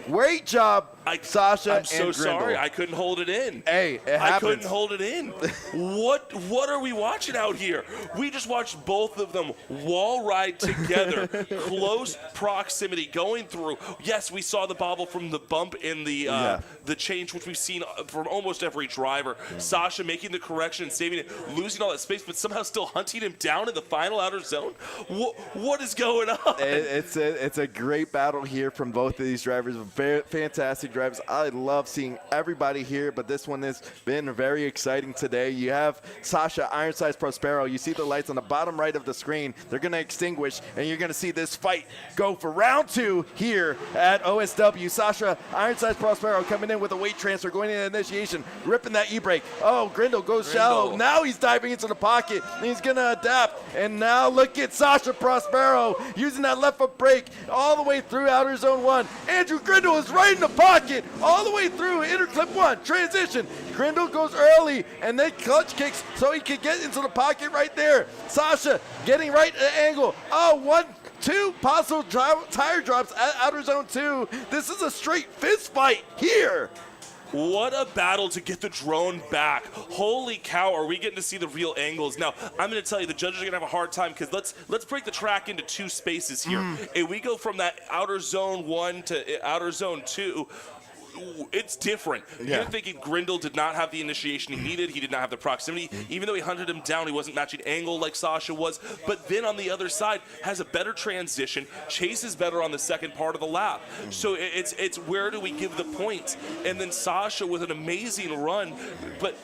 Great job, Sasha. I'm so sorry. I couldn't hold it in. Hey, it happens. I couldn't hold it in. What are we watching out here? We just watched both of them wall ride together, close proximity going through. Yes, we saw the bobble from the bump in the change, which we've seen from almost every driver. Sasha making the correction and saving it, losing all that space, but somehow still hunting him down in the final outer zone. What is going on? It's a great battle here from both of these drivers. Fantastic drivers. I love seeing everybody here, but this one has been very exciting today. You have Sasha Ironside's Prosparrow. You see the lights on the bottom right of the screen. They're going to extinguish, and you're going to see this fight go for round 2 here at OSW. Sasha Ironside's Prosparrow coming in with a weight transfer, going into initiation, ripping that e-brake. Oh, Grindle goes shallow. Now he's diving into the pocket. He's going to adapt, and now look at Sasha Prosparrow using that left foot brake all the way through outer zone 1. Andrew Grindle is right in the pocket. pocket, all the way through, interclip 1, transition. Grindle goes early, and then clutch kicks so he can get into the pocket right there. Sasha getting right at the angle. Oh, 1, 2 possible tire drops at outer zone 2. This is a straight fist fight here. What a battle to get the drone back. Holy cow, are we getting to see the real angles. Now, I'm going to tell you, the judges are going to have a hard time because let's break the track into 2 spaces here. If we go from that outer zone 1 to outer zone 2, it's different. Yeah. You're thinking Grindle did not have the initiation he needed. He did not have the proximity. Even though he hunted him down, he wasn't matching angle like Sasha was. But then on the other side, has a better transition, chases better on the second part of the lap. So it's where do we give the points? And then Sasha with an amazing run, but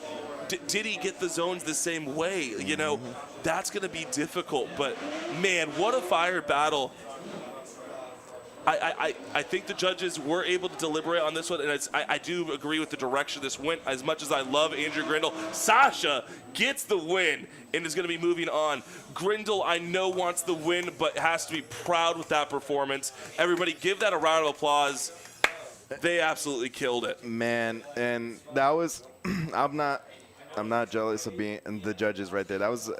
did he get the zones the same way? You know, that's going to be difficult. But man, what a fire battle. I think the judges were able to deliberate on this one, and I do agree with the direction this went. As much as I love Andrew Grindle, Sasha gets the win and is going to be moving on. Grindle, I know, wants the win, but has to be proud with that performance. Everybody give that a round of applause. They absolutely killed it. Man, and that was, I'm not jealous of being the judges right there. That was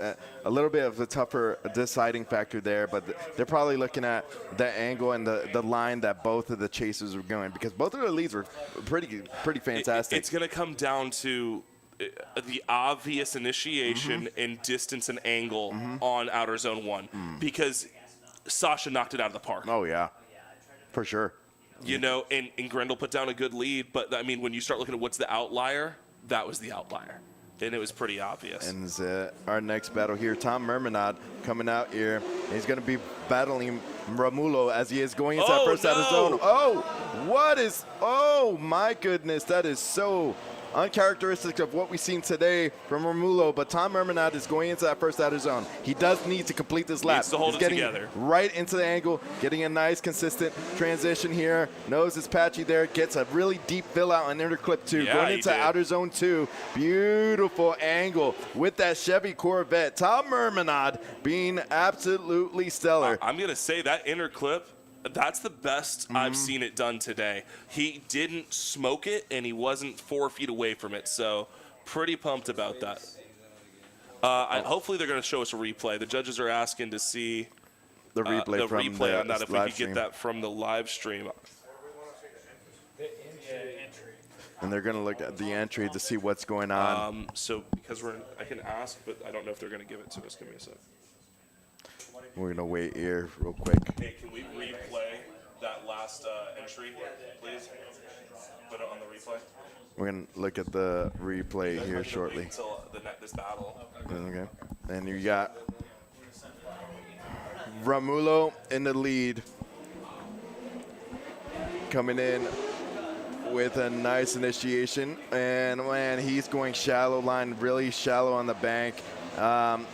a little bit of a tougher deciding factor there, but they're probably looking at the angle and the line that both of the chasers were going, because both of the leads were pretty fantastic. It's going to come down to the obvious initiation and distance and angle on outer zone 1, because Sasha knocked it out of the park. Oh, yeah, for sure. You know, and Grindle put down a good lead, but I mean, when you start looking at what's the outlier, that was the outlier. And it was pretty obvious. And our next battle here, Tom Mermanod coming out here. He's going to be battling Romulo as he is going into that first out of zone. Oh, my goodness. That is so uncharacteristic of what we've seen today from Romulo, but Tom Mermanod is going into that first outer zone. He does need to complete this lap. Needs to hold He's it getting together. Right into the angle, getting a nice consistent transition here. Nose is patchy there, gets a really deep fill out on interclip 2, Yeah, going into outer zone 2. Beautiful angle with that Chevy Corvette. Tom Mermanod being absolutely stellar. I'm going to say that interclip, that's the best I've seen it done today. He didn't smoke it, and he wasn't 4 feet away from it, so pretty pumped about that. Hopefully they're going to show us a replay. The judges are asking to see the replay, from the on that, if we could stream. get that from the live stream. And they're going to look at the entry to see what's going on. So because I can ask, but I don't know if they're going to give it to us. Give me a sec. We're going to wait here real quick. Hey, can we replay that last entry, please? Put it on the replay. We're going to look at the replay here shortly. Until this battle. Okay. And you got Romulo in the lead, coming in with a nice initiation. And, man, he's going shallow line, really shallow on the bank.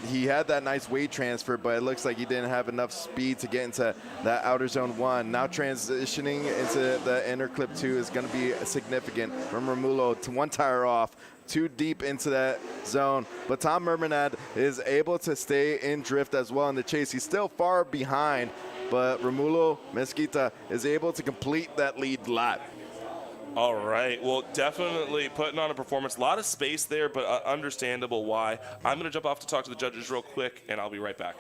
He had that nice weight transfer, but it looks like he didn't have enough speed to get into that outer zone 1. Now transitioning into the inner clip 2 is going to be significant from Romulo to 1 tire off, too deep into that zone. But Tom Mermanad is able to stay in drift as well in the chase. He's still far behind, but Romulo Mesquita is able to complete that lead lap. All right. Well, definitely putting on a performance. A lot of space there, but understandable why. I'm going to jump off to talk to the judges real quick, and I'll be right back.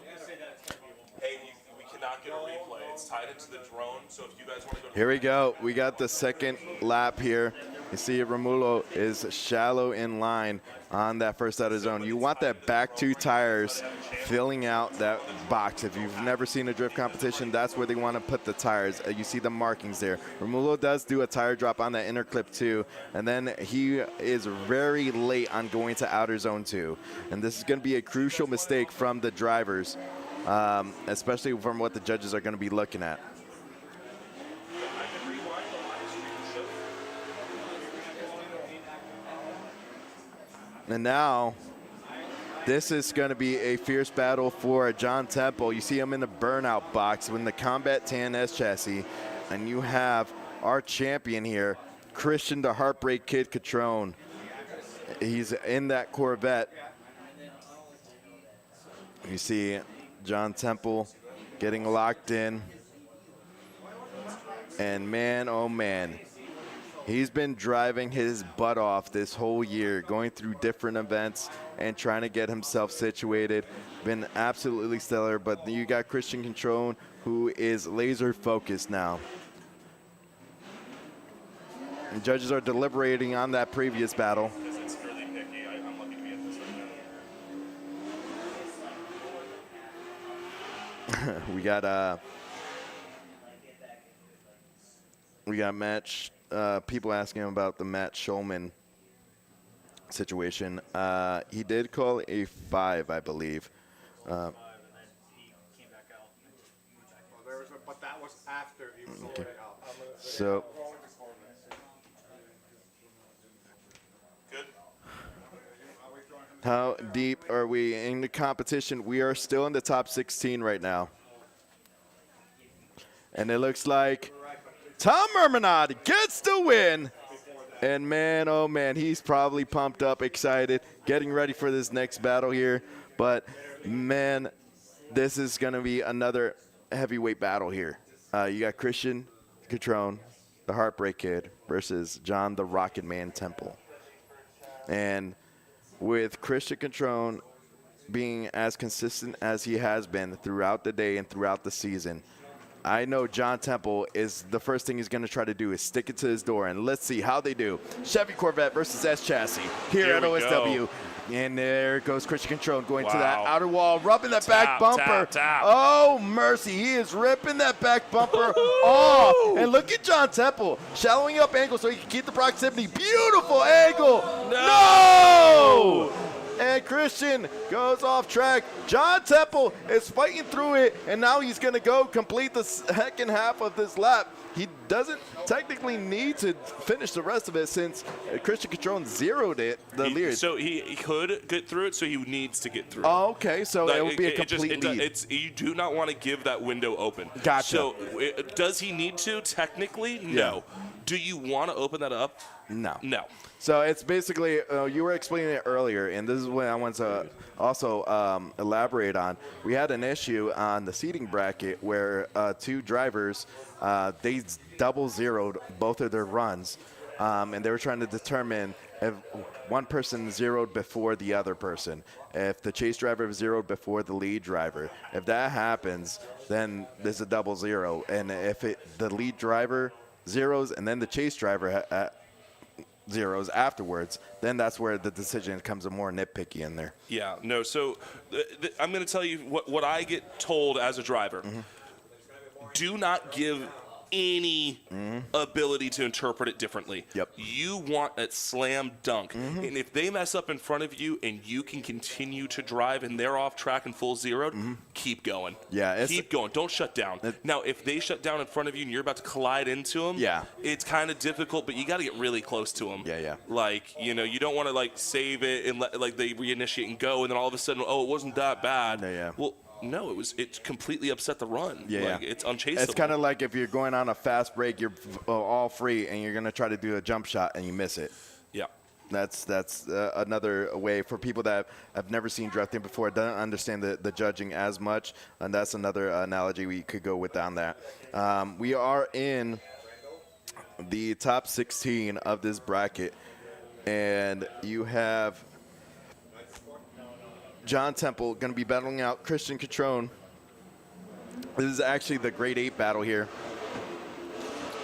Hey, we cannot get a replay. It's tied into the drone, so if you guys want to go to Here we go. We got the second lap here. You see Romulo is shallow in line on that first outer zone. You want that back 2 tires filling out that box. If you've never seen a drift competition, that's where they want to put the tires. You see the markings there. Romulo does do a tire drop on that inner clip 2, and then he is very late on going to outer zone 2. And this is going to be a crucial mistake from the drivers, especially from what the judges are going to be looking at. And now, this is going to be a fierce battle for John Temple. You see him in the burnout box with the Combat Tan S chassis. And you have our champion here, Christian the Heartbreak Kid Catron. He's in that Corvette. You see John Temple getting locked in. And man, oh man, He's been driving his butt off this whole year, going through different events and trying to get himself situated. Been absolutely stellar, but you got Christian Catron, who is laser focused now. The judges are deliberating on that previous battle. We got match people asking him about the Matt Schulman situation. He did call a 5, I believe. But that was after he was already out. So. How deep are we in the competition? We are still in the top 16 right now. And it looks like Tom Mermanod gets the win. And man, oh man, he's probably pumped up, excited, getting ready for this next battle here. But man, this is going to be another heavyweight battle here. You got Christian Catron, the Heartbreak Kid, versus John the Rocket Man Temple. And with Christian Catron being as consistent as he has been throughout the day and throughout the season, I know John Temple is the first thing he's going to try to do is stick it to his door, and let's see how they do. Chevy Corvette versus S Chassis here at OSW. Go. And there goes Christian Catron going to that outer wall, rubbing that back bumper. Tap. Oh, mercy. He is ripping that back bumper off. And look at John Temple shallowing up angle so he can keep the proximity. Beautiful angle. No! And Christian goes off track. John Temple is fighting through it, and now he's going to go complete the second half of this lap. He doesn't technically need to finish the rest of it since Christian Catron zeroed it, the lead. So he could get through it, so he needs to get through it. Oh, okay, so like, it would be a complete lead. You do not want to give that window open. Gotcha. So does he need to? Technically, no. Yeah. Do you want to open that up? No. No. So it's basically, you were explaining it earlier, and this is what I want to also elaborate on. We had an issue on the seating bracket where 2 drivers, they double zeroed both of their runs, and they were trying to determine if one person zeroed before the other person, if the chase driver zeroed before the lead driver. If that happens, then there's a double zero, and if the lead driver zeros and then the chase driver zeros afterwards, then that's where the decision becomes a more nitpicky in there. Yeah, no, so I'm going to tell you what I get told as a driver. Mm-hmm. Do not give any ability to interpret it differently. Yep. You want a slam dunk. And if they mess up in front of you and you can continue to drive and they're off track and full zeroed, keep going. Yeah, keep going. Don't shut down. Now, if they shut down in front of you and you're about to collide into them, it's kind of difficult, but you got to get really close to them. Yeah. Like, you know, you don't want to like save it and let like they reinitiate and go, and then all of a sudden, oh, it wasn't that bad. Yeah. Well, no, it completely upset the run. Yeah. It's unchaseable. It's kind of like if you're going on a fast break, you're all free, and you're going to try to do a jump shot, and you miss it. Yeah. That's another way for people that have never seen drifting before, don't understand the judging as much, and that's another analogy we could go with on that. We are in the top 16 of this bracket, and you have John Temple going to be battling out Christian Catron. This is actually the grade 8 battle here.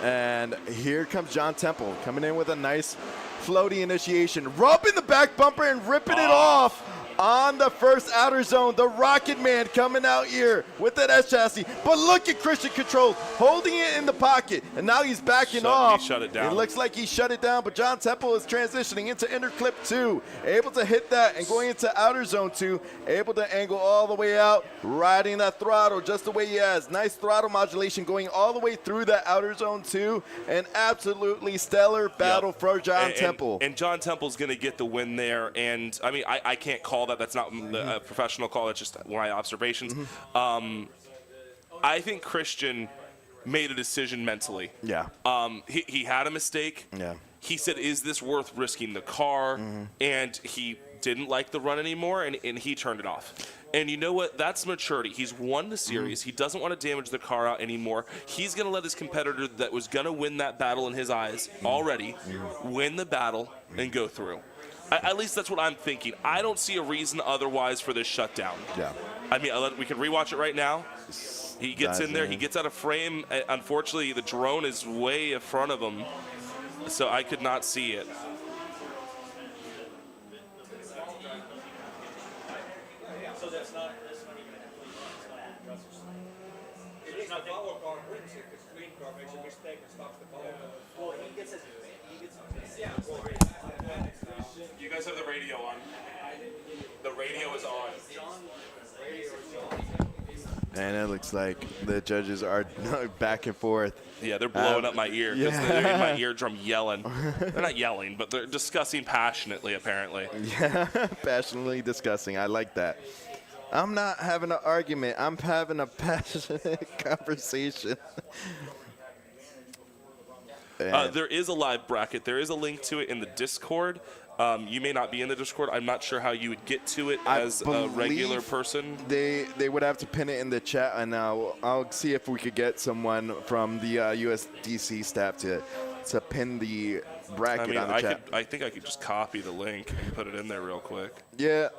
And here comes John Temple coming in with a nice floaty initiation, rubbing the back bumper and ripping it off on the first outer zone. The Rocket Man coming out here with that S chassis. But look at Christian Catron holding it in the pocket, and now he's backing off. He shut it down. It looks like he shut it down, but John Temple is transitioning into inner clip 2, able to hit that and going into outer zone 2, able to angle all the way out, riding that throttle just the way he has. Nice throttle modulation going all the way through that outer zone 2. An absolutely stellar battle for John Temple. And John Temple's going to get the win there. And, I mean, I can't call that. That's not a professional call. That's just my observations. I think Christian made a decision mentally. Yeah. He had a mistake. Yeah. He said, is this worth risking the car? And he didn't like the run anymore, and he turned it off. And you know what? That's maturity. He's won the series. He doesn't want to damage the car out anymore. He's going to let his competitor that was going to win that battle in his eyes already win the battle and go through. At least that's what I'm thinking. I don't see a reason otherwise for this shutdown. Yeah. I mean, we can rewatch it right now. He gets in there. He gets out of frame. Unfortunately, the drone is way in front of him, so I could not see it. So that's not even a complete. It's not the follow car wins it because the lead car makes a mistake and stops the follow car. Well, he gets You guys have the radio on. The radio is on. And it looks like the judges are back and forth. Yeah, they're blowing up my ear because they're in my eardrum yelling. They're not yelling, but they're discussing passionately, apparently. Yeah, passionately discussing. I like that. I'm not having an argument. I'm having a passionate conversation. There is a live bracket. There is a link to it in the Discord. You may not be in the Discord. I'm not sure how you would get to it as a regular person. They would have to pin it in the chat, and I'll see if we could get someone from the USDC staff to pin the bracket on the chat. I think I could just copy the link and put it in there real quick. Yeah.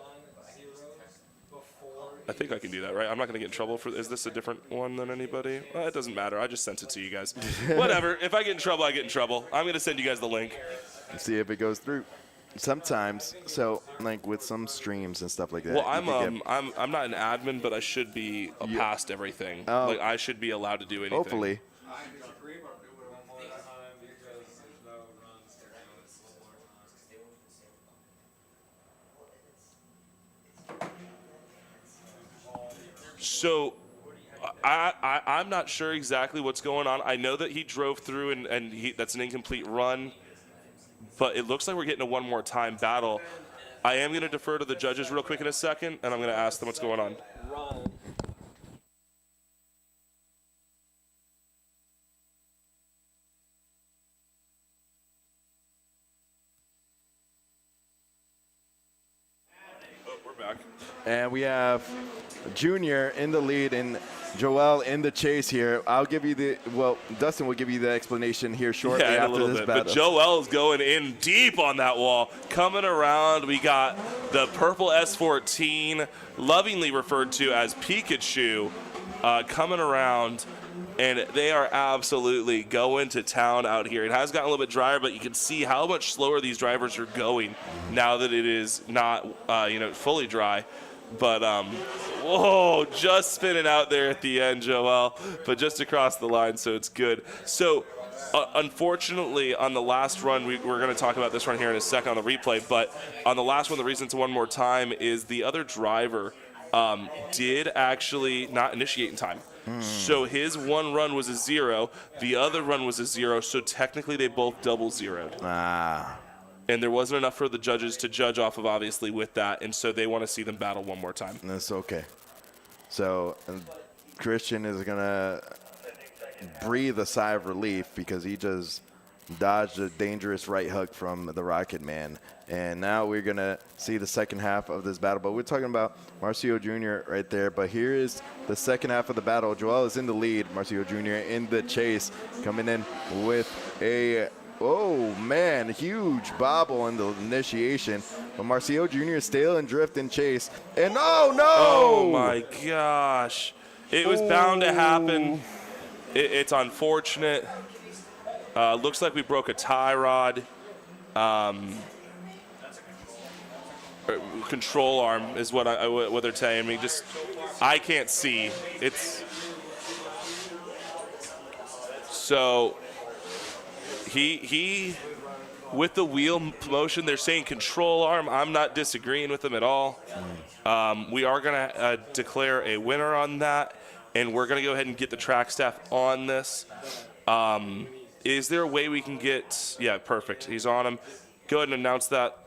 I think I can do that, right? I'm not going to get in trouble for. Is this a different one than anybody? Well, it doesn't matter. I just sent it to you guys. Whatever. If I get in trouble, I get in trouble. I'm going to send you guys the link. And see if it goes through. Sometimes, so like with some streams and stuff like that. Well, I'm not an admin, but I should be past everything. Like I should be allowed to do anything. Hopefully. So I'm not sure exactly what's going on. I know that he drove through and that's an incomplete run, but it looks like we're getting a one more time battle. I am going to defer to the judges real quick in a second, and I'm going to ask them what's going on. Oh, we're back. And we have Junior in the lead and Joel in the chase here. I'll give you Dustin will give you the explanation here shortly after this battle. But Joel's going in deep on that wall. Coming around, we got the purple S14, lovingly referred to as Pikachu, coming around, and they are absolutely going to town out here. It has gotten a little bit drier, but you can see how much slower these drivers are going now that it is not, fully dry. But, whoa, just spinning out there at the end, Joel, but just across the line, so it's good. So, unfortunately, on the last run, we're going to talk about this run here in a second on the replay, but on the last one, the reason it's one more time is the other driver did actually not initiate in time. So his one run was a 0, the other run was a 0, so technically they both double zeroed. And there wasn't enough for the judges to judge off of, obviously, with that, and so they want to see them battle one more time. That's okay. So Christian is going to breathe a sigh of relief because he just dodged a dangerous right hook from the Rocket Man. And now we're going to see the second half of this battle. But we're talking about Marcio Jr. right there. But here is the second half of the battle. Joel is in the lead. Marcio Jr. in the chase, coming in with a... Oh, man, huge bobble in the initiation. But Marcio Jr. is still in drift and chase. And oh, no! Oh, my gosh. It was bound to happen. It's unfortunate. Looks like we broke a tie rod. Control arm is what they're telling me. I can't see. So... He, with the wheel motion, they're saying control arm. I'm not disagreeing with them at all. We are going to declare a winner on that, and we're going to go ahead and get the track staff on this. Is there a way we can get... Yeah, perfect. He's on him. Go ahead and announce that.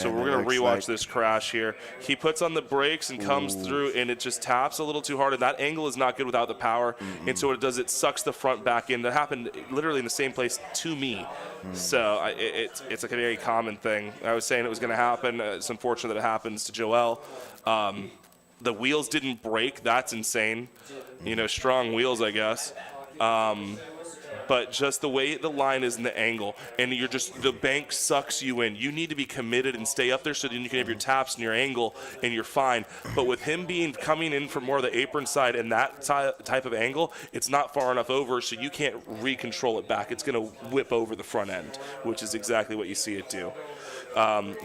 So we're going to rewatch this crash here. He puts on the brakes and comes through, and it just taps a little too hard, and that angle is not good without the power. And so what it does, it sucks the front back in. That happened literally in the same place to me. So it's like a very common thing. I was saying it was going to happen. It's unfortunate that it happens to Joel. The wheels didn't break. That's insane. You know, strong wheels, I guess. But just the way the line is in the angle, and you're just, the bank sucks you in. You need to be committed and stay up there so then you can have your taps and your angle and you're fine. But with him coming in from more of the apron side and that type of angle, it's not far enough over, so you can't recontrol it back. It's going to whip over the front end, which is exactly what you see it do.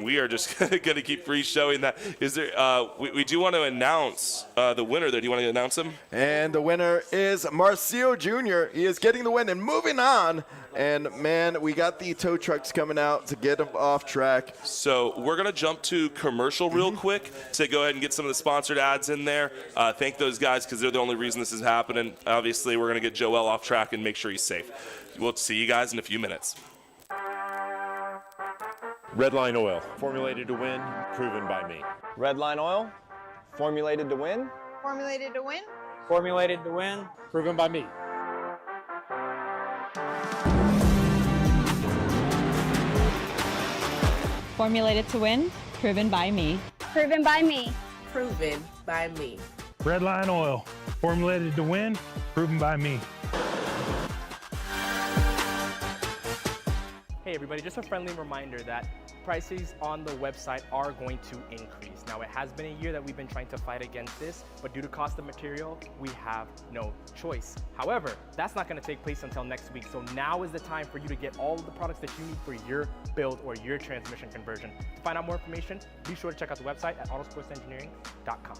We are just going to keep re-showing that. Is there? We do want to announce the winner there. Do you want to announce him? And the winner is Marcio Jr. He is getting the win and moving on. And, man, we got the tow trucks coming out to get him off track. So we're going to jump to commercial real quick to go ahead and get some of the sponsored ads in there. Thank those guys because they're the only reason this is happening. Obviously, we're going to get Joel off track and make sure he's safe. We'll see you guys in a few minutes. Redline Oil, formulated to win, proven by me. Redline Oil, formulated to win. Formulated to win. Formulated to win, proven by me. Formulated to win, proven by me. Proven by me. Proven by me. Redline Oil, formulated to win, proven by me. Hey everybody, just a friendly reminder that prices on the website are going to increase. Now it has been a year that we've been trying to fight against this, but due to cost of material, we have no choice. However, that's not going to take place until next week. So now is the time for you to get all of the products that you need for your build or your transmission conversion. To find out more information, be sure to check out the website at autosportsengineering.com.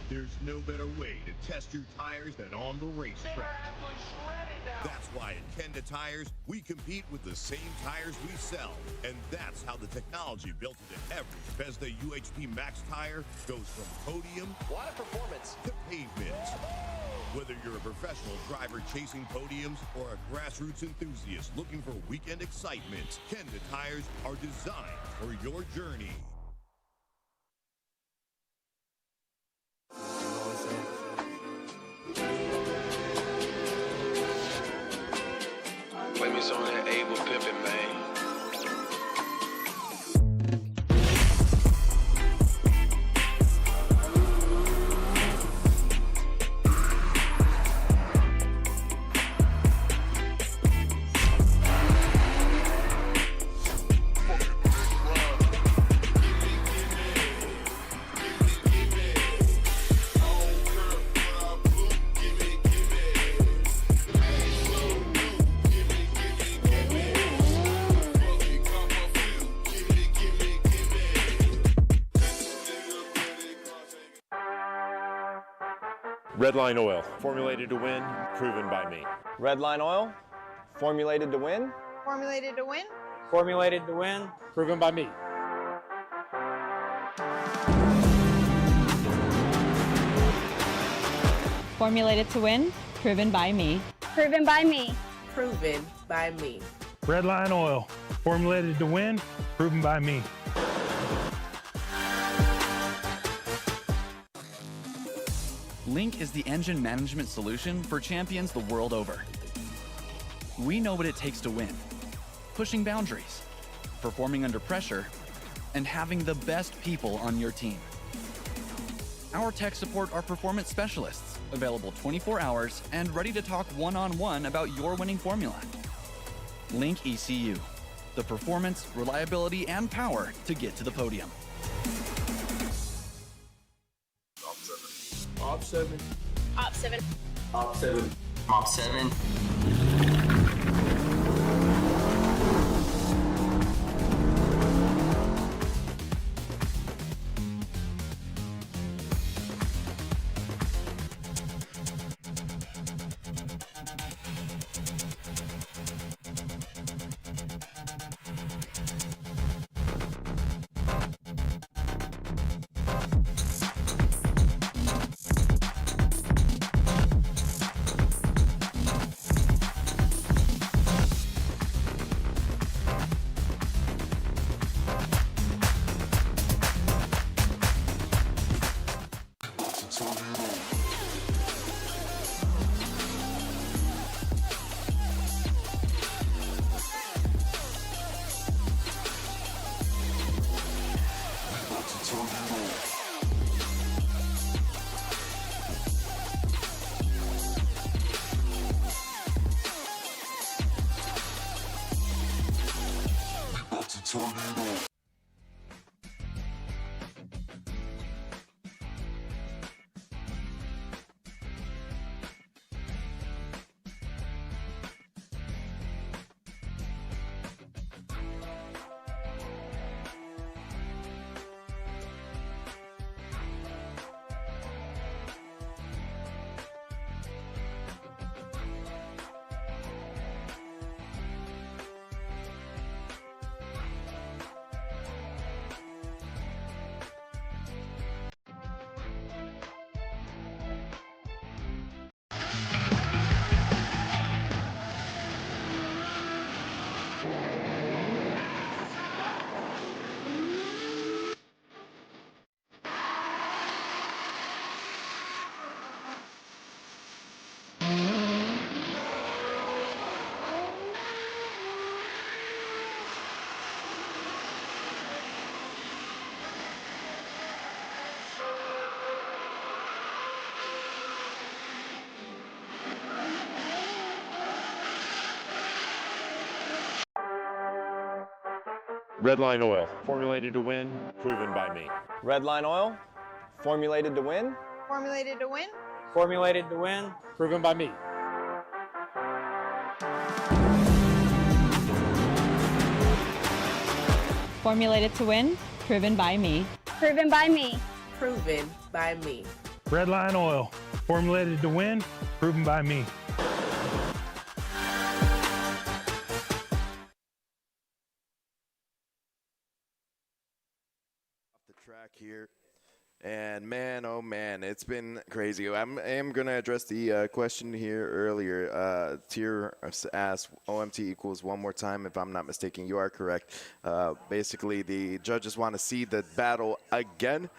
There's no better way to test your tires than on the racetrack. That's why at Kenda Tires, we compete with the same tires we sell. And that's how the technology built into every Bethesda UHP Max tire goes from podium a lot of performance to pavement. Whether you're a professional driver chasing podiums or a grassroots enthusiast looking for weekend excitement, Kenda Tires are designed for your journey. Blame is on that able pimpin', man. Redline Oil, formulated to win, proven by me. Redline Oil, formulated to win. Formulated to win. Formulated to win, proven by me. Formulated to win, proven by me. Proven by me. Proven by me. Redline Oil, formulated to win, proven by me. Link is the engine management solution for champions the world over. We know what it takes to win, pushing boundaries, performing under pressure, and having the best people on your team. Our tech support are performance specialists, available 24 hours and ready to talk one-on-one about your winning formula. Link ECU, the performance, reliability, and power to get to the podium. Op 7. Op 7. Op 7. Op 7. Redline Oil, formulated to win, proven by me. Redline Oil, formulated to win. Formulated to win. Formulated to win, proven by me. Formulated to win, proven by me. Proven by me. Proven by me. Redline Oil, formulated to win, proven by me. Track here, and man, oh man, it's been crazy. I am going to address the question here earlier. Tier asked OMT equals one more time. If I'm not mistaken, you are correct. Basically, the judges want to see the battle again.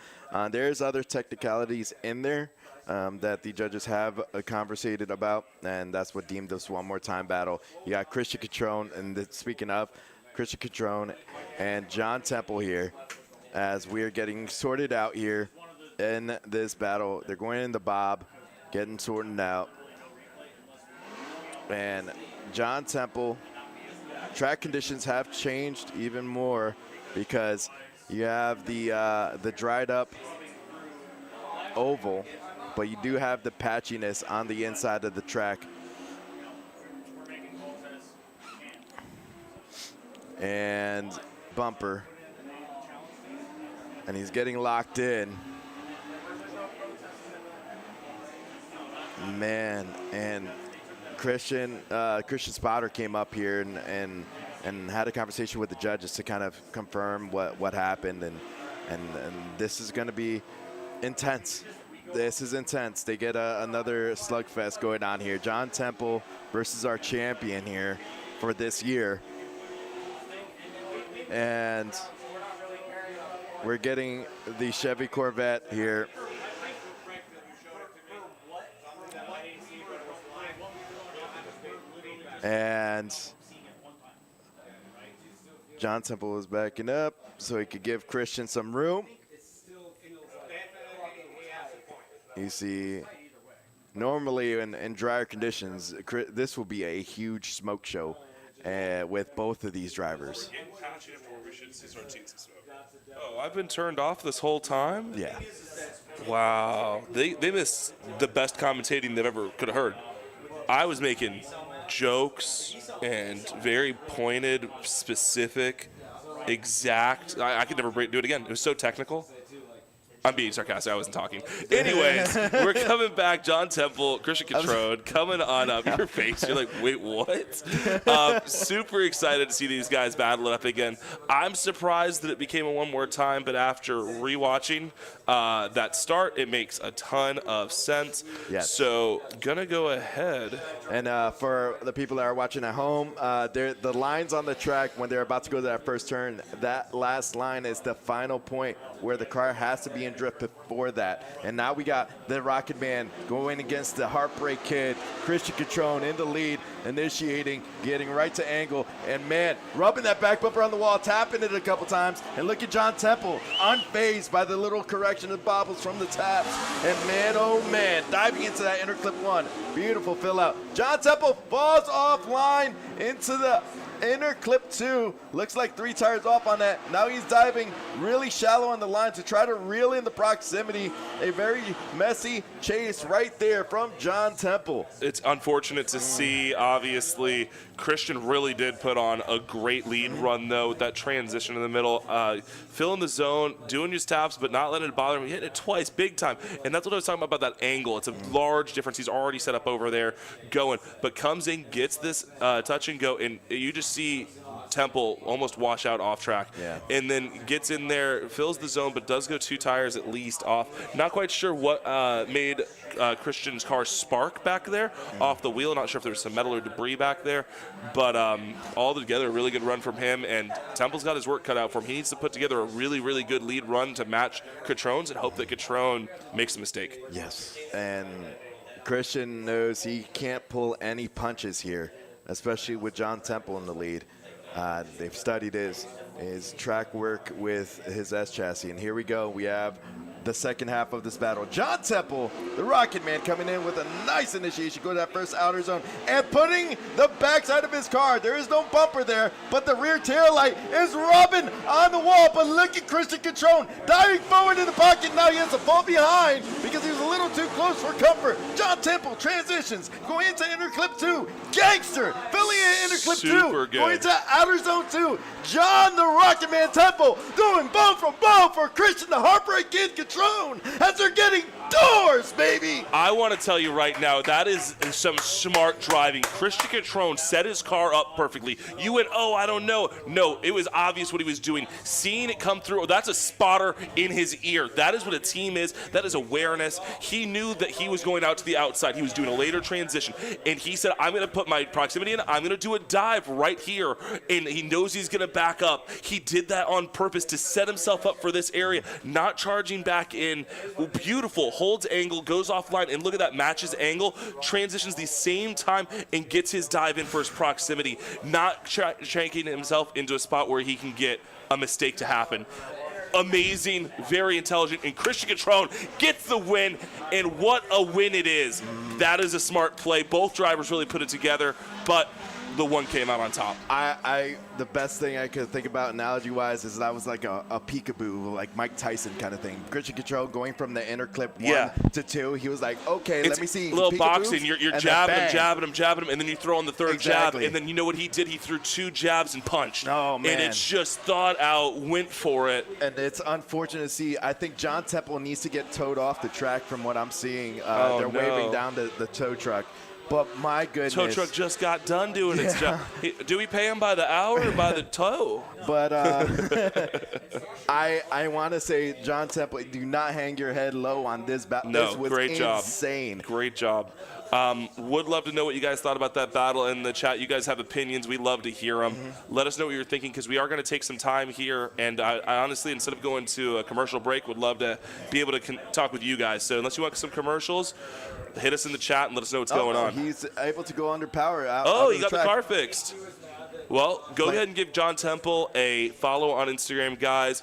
There's other technicalities in there that the judges have conversated about, and that's what deemed this one more time battle. You got Christian Catron, and speaking of Christian Catron and John Temple here, as we are getting sorted out here in this battle. They're going in the bob, getting sorted out. And John Temple, track conditions have changed even more because you have the dried up oval, but you do have the patchiness on the inside of the track. And bumper. And he's getting locked in. Man, and Christian Spotter came up here and had a conversation with the judges to kind of confirm what happened, and this is going to be intense. This is intense. They get another slugfest going on here. John Temple versus our champion here for this year. And we're getting the Chevy Corvette here. And John Temple was backing up so he could give Christian some room. You see, normally in drier conditions, this will be a huge smoke show with both of these drivers. Oh, I've been turned off this whole time? Yeah. Wow. They missed the best commentating they've ever could have heard. I was making jokes and very pointed, specific, exact. I could never do it again. It was so technical. I'm being sarcastic. I wasn't talking. Anyways, we're coming back. John Temple, Christian Catron, coming on up. Your face. You're like, wait, what? Super excited to see these guys battle it up again. I'm surprised that it became a one more time, but after rewatching that start, it makes a ton of sense. Yes. So, gonna go ahead. And for the people that are watching at home, the lines on the track when they're about to go to that first turn, that last line is the final point where the car has to be in drift before that. And now we got the Rocket Man going against the Heartbreak Kid, Christian Catron in the lead, initiating, getting right to angle, and man, rubbing that back bumper on the wall, tapping it a couple times, and look at John Temple, unfazed by the little correction of bobbles from the taps, and man, oh man, diving into that inner clip one, beautiful fill out. John Temple falls offline into the inner clip two. Looks like 3 tires off on that. Now he's diving really shallow on the line to try to reel in the proximity. A very messy chase right there from John Temple. It's unfortunate to see, obviously. Christian really did put on a great lead run, though, with that transition in the middle. Filling the zone, doing his taps, but not letting it bother him. He hit it twice, big time. And that's what I was talking about that angle. It's a large difference. He's already set up over there going, but comes in, gets this touch and go, and you just see Temple almost wash out off track. Yeah. And then gets in there, fills the zone, but does go 2 tires at least off. Not quite sure what made Christian's car spark back there off the wheel. Not sure if there was some metal or debris back there, but all together, a really good run from him, and Temple's got his work cut out for him. He needs to put together a really, really good lead run to match Catron's and hope that Catron makes a mistake. Yes, and Christian knows he can't pull any punches here, especially with John Temple in the lead. They've studied his track work with his S chassis, and here we go. We have the second half of this battle. John Temple, the Rocket Man, coming in with a nice initiation, go to that first outer zone, and putting the backside of his car. There is no bumper there, but the rear tail light is rubbing on the wall. But look at Christian Catron diving forward in the pocket. Now he has to fall behind because he was a little too close for comfort. John Temple transitions, going into inner clip 2. Gangster, filling in inner clip 2, going to outer zone 2. John the Rocket Man Temple doing bone from bone for Christian the Heartbreak Kid Catron as they're getting doors, baby. I want to tell you right now, that is some smart driving. Christian Catron set his car up perfectly. You went, oh, I don't know. No, it was obvious what he was doing. Seeing it come through, that's a spotter in his ear. That is what a team is. That is awareness. He knew that he was going out to the outside. He was doing a later transition. And he said, I'm going to put my proximity in. I'm going to do a dive right here. And he knows he's going to back up. He did that on purpose to set himself up for this area, not charging back in. Beautiful. Holds angle, goes offline, and look at that, matches angle, transitions the same time, and gets his dive in for his proximity, not shanking himself into a spot where he can get a mistake to happen. Amazing, very intelligent, and Christian Catron gets the win, and what a win it is. That is a smart play. Both drivers really put it together, but the one came out on top. The best thing I could think about analogy-wise is that was like a peekaboo, like Mike Tyson kind of thing. Christian Catron going from the inner clip 1 to 2. He was like, okay, let me see. Little boxing. You're jabbing him, and then you throw on the third jab, and then you know what he did? He threw 2 jabs and punched. Oh, man. And it's just thought out, went for it. And it's unfortunate to see. I think John Temple needs to get towed off the track from what I'm seeing. They're waving down the tow truck. But my goodness. Tow truck just got done doing its job. Do we pay him by the hour or by the tow? But I want to say, John Temple, do not hang your head low on this battle. No, this was great job. insane. Great job. Would love to know what you guys thought about that battle in the chat. You guys have opinions. We love to hear them. Let us know what you're thinking, because we are going to take some time here. And I honestly, instead of going to a commercial break, would love to be able to talk with you guys. So unless you want some commercials, hit us in the chat and let us know what's going on. He's able to go under power. He got the car fixed. Well, go ahead and give John Temple a follow on Instagram, guys.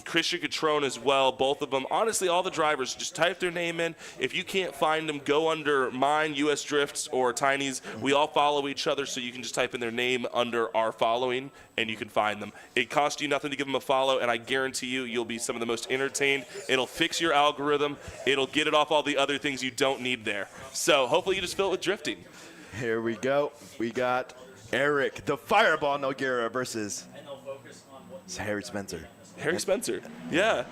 Christian Catron as well, both of them. Honestly, all the drivers, just type their name in. If you can't find them, go under mine, US Drifts, or Tiny's. We all follow each other, so you can just type in their name under our following, and you can find them. It costs you nothing to give them a follow, and I guarantee you, you'll be some of the most entertained. It'll fix your algorithm. It'll get it off all the other things you don't need there. So hopefully you just fill it with drifting. Here we go. We got Eric, the Fireball Nogueira versus Harry Spencer. Harry Spencer, yeah.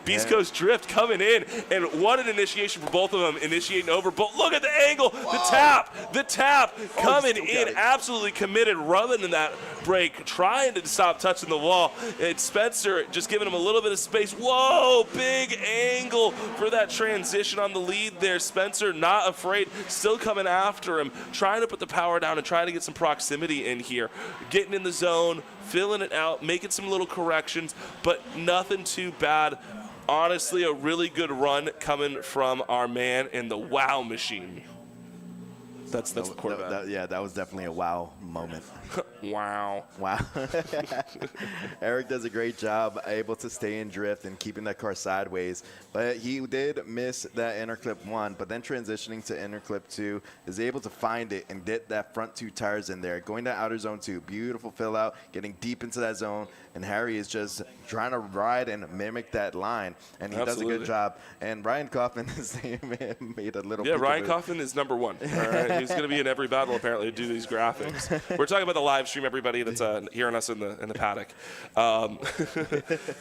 Beast Coast Drift coming in, and what an initiation for both of them, initiating over. But look at the angle, the tap coming in, absolutely committed, rubbing in that brake, trying to stop touching the wall. And Spencer just giving him a little bit of space. Whoa, big angle for that transition on the lead there. Spencer not afraid, still coming after him, trying to put the power down and trying to get some proximity in here, getting in the zone, filling it out, making some little corrections, but nothing too bad. Honestly, a really good run coming from our man in the wow machine. That's the Corvette. That was definitely a wow moment. Wow. Eric does a great job, able to stay in drift and keeping that car sideways. But he did miss that inner clip 1, but then transitioning to inner clip 2, is able to find it and get that front 2 tires in there. Going to outer zone 2, beautiful fill out, getting deep into that zone. And Harry is just trying to ride and mimic that line. And he does a good job. And Ryan Kaufman made a little Ryan Kaufman is number 1. All right? He's going to be in every battle, apparently, to do these graphics. We're talking about the live stream, everybody that's hearing us in the paddock.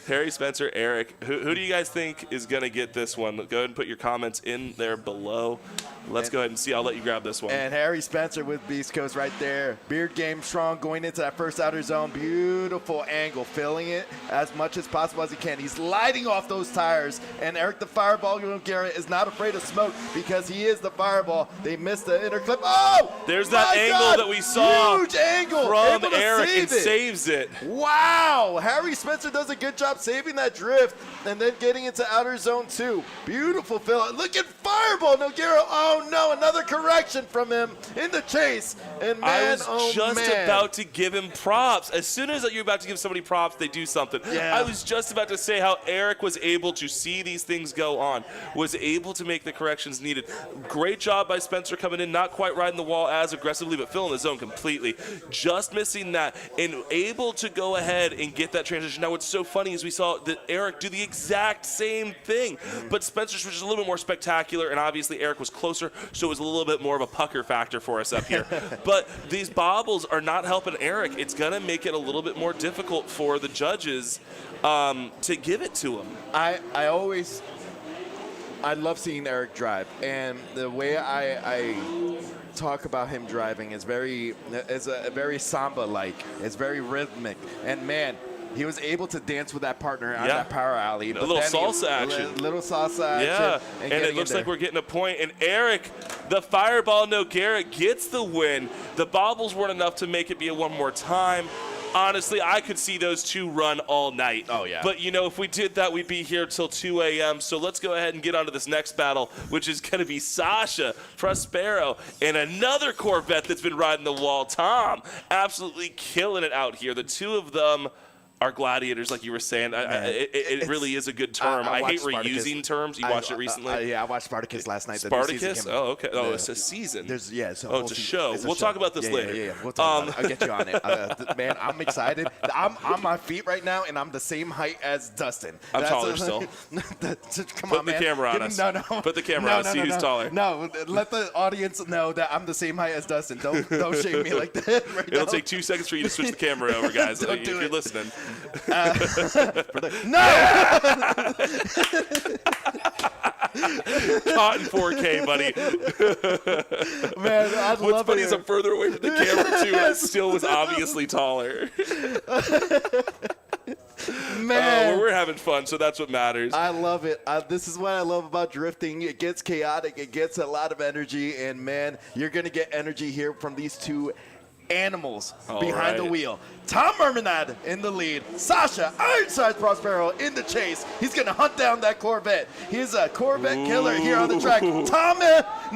Harry, Spencer, Eric, who do you guys think is going to get this one? Go ahead and put your comments in there below. Let's go ahead and see. I'll let you grab this one. And Harry Spencer with Beast Coast right there. Beard game strong, going into that first outer zone. Beautiful angle, filling it as much as possible as he can. He's lighting off those tires. And Eric the Fireball Garrett is not afraid of smoke because he is the Fireball. They missed the inner clip. Oh! There's that angle that we saw. Huge angle from Eric. It saves it. Wow! Harry Spencer does a good job saving that drift and then getting into outer zone 2. Beautiful fill out. Look at Fireball Nogueira. Oh no, another correction from him in the chase. And man, I was just about to give him props. As soon as you're about to give somebody props, they do something. Yeah. I was just about to say how Eric was able to see these things go on, was able to make the corrections needed. Great job by Spencer coming in, not quite riding the wall as aggressively, but filling the zone completely. Just missing that and able to go ahead and get that transition. Now, what's so funny is we saw that Eric do the exact same thing, but Spencer's was just a little bit more spectacular, and obviously Eric was closer, so it was a little bit more of a pucker factor for us up here. But these bobbles are not helping Eric. It's going to make it a little bit more difficult for the judges to give it to him. I love seeing Eric drive, and the way I talk about him driving is very samba-like. It's very rhythmic, and man, he was able to dance with that partner on that power alley. A little salsa action. Little salsa action. Yeah, and it looks like we're getting a point. And Eric, the Fireball Nogueira, gets the win. The bobbles weren't enough to make it be a one more time. Honestly, I could see those two run all night. Oh, yeah. But, you know, if we did that, we'd be here till 2 a.m. So let's go ahead and get on to this next battle, which is going to be Sasha, Prosparrow, and another Corvette that's been riding the wall. Tom, absolutely killing it out here. The two of them are gladiators, like you were saying. It really is a good term. I hate reusing terms. You watched it recently? I watched Spartacus last night. Spartacus? Oh, okay. Oh, it's a season. It's a show. We'll talk about this later. Yeah. We'll talk about it. I'll get you on it. Man, I'm excited. I'm on my feet right now, and I'm the same height as Dustin. I'm taller still. Come Put on, the man. camera on us. No. Put the camera on us. See who's taller. No, let the audience know that I'm the same height as Dustin. Don't shame me like that right now. It'll take 2 seconds for you to switch the camera over, guys, if you're listening. No! caught in 4K, buddy. Man, I What's love funny it. is I'm further away from the camera, too. I still was obviously taller. Man, we're having fun, so that's what matters. I love it. This is what I love about drifting. It gets chaotic. It gets a lot of energy. And, man, you're going to get energy here from these two animals behind the wheel. Tom Mermanad in the lead. Sasha Ironside Prosparrow in the chase. He's going to hunt down that Corvette. He's a Corvette killer here on the track. Tom,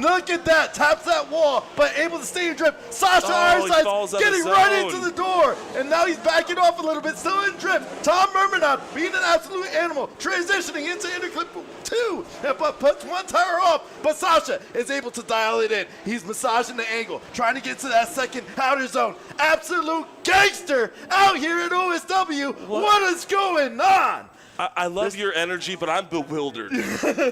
look at that. Taps that wall, but able to stay in drift. Sasha Ironside's getting right into the door. And now he's backing off a little bit, still in drift. Tom Mermanad being an absolute animal, transitioning into interclip 2, but puts one tire off. But Sasha is able to dial it in. He's massaging the angle, trying to get to that second outer zone. Absolute gangster out here at OSW. What is going on? I love your energy, but I'm bewildered.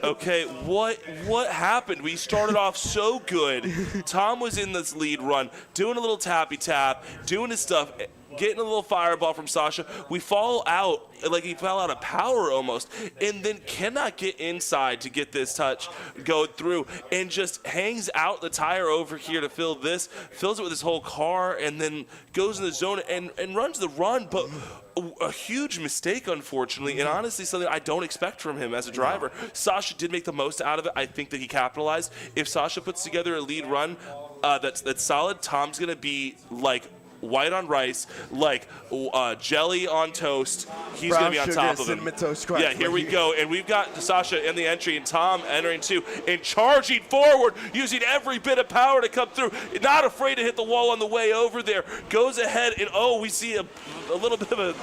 Okay, what happened? We started off so good. Tom was in this lead run, doing a little tappy tap, doing his stuff, getting a little fireball from Sasha. We fall out, like he fell out of power almost, and then cannot get inside to get this touch go through, and just hangs out the tire over here to fill this, fills it with his whole car, and then goes in the zone and runs the run, but a huge mistake, unfortunately, and honestly something I don't expect from him as a driver. Sasha did make the most out of it. I think that he capitalized. If Sasha puts together a lead run that's solid, Tom's going to be like white on rice, like jelly on toast. He's going to be on top of him. Toast yeah, here we go. And we've got Sasha in the entry and Tom entering too and charging forward, using every bit of power to come through. Not afraid to hit the wall on the way over there. Goes ahead and, we see a little bit of a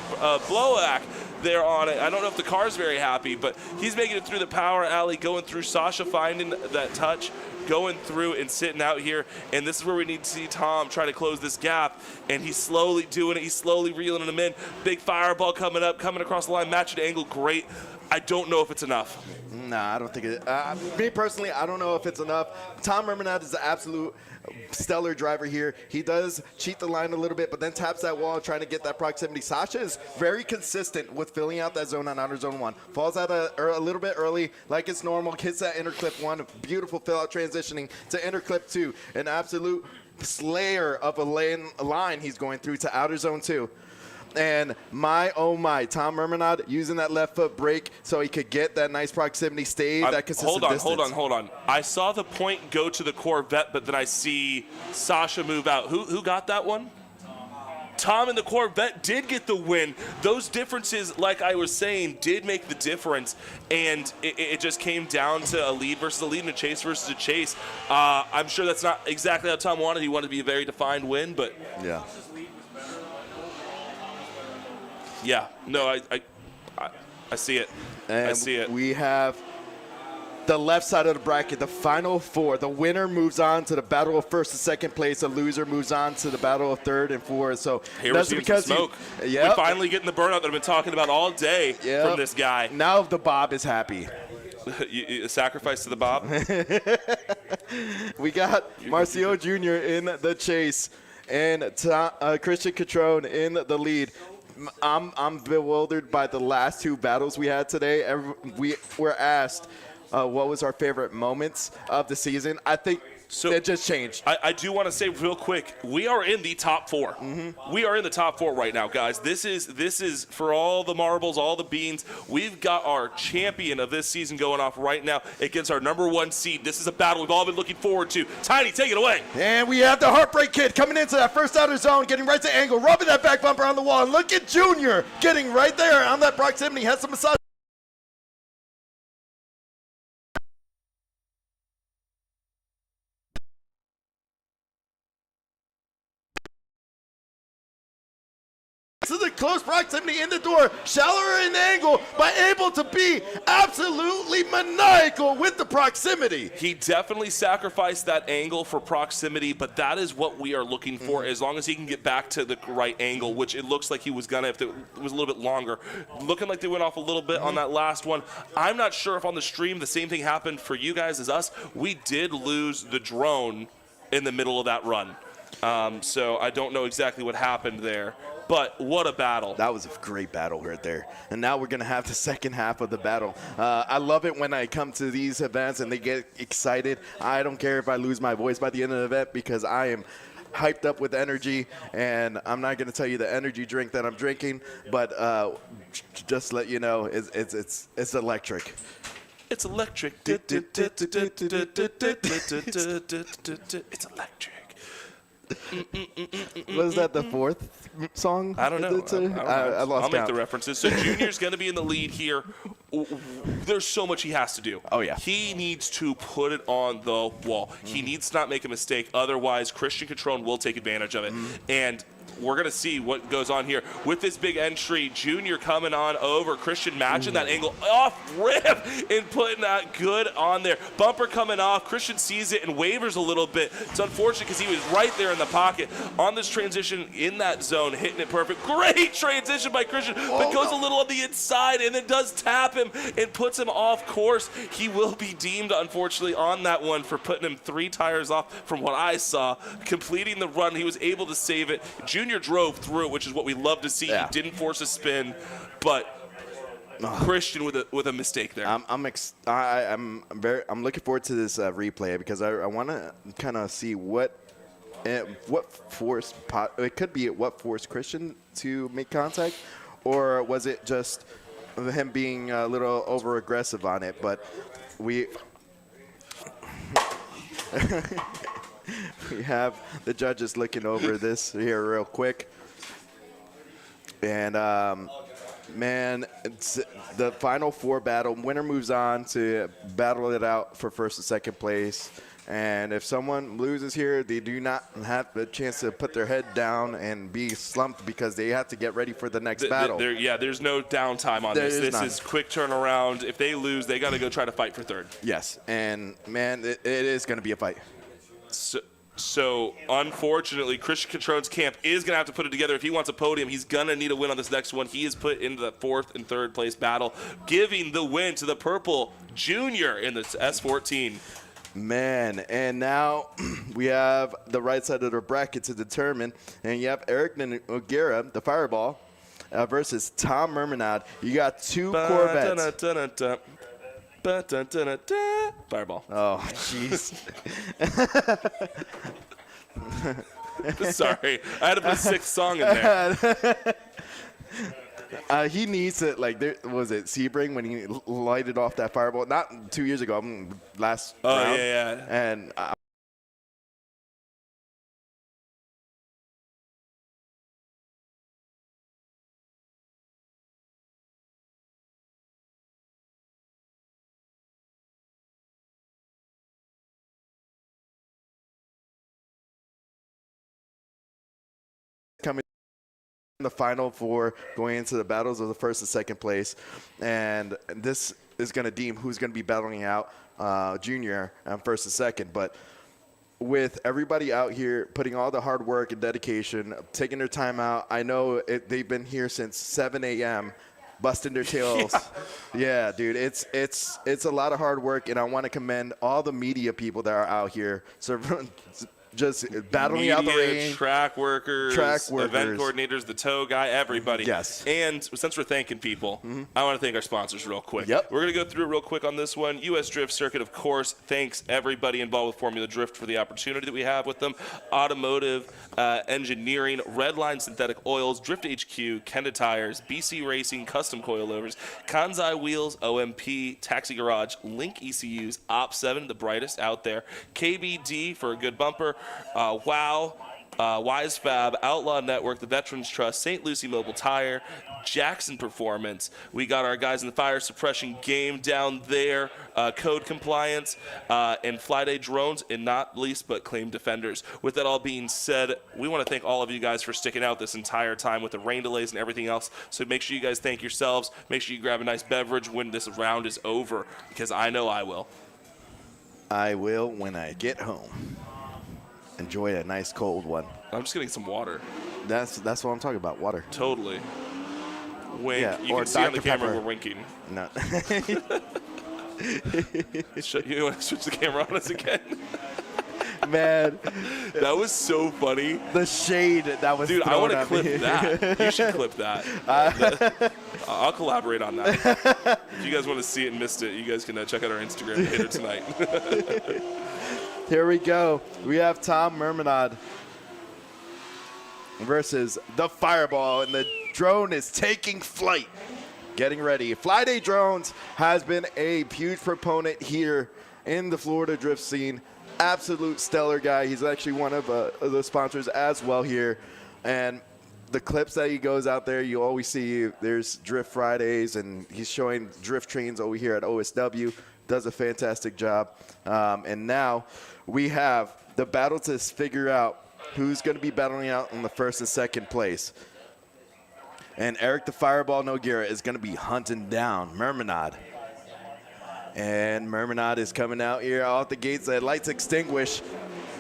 blowack there on it. I don't know if the car's very happy, but he's making it through the power alley, going through. Sasha finding that touch, going through and sitting out here, and this is where we need to see Tom try to close this gap, and he's slowly doing it. He's slowly reeling them in. Big fireball coming up, coming across the line, matching angle, great. I don't know if it's enough. Nah, I don't think it. Me personally, I don't know if it's enough. Tom Mermanad is an absolute stellar driver here. He does cheat the line a little bit, but then taps that wall trying to get that proximity. Sasha is very consistent with filling out that zone on outer zone 1. Falls out a little bit early, like it's normal. Hits that inner clip 1. Beautiful fill out transitioning to inner clip 2. An absolute slayer of a line he's going through to outer zone 2. And oh my, Tom Mermanad using that left foot brake so he could get that nice proximity, stay that consistent distance. Hold on. I saw the point go to the Corvette, but then I see Sasha move out. Who got that one? Tom and the Corvette did get the win. Those differences, like I was saying, did make the difference, and it just came down to a lead versus a lead and a chase versus a chase. I'm sure that's not exactly how Tom wanted. He wanted to be a very defined win, but yeah. Yeah, no, I see it. And I see it. We have the left side of the bracket, the final 4. The winner moves on to the battle of first and second place. The loser moves on to the battle of third and fourth. So here we're seeing some smoke. We're finally getting the burnout that I've been talking about all day from this guy. Now the Bob is happy. A sacrifice to the Bob? We got Marcio Jr. in the chase and Christian Catron in the lead. I'm bewildered by the last 2 battles we had today. We were asked what was our favorite moments of the season. I think it just changed. I do want to say real quick, we are in the top 4. We are in the top 4 right now, guys. This is for all the marbles, all the beans. We've got our champion of this season going off right now against our #1 seed. This is a battle we've all been looking forward to. Tiny, take it away. And we have the Heartbreak Kid coming into that first outer zone, getting right to angle, rubbing that back bumper on the wall. And look at Junior getting right there on that proximity. Has some massage. To the close proximity in the door, shallower in the angle, but able to be absolutely maniacal with the proximity. He definitely sacrificed that angle for proximity, but that is what we are looking for, as long as he can get back to the right angle, which it looks like he was gonna if it was a little bit longer. Looking like they went off a little bit on that last one. I'm not sure if on the stream the same thing happened for you guys as us. We did lose the drone in the middle of that run. So I don't know exactly what happened there. But what a battle. That was a great battle right there. And now we're going to have the second half of the battle. I love it when I come to these events and they get excited. I don't care if I lose my voice by the end of the event because I am hyped up with energy. And I'm not going to tell you the energy drink that I'm drinking, but just to let you know, it's electric. It's electric. It's electric. Was that the fourth song? I don't know. I lost I'll make count. the references. So Junior's going to be in the lead here. There's so much he has to do. Oh, yeah. He needs to put it on the wall. He needs to not make a mistake. Otherwise, Christian Catron will take advantage of it. And we're going to see what goes on here. With this big entry, Junior coming on over. Christian matching that angle off rip and putting that good on there. Bumper coming off. Christian sees it and wavers a little bit. It's unfortunate because he was right there in the pocket on this transition in that zone, hitting it perfect. Great transition by Christian, but goes a little on the inside and then does tap him and puts him off course. He will be deemed, unfortunately, on that one for putting him 3 tires off from what I saw. Completing the run, he was able to save it. Junior drove through it, which is what we love to see. Yeah. He didn't force a spin, but Christian with a mistake there. I'm looking forward to this replay because I want to kind of see what forced it could be what forced Christian to make contact, or was it just him being a little over aggressive on it? But we we have the judges looking over this here real quick. And, man, it's the final 4 battle. Winner moves on to battle it out for first and second place. And if someone loses here, they do not have the chance to put their head down and be slumped because they have to get ready for the next battle. There's no downtime on this. This is quick turnaround. If they lose, they got to go try to fight for third. Yes, and, man, it is going to be a fight. So, unfortunately, Christian Catron's camp is going to have to put it together. If he wants a podium, he's going to need a win on this next one. He is put into the 4th and 3rd place battle, giving the win to the Purple Junior in the S14. Man, and now we have the right side of the bracket to determine. And you have Eric Noguera, the Fireball, versus Tom Mermanad. You got 2 Corvettes. Fireball. Oh, jeez. Sorry, I had to put a 6th song in there. He needs to, like, was it Sebring when he lighted off that fireball? Not 2 years ago, last round. Yeah. And coming in the final 4 going into the battles of the 1st and 2nd place, and this is going to deem who's going to be battling out Junior on 1st and 2nd. But with everybody out here putting all the hard work and dedication, taking their time out, I know they've been here since 7 a.m. busting their tails. Yeah, dude, it's a lot of hard work, and I want to commend all the media people that are out here. So just battling out the range. Track workers, event coordinators, the tow guy, everybody. Yes. And since we're thanking people, I want to thank our sponsors real quick. Yep. We're going to go through it real quick on this one. US Drift Circuit, of course. Thanks everybody involved with Formula Drift for the opportunity that we have with them. Automotive, engineering, Redline Synthetic Oils, Drift HQ, Kenda Tires, BC Racing, Custom Coilovers, Kansei Wheels, OMP, Taxi Garage, Link ECUs, Op7, the brightest out there, KBD for a good bumper, Wow, Wisefab, Outlaw Network, the Veterans Trust, St. Lucie Mobile Tire, Jackson Performance. We got our guys in the fire suppression game down there, Code Compliance, and FLYDAY Drones, and not least but Claim Defenders. With that all being said, we want to thank all of you guys for sticking out this entire time with the rain delays and everything else. So make sure you guys thank yourselves. Make sure you grab a nice beverage when this round is over, because I know I will. I will when I get home. Enjoy a nice cold one. I'm just getting some water. That's what I'm talking about, water. Totally. Wink. Yeah, you or can see on the Dr. camera Pepper. we're winking. No. You want to switch the camera on us again? Man, that was so funny. The shade that was Dude, I thrown want to at clip me. that. You should clip that. I'll collaborate on that. If you guys want to see it and missed it, you guys can check out our Instagram later tonight. Here we go. We have Tom Mermanod versus the Fireball, and the drone is taking flight. Getting ready. FLYDAY Drones has been a huge proponent here in the Florida drift scene. Absolute stellar guy. He's actually one of the sponsors as well here. And the clips that he goes out there, you always see there's Drift Fridays, and he's showing drift trains over here at OSW. Does a fantastic job. And now we have the battle to figure out who's going to be battling out in the first and second place. And Eric the Fireball Noguera is going to be hunting down Mermanod. And Mermanod is coming out here off the gates. The lights extinguish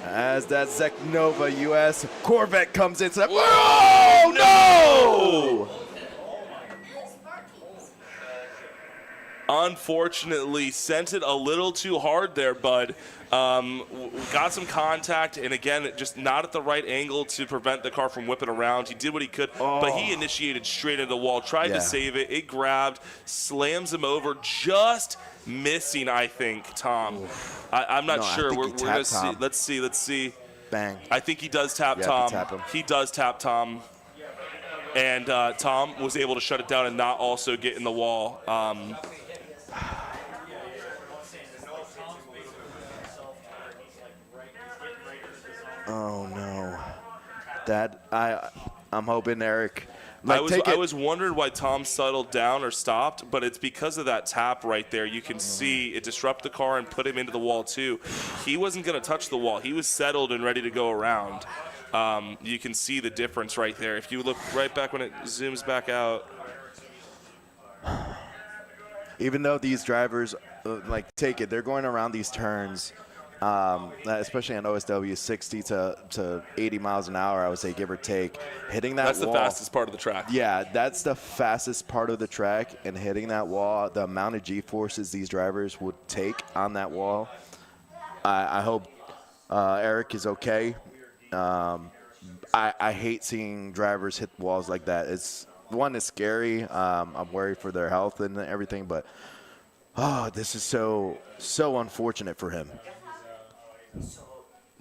as that Zek Nova US Corvette comes in. Oh, no! Unfortunately, sent it a little too hard there, bud. Got some contact, and again, just not at the right angle to prevent the car from whipping around. He did what he could, but he initiated straight into the wall, tried to save it. It grabbed, slams him over, just missing, I think, Tom. I'm not sure. We're going to see. Let's see. Bang. I think he does tap Tom. He does tap Tom. And Tom was able to shut it down and not also get in the wall. Oh no, I'm hoping Eric. I was wondering why Tom settled down or stopped, but it's because of that tap right there. You can see it disrupt the car and put him into the wall too. He wasn't going to touch the wall. He was settled and ready to go around. You can see the difference right there. If you look right back when it zooms back out. Even though these drivers take it, they're going around these turns. Especially on OSW, 60 to 80 miles an hour, I would say, give or take. Hitting that wall. That's the fastest part of the track. Yeah, that's the fastest part of the track. And hitting that wall, the amount of G-forces these drivers would take on that wall. I hope Eric is okay. I hate seeing drivers hit walls like that. It's scary. I'm worried for their health and everything, but this is so unfortunate for him.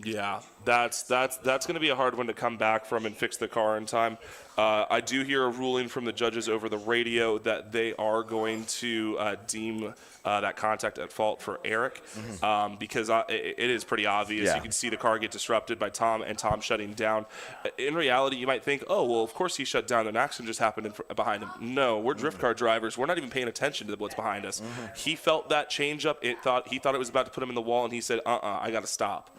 Yeah, that's going to be a hard one to come back from and fix the car in time. I do hear a ruling from the judges over the radio that they are going to deem that contact at fault for Eric, because it is pretty obvious. Yeah. You can see the car get disrupted by Tom and Tom shutting down. In reality, you might think, oh, well, of course he shut down. An accident just happened behind him. No, we're drift car drivers. We're not even paying attention to what's behind us. He felt that change up. He thought it was about to put him in the wall, and he said, I got to stop.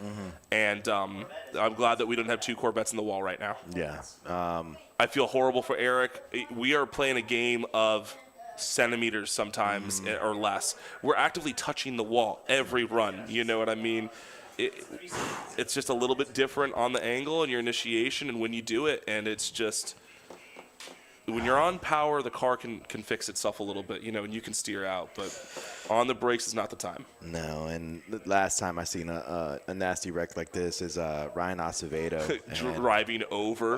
And I'm glad that we don't have two Corvettes in the wall right now. Yeah. I feel horrible for Eric. We are playing a game of centimeters sometimes or less. We're actively touching the wall every run. You know what I mean? It's just a little bit different on the angle and your initiation and when you do it. And it's just, when you're on power, the car can fix itself a little bit, and you can steer out. But on the brakes is not the time. No, and the last time I seen a nasty wreck like this is Ryan Acevedo.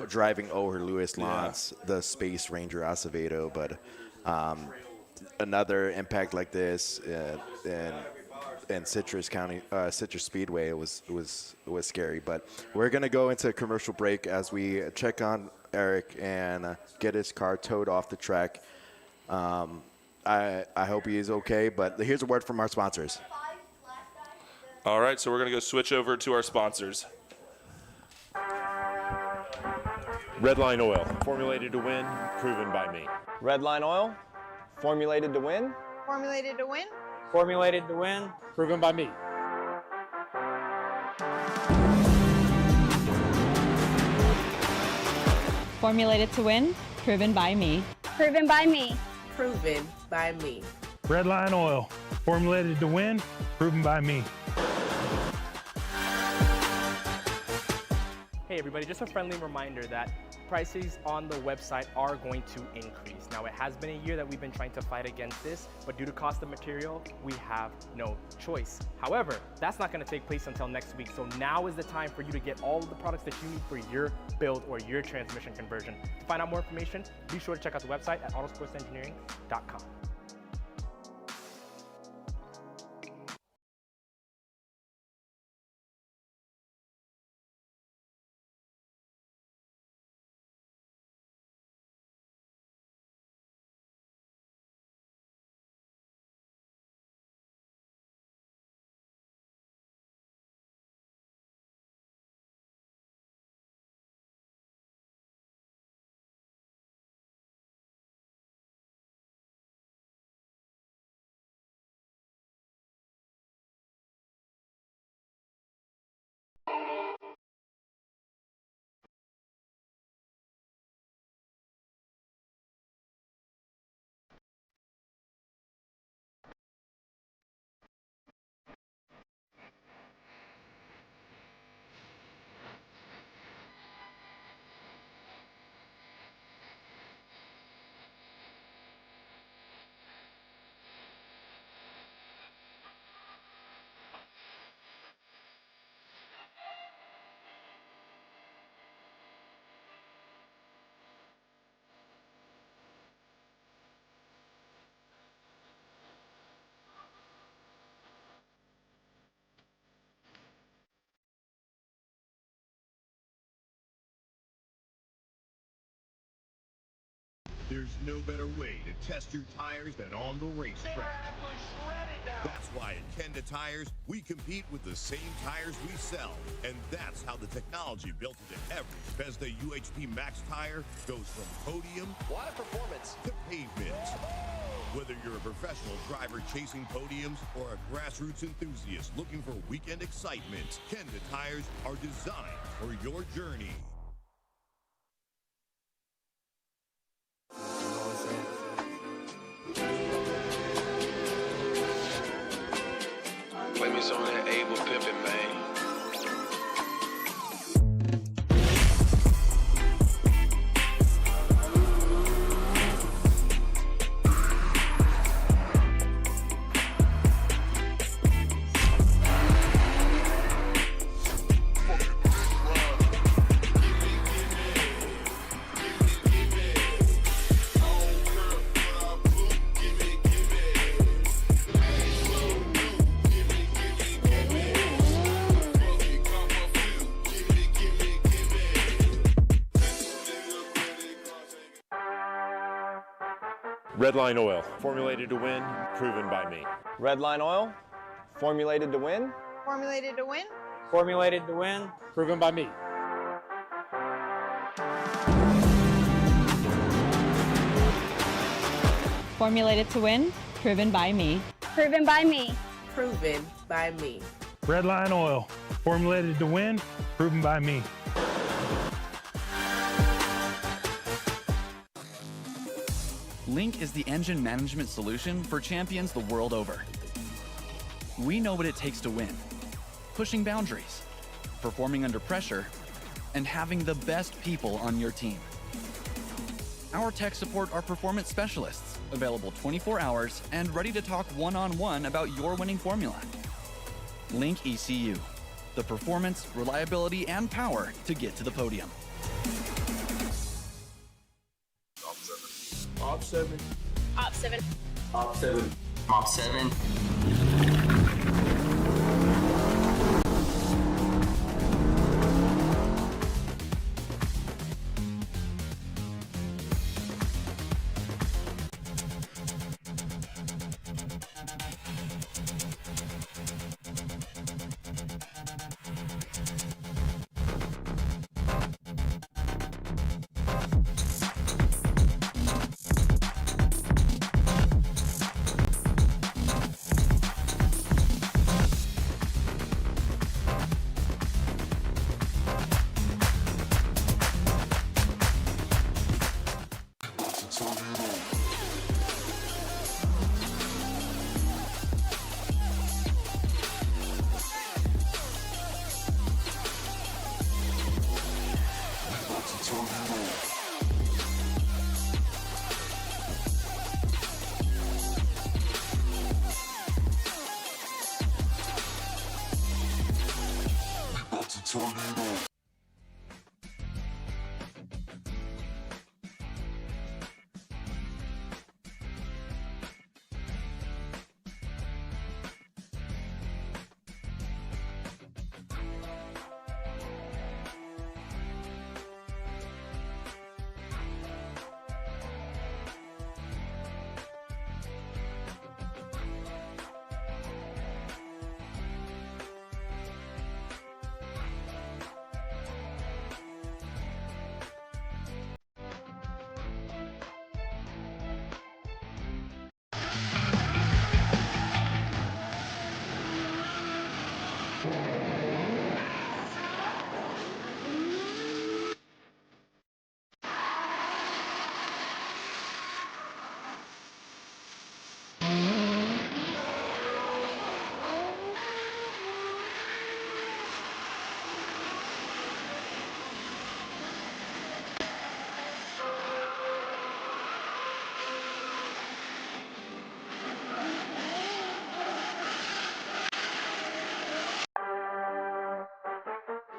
Driving over Luis Lance, the Space Ranger Acevedo. But another impact like this in Citrus County, Citrus Speedway, was scary. But we're going to go into a commercial break as we check on Eric and get his car towed off the track. I hope he is okay, but here's a word from our sponsors. All right, so we're going to go switch over to our sponsors. Redline Oil, formulated to win, proven by me. Redline Oil, formulated to win. Formulated to win. Formulated to win, proven by me. Formulated to win, proven by me. Proven by me. Proven by me. Redline Oil, formulated to win, proven by me. Hey everybody, just a friendly reminder that prices on the website are going to increase. Now, it has been a year that we've been trying to fight against this, but due to cost of material, we have no choice. However, that's not going to take place until next week. So now is the time for you to get all of the products that you need for your build or your transmission conversion. To find out more information, be sure to check out the website at autosportsengineering.com. There's no better way to test your tires than on the racetrack. That's why at Kenda Tires, we compete with the same tires we sell. And that's how the technology built into every Bethesda UHP Max tire goes from podium What a performance. to pavement. Whether you're a professional driver chasing podiums or a grassroots enthusiast looking for weekend excitement, Kenda Tires are designed for your journey. Play me some of that Able Pimpin', man. Redline oil, formulated to win, proven by me. Redline oil, formulated to win. Formulated to win. Formulated to win, proven by me. Formulated to win, proven by me. Proven by me. Proven by me. Redline oil, formulated to win, proven by me. Link is the engine management solution for champions the world over. We know what it takes to win, pushing boundaries, performing under pressure, and having the best people on your team. Our tech support are performance specialists, available 24 hours and ready to talk one-on-one about your winning formula. Link ECU, the performance, reliability, and power to get to the podium. Op 7. Op 7. Op 7. Op 7.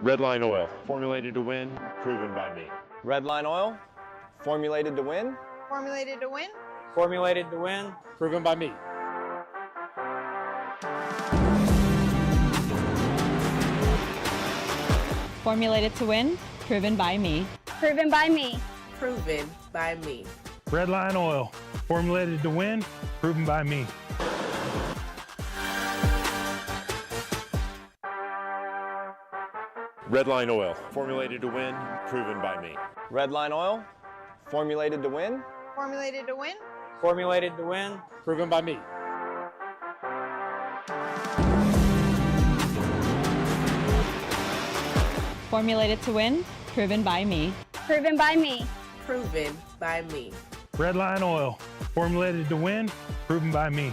Redline oil, formulated to win, proven by me. Redline oil, formulated to win. Formulated to win. Formulated to win, proven by me. Formulated to win, proven by me. Proven by me. Proven by me. Redline oil, formulated to win, proven by me. Redline oil, formulated to win, proven by me. Redline oil, formulated to win. Formulated to win. Formulated to win, proven by me. Formulated to win, proven by me. Proven by me. Proven by me. Redline oil, formulated to win, proven by me.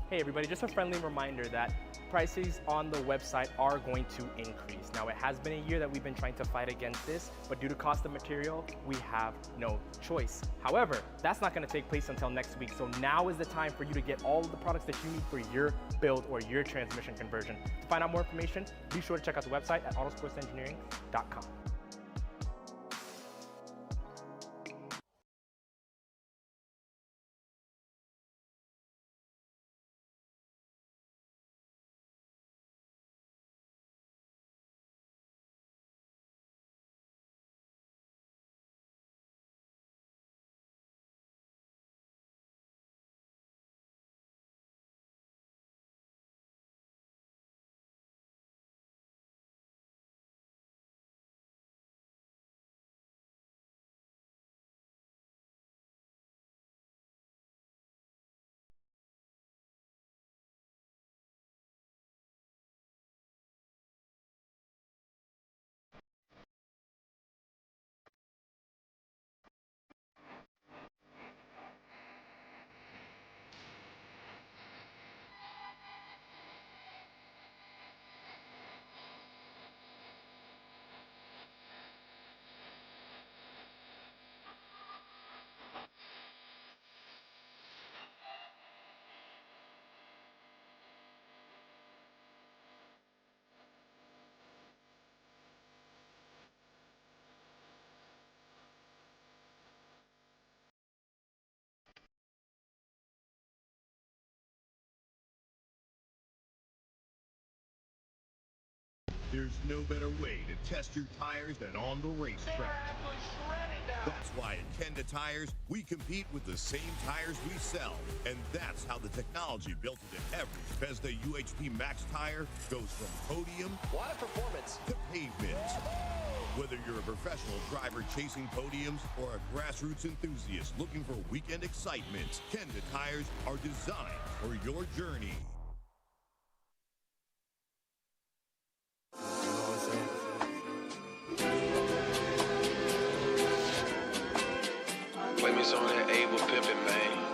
Hey everybody, just a friendly reminder that prices on the website are going to increase. Now it has been a year that we've been trying to fight against this, but due to cost of material, we have no choice. However, that's not going to take place until next week, so now is the time for you to get all of the products that you need for your build or your transmission conversion. To find out more information, be sure to check out the website at autosportsengineering.com. There's no better way to test your tires than on the racetrack. That's why at Kenda Tires, we compete with the same tires we sell. And that's how the technology built into every Bethesda UHP Max tire goes from podium What a performance. to pavement. Whether you're a professional driver chasing podiums or a grassroots enthusiast looking for weekend excitement, Kenda Tires are designed for your journey. Blame is on that able pimpin', man.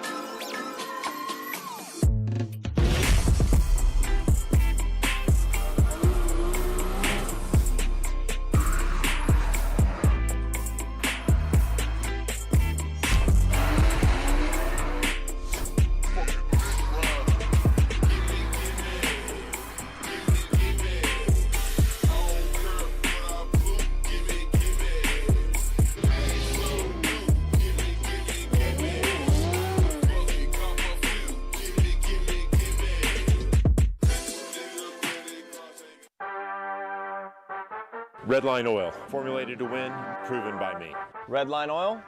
Redline Oil, formulated to win, proven by me. Redline Oil,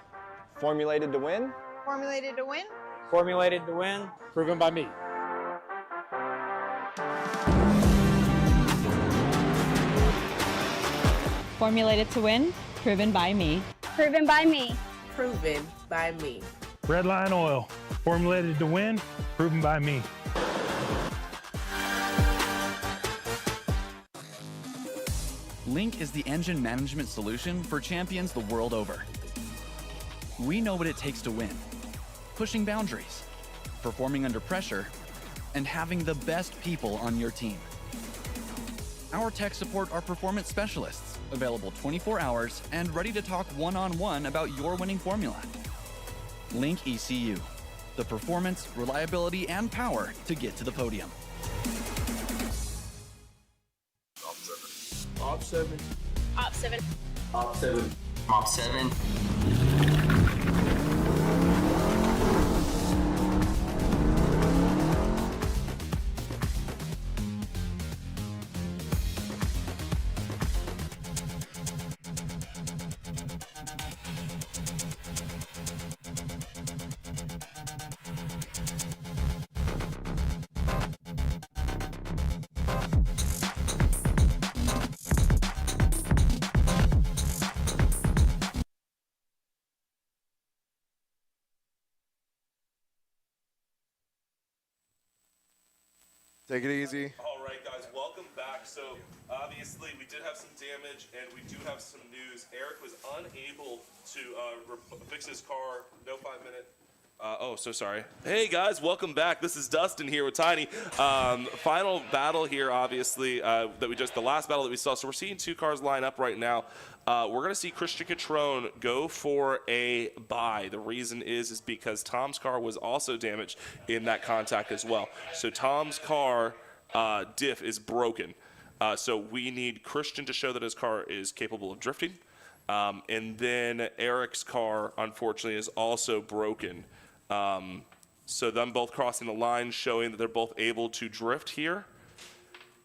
formulated to win. Formulated to win. Formulated to win, proven by me. Formulated to win, proven by me. Proven by me. Proven by me. Redline Oil, formulated to win, proven by me. Link is the engine management solution for champions the world over. We know what it takes to win. Pushing boundaries, performing under pressure, and having the best people on your team. Our tech support our performance specialists, available 24 hours and ready to talk one-on-one about your winning formula. Link ECU, the performance, reliability, and power to get to the podium. Op 7. Op 7. Op 7. Op 7. Take it easy. All right, guys, welcome back. So, obviously, we did have some damage, and we do have some news. Eric was unable to fix his car. No 5-minute. Oh, so sorry. Hey, guys, welcome back. This is Dustin here with Tiny. Final battle here, obviously, the last battle that we saw. So we're seeing two cars line up right now. We're going to see Christian Catron go for a bye. The reason is because Tom's car was also damaged in that contact as well. So Tom's car diff is broken. So we need Christian to show that his car is capable of drifting. And then Eric's car, unfortunately, is also broken. So them both crossing the line, showing that they're both able to drift here.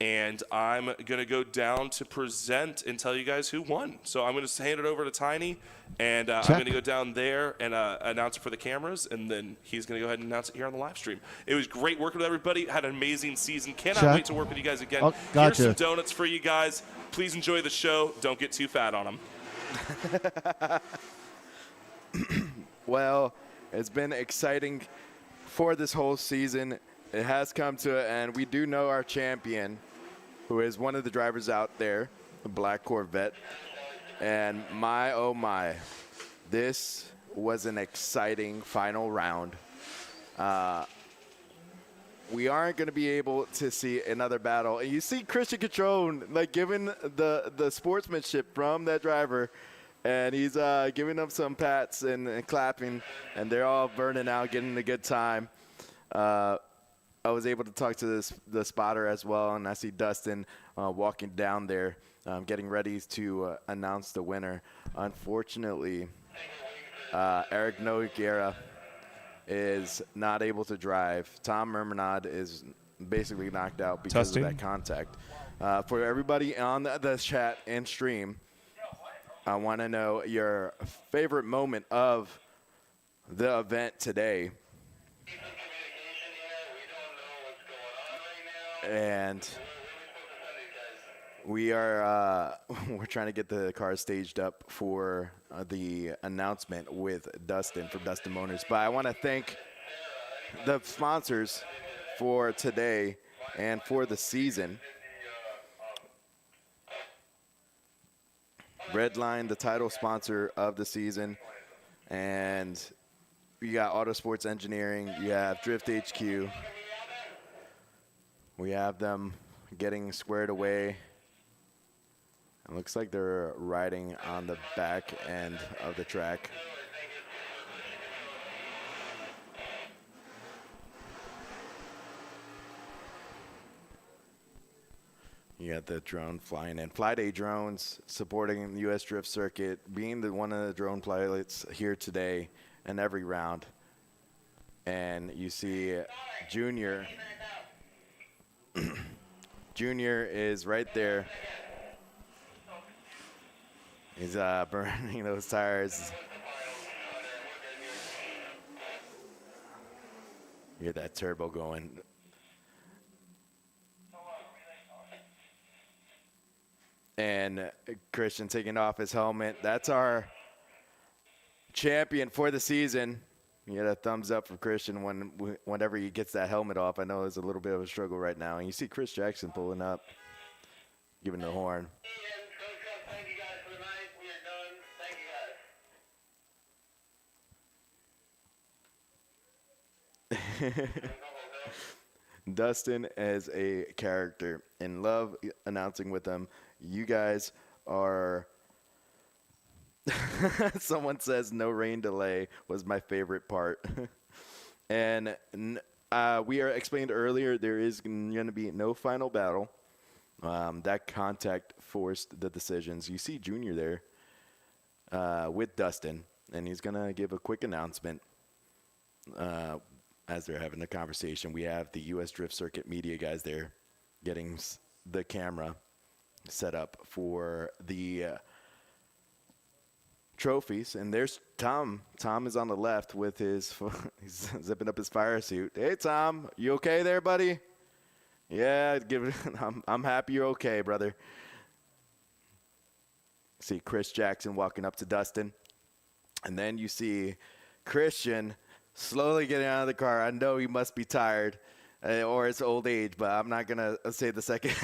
And I'm going to go down to present and tell you guys who won. So I'm going to hand it over to Tiny, and I'm going to go down there and announce it for the cameras, and then he's going to go ahead and announce it here on the live stream. It was great working with everybody. Had an amazing season. Cannot wait to work with you guys again. Oh, gotcha. Here's some donuts for you guys. Please enjoy the show. Don't get too fat on them. Well, it's been exciting for this whole season. It has come to it, and we do know our champion, who is one of the drivers out there, the black Corvette. And my, oh my, this was an exciting final round. We aren't going to be able to see another battle. And you see Christian Catron, like, giving the sportsmanship from that driver, and he's giving them some pats and clapping, and they're all burning out, getting a good time. I was able to talk to the spotter as well, and I see Dustin walking down there, getting ready to announce the winner. Unfortunately, Eric Noguera is not able to drive. Tom Mermanod is basically knocked out because of that contact. For everybody on the chat and stream, I want to know your favorite moment of the event today. And we are we're trying to get the car staged up for the announcement with Dustin from Dustin Motors. But I want to thank the sponsors for today and for the season. Redline, the title sponsor of the season. And you got Autosports Engineering. You have Drift HQ. We have them getting squared away. It looks like they're riding on the back end of the track. You got the drone flying in. FLYDAY Drones supporting the U.S. Drift Circuit, being one of the drone pilots here today and every round. And you see Junior. Junior is right there He's burning those tires. You hear that turbo going. And Christian taking off his helmet. That's our champion for the season. You get a thumbs up for Christian whenever he gets that helmet off. I know it's a little bit of a struggle right now. And you see Chris Jackson pulling up, giving the horn. Dustin is a character and love announcing with him. You guys are someone says no rain delay was my favorite part. And we are explained earlier there is going to be no final battle. That contact forced the decisions. You see Junior there with Dustin, and he's going to give a quick announcement as they're having a conversation. We have the U.S. Drift Circuit media guys there getting the camera set up for the trophies. And there's Tom. Tom is on the left with his, he's zipping up his fire suit. Hey, Tom, you okay there, buddy? Yeah, I'm happy you're okay, brother. See Chris Jackson walking up to Dustin. And then you see Christian slowly getting out of the car. I know he must be tired or it's old age, but I'm not going to say the second.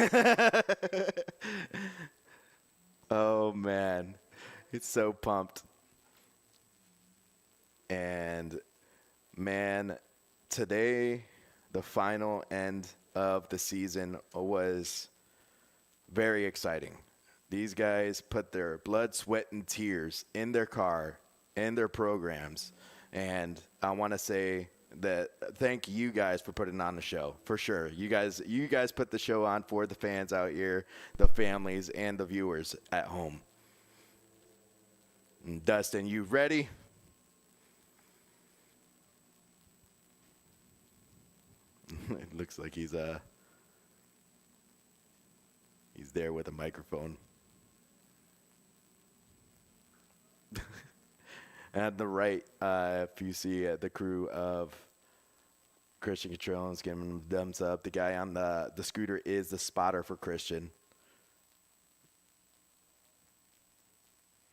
Oh, man. It's so pumped. And, man, today, the final end of the season was very exciting. These guys put their blood, sweat, and tears in their car, in their programs. And I want to say that thank you guys for putting on the show, for sure. You guys put the show on for the fans out here, the families, and the viewers at home. And Dustin, you ready? It looks like he's there with a microphone. At the right, if you see the crew of Christian Catron's giving him a thumbs up. The guy on the scooter is the spotter for Christian.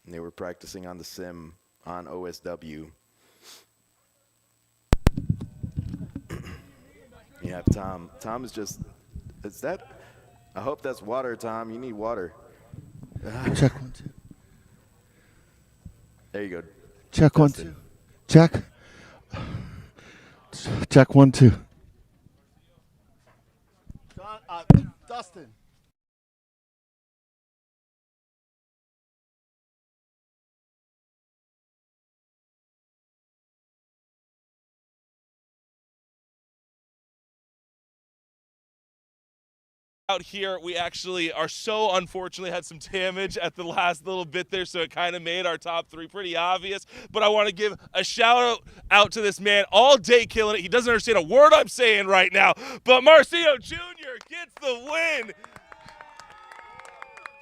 And they were practicing on the sim on OSW. You have Tom. Tom is just, is that, I hope that's water, Tom. You need water. Check 1, 2. There you go. Check Dustin. 1, 2. Check 1, 2. Dustin. Out here, we actually are so unfortunately had some damage at the last little bit there, so it kind of made our top three pretty obvious. But I want to give a shout out to this man all day killing it. He doesn't understand a word I'm saying right now, but Marcio Jr. gets the win.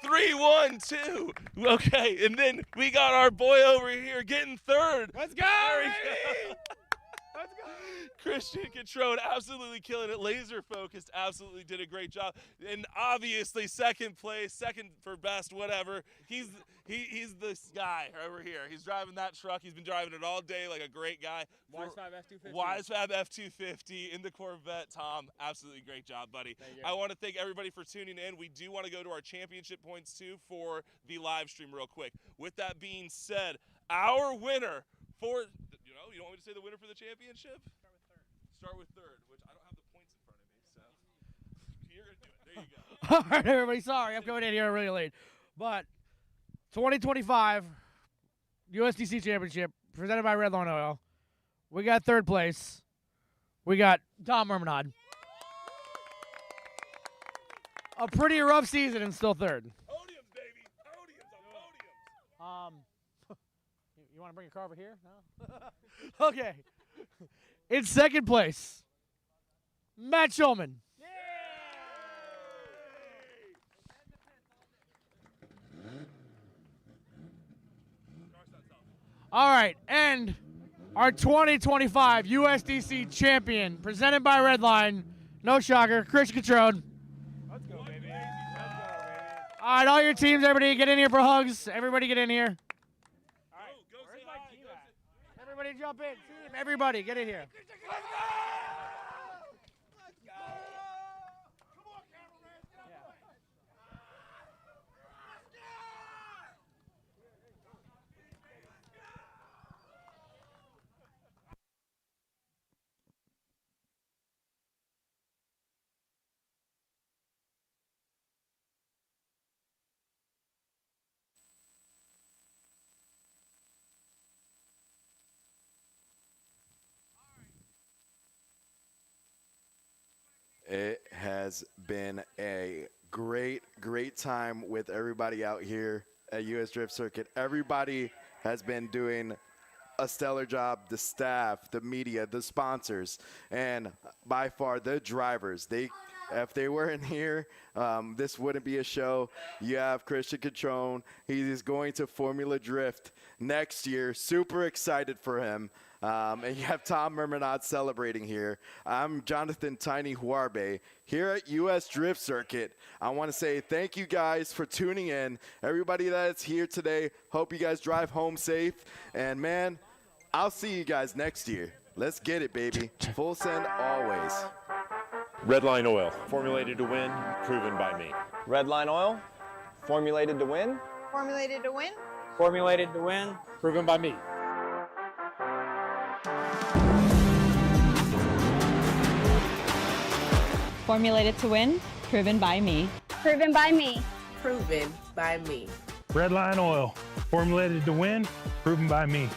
3-1-2. Okay, and then we got our boy over here getting third. Let's go, baby! Let's go. Christian Catron absolutely killing it. Laser focused, absolutely did a great job. And obviously second place, second for best, whatever. He's this guy over here. He's driving that truck. He's been driving it all day like a great guy. Wisefab F250. Wisefab F250 in the Corvette. Tom, absolutely great job, buddy. I want to thank everybody for tuning in. We do want to go to our championship points too for the live stream real quick. With that being said, our winner for, you don't want me to say the winner for the championship? Start with third, which I don't have the points in front of me, so you're going to do it. There you go. All right, everybody, sorry. I'm coming in here really late. But 2025 USDC Championship presented by Redline Oil. We got third place. We got Tom Mermanod. A pretty rough season and still third. Podiums, baby. Podiums on podiums. You want to bring your car over here? No? Okay. In second place, Matt Schulman. All right, and our 2025 USDC champion, presented by Redline, no shocker, Christian Catron. Let's go, baby. All right, all your teams, everybody get in here for hugs. Everybody get in here. All right, where's my team at? Everybody jump in. Team, everybody get in here. Let's go! It has been a great time with everybody out here at US Drift Circuit. Everybody has been doing a stellar job, the staff, the media, the sponsors, and by far the drivers. If they weren't here, this wouldn't be a show. You have Christian Catron. He is going to Formula Drift next year. Super excited for him. And you have Tom Mermanot celebrating here. I'm Jonathan Tiny Huarbe here at US Drift Circuit. I want to say thank you guys for tuning in. Everybody that's here today, hope you guys drive home safe. And man, I'll see you guys next year. Let's get it, baby. Full send always. Redline Oil, formulated to win, proven by me. Redline Oil, formulated to win. Formulated to win. Formulated to win, proven by me. Formulated to win, proven by me. Proven by me. Proven by me. Redline Oil, formulated to win, proven by me.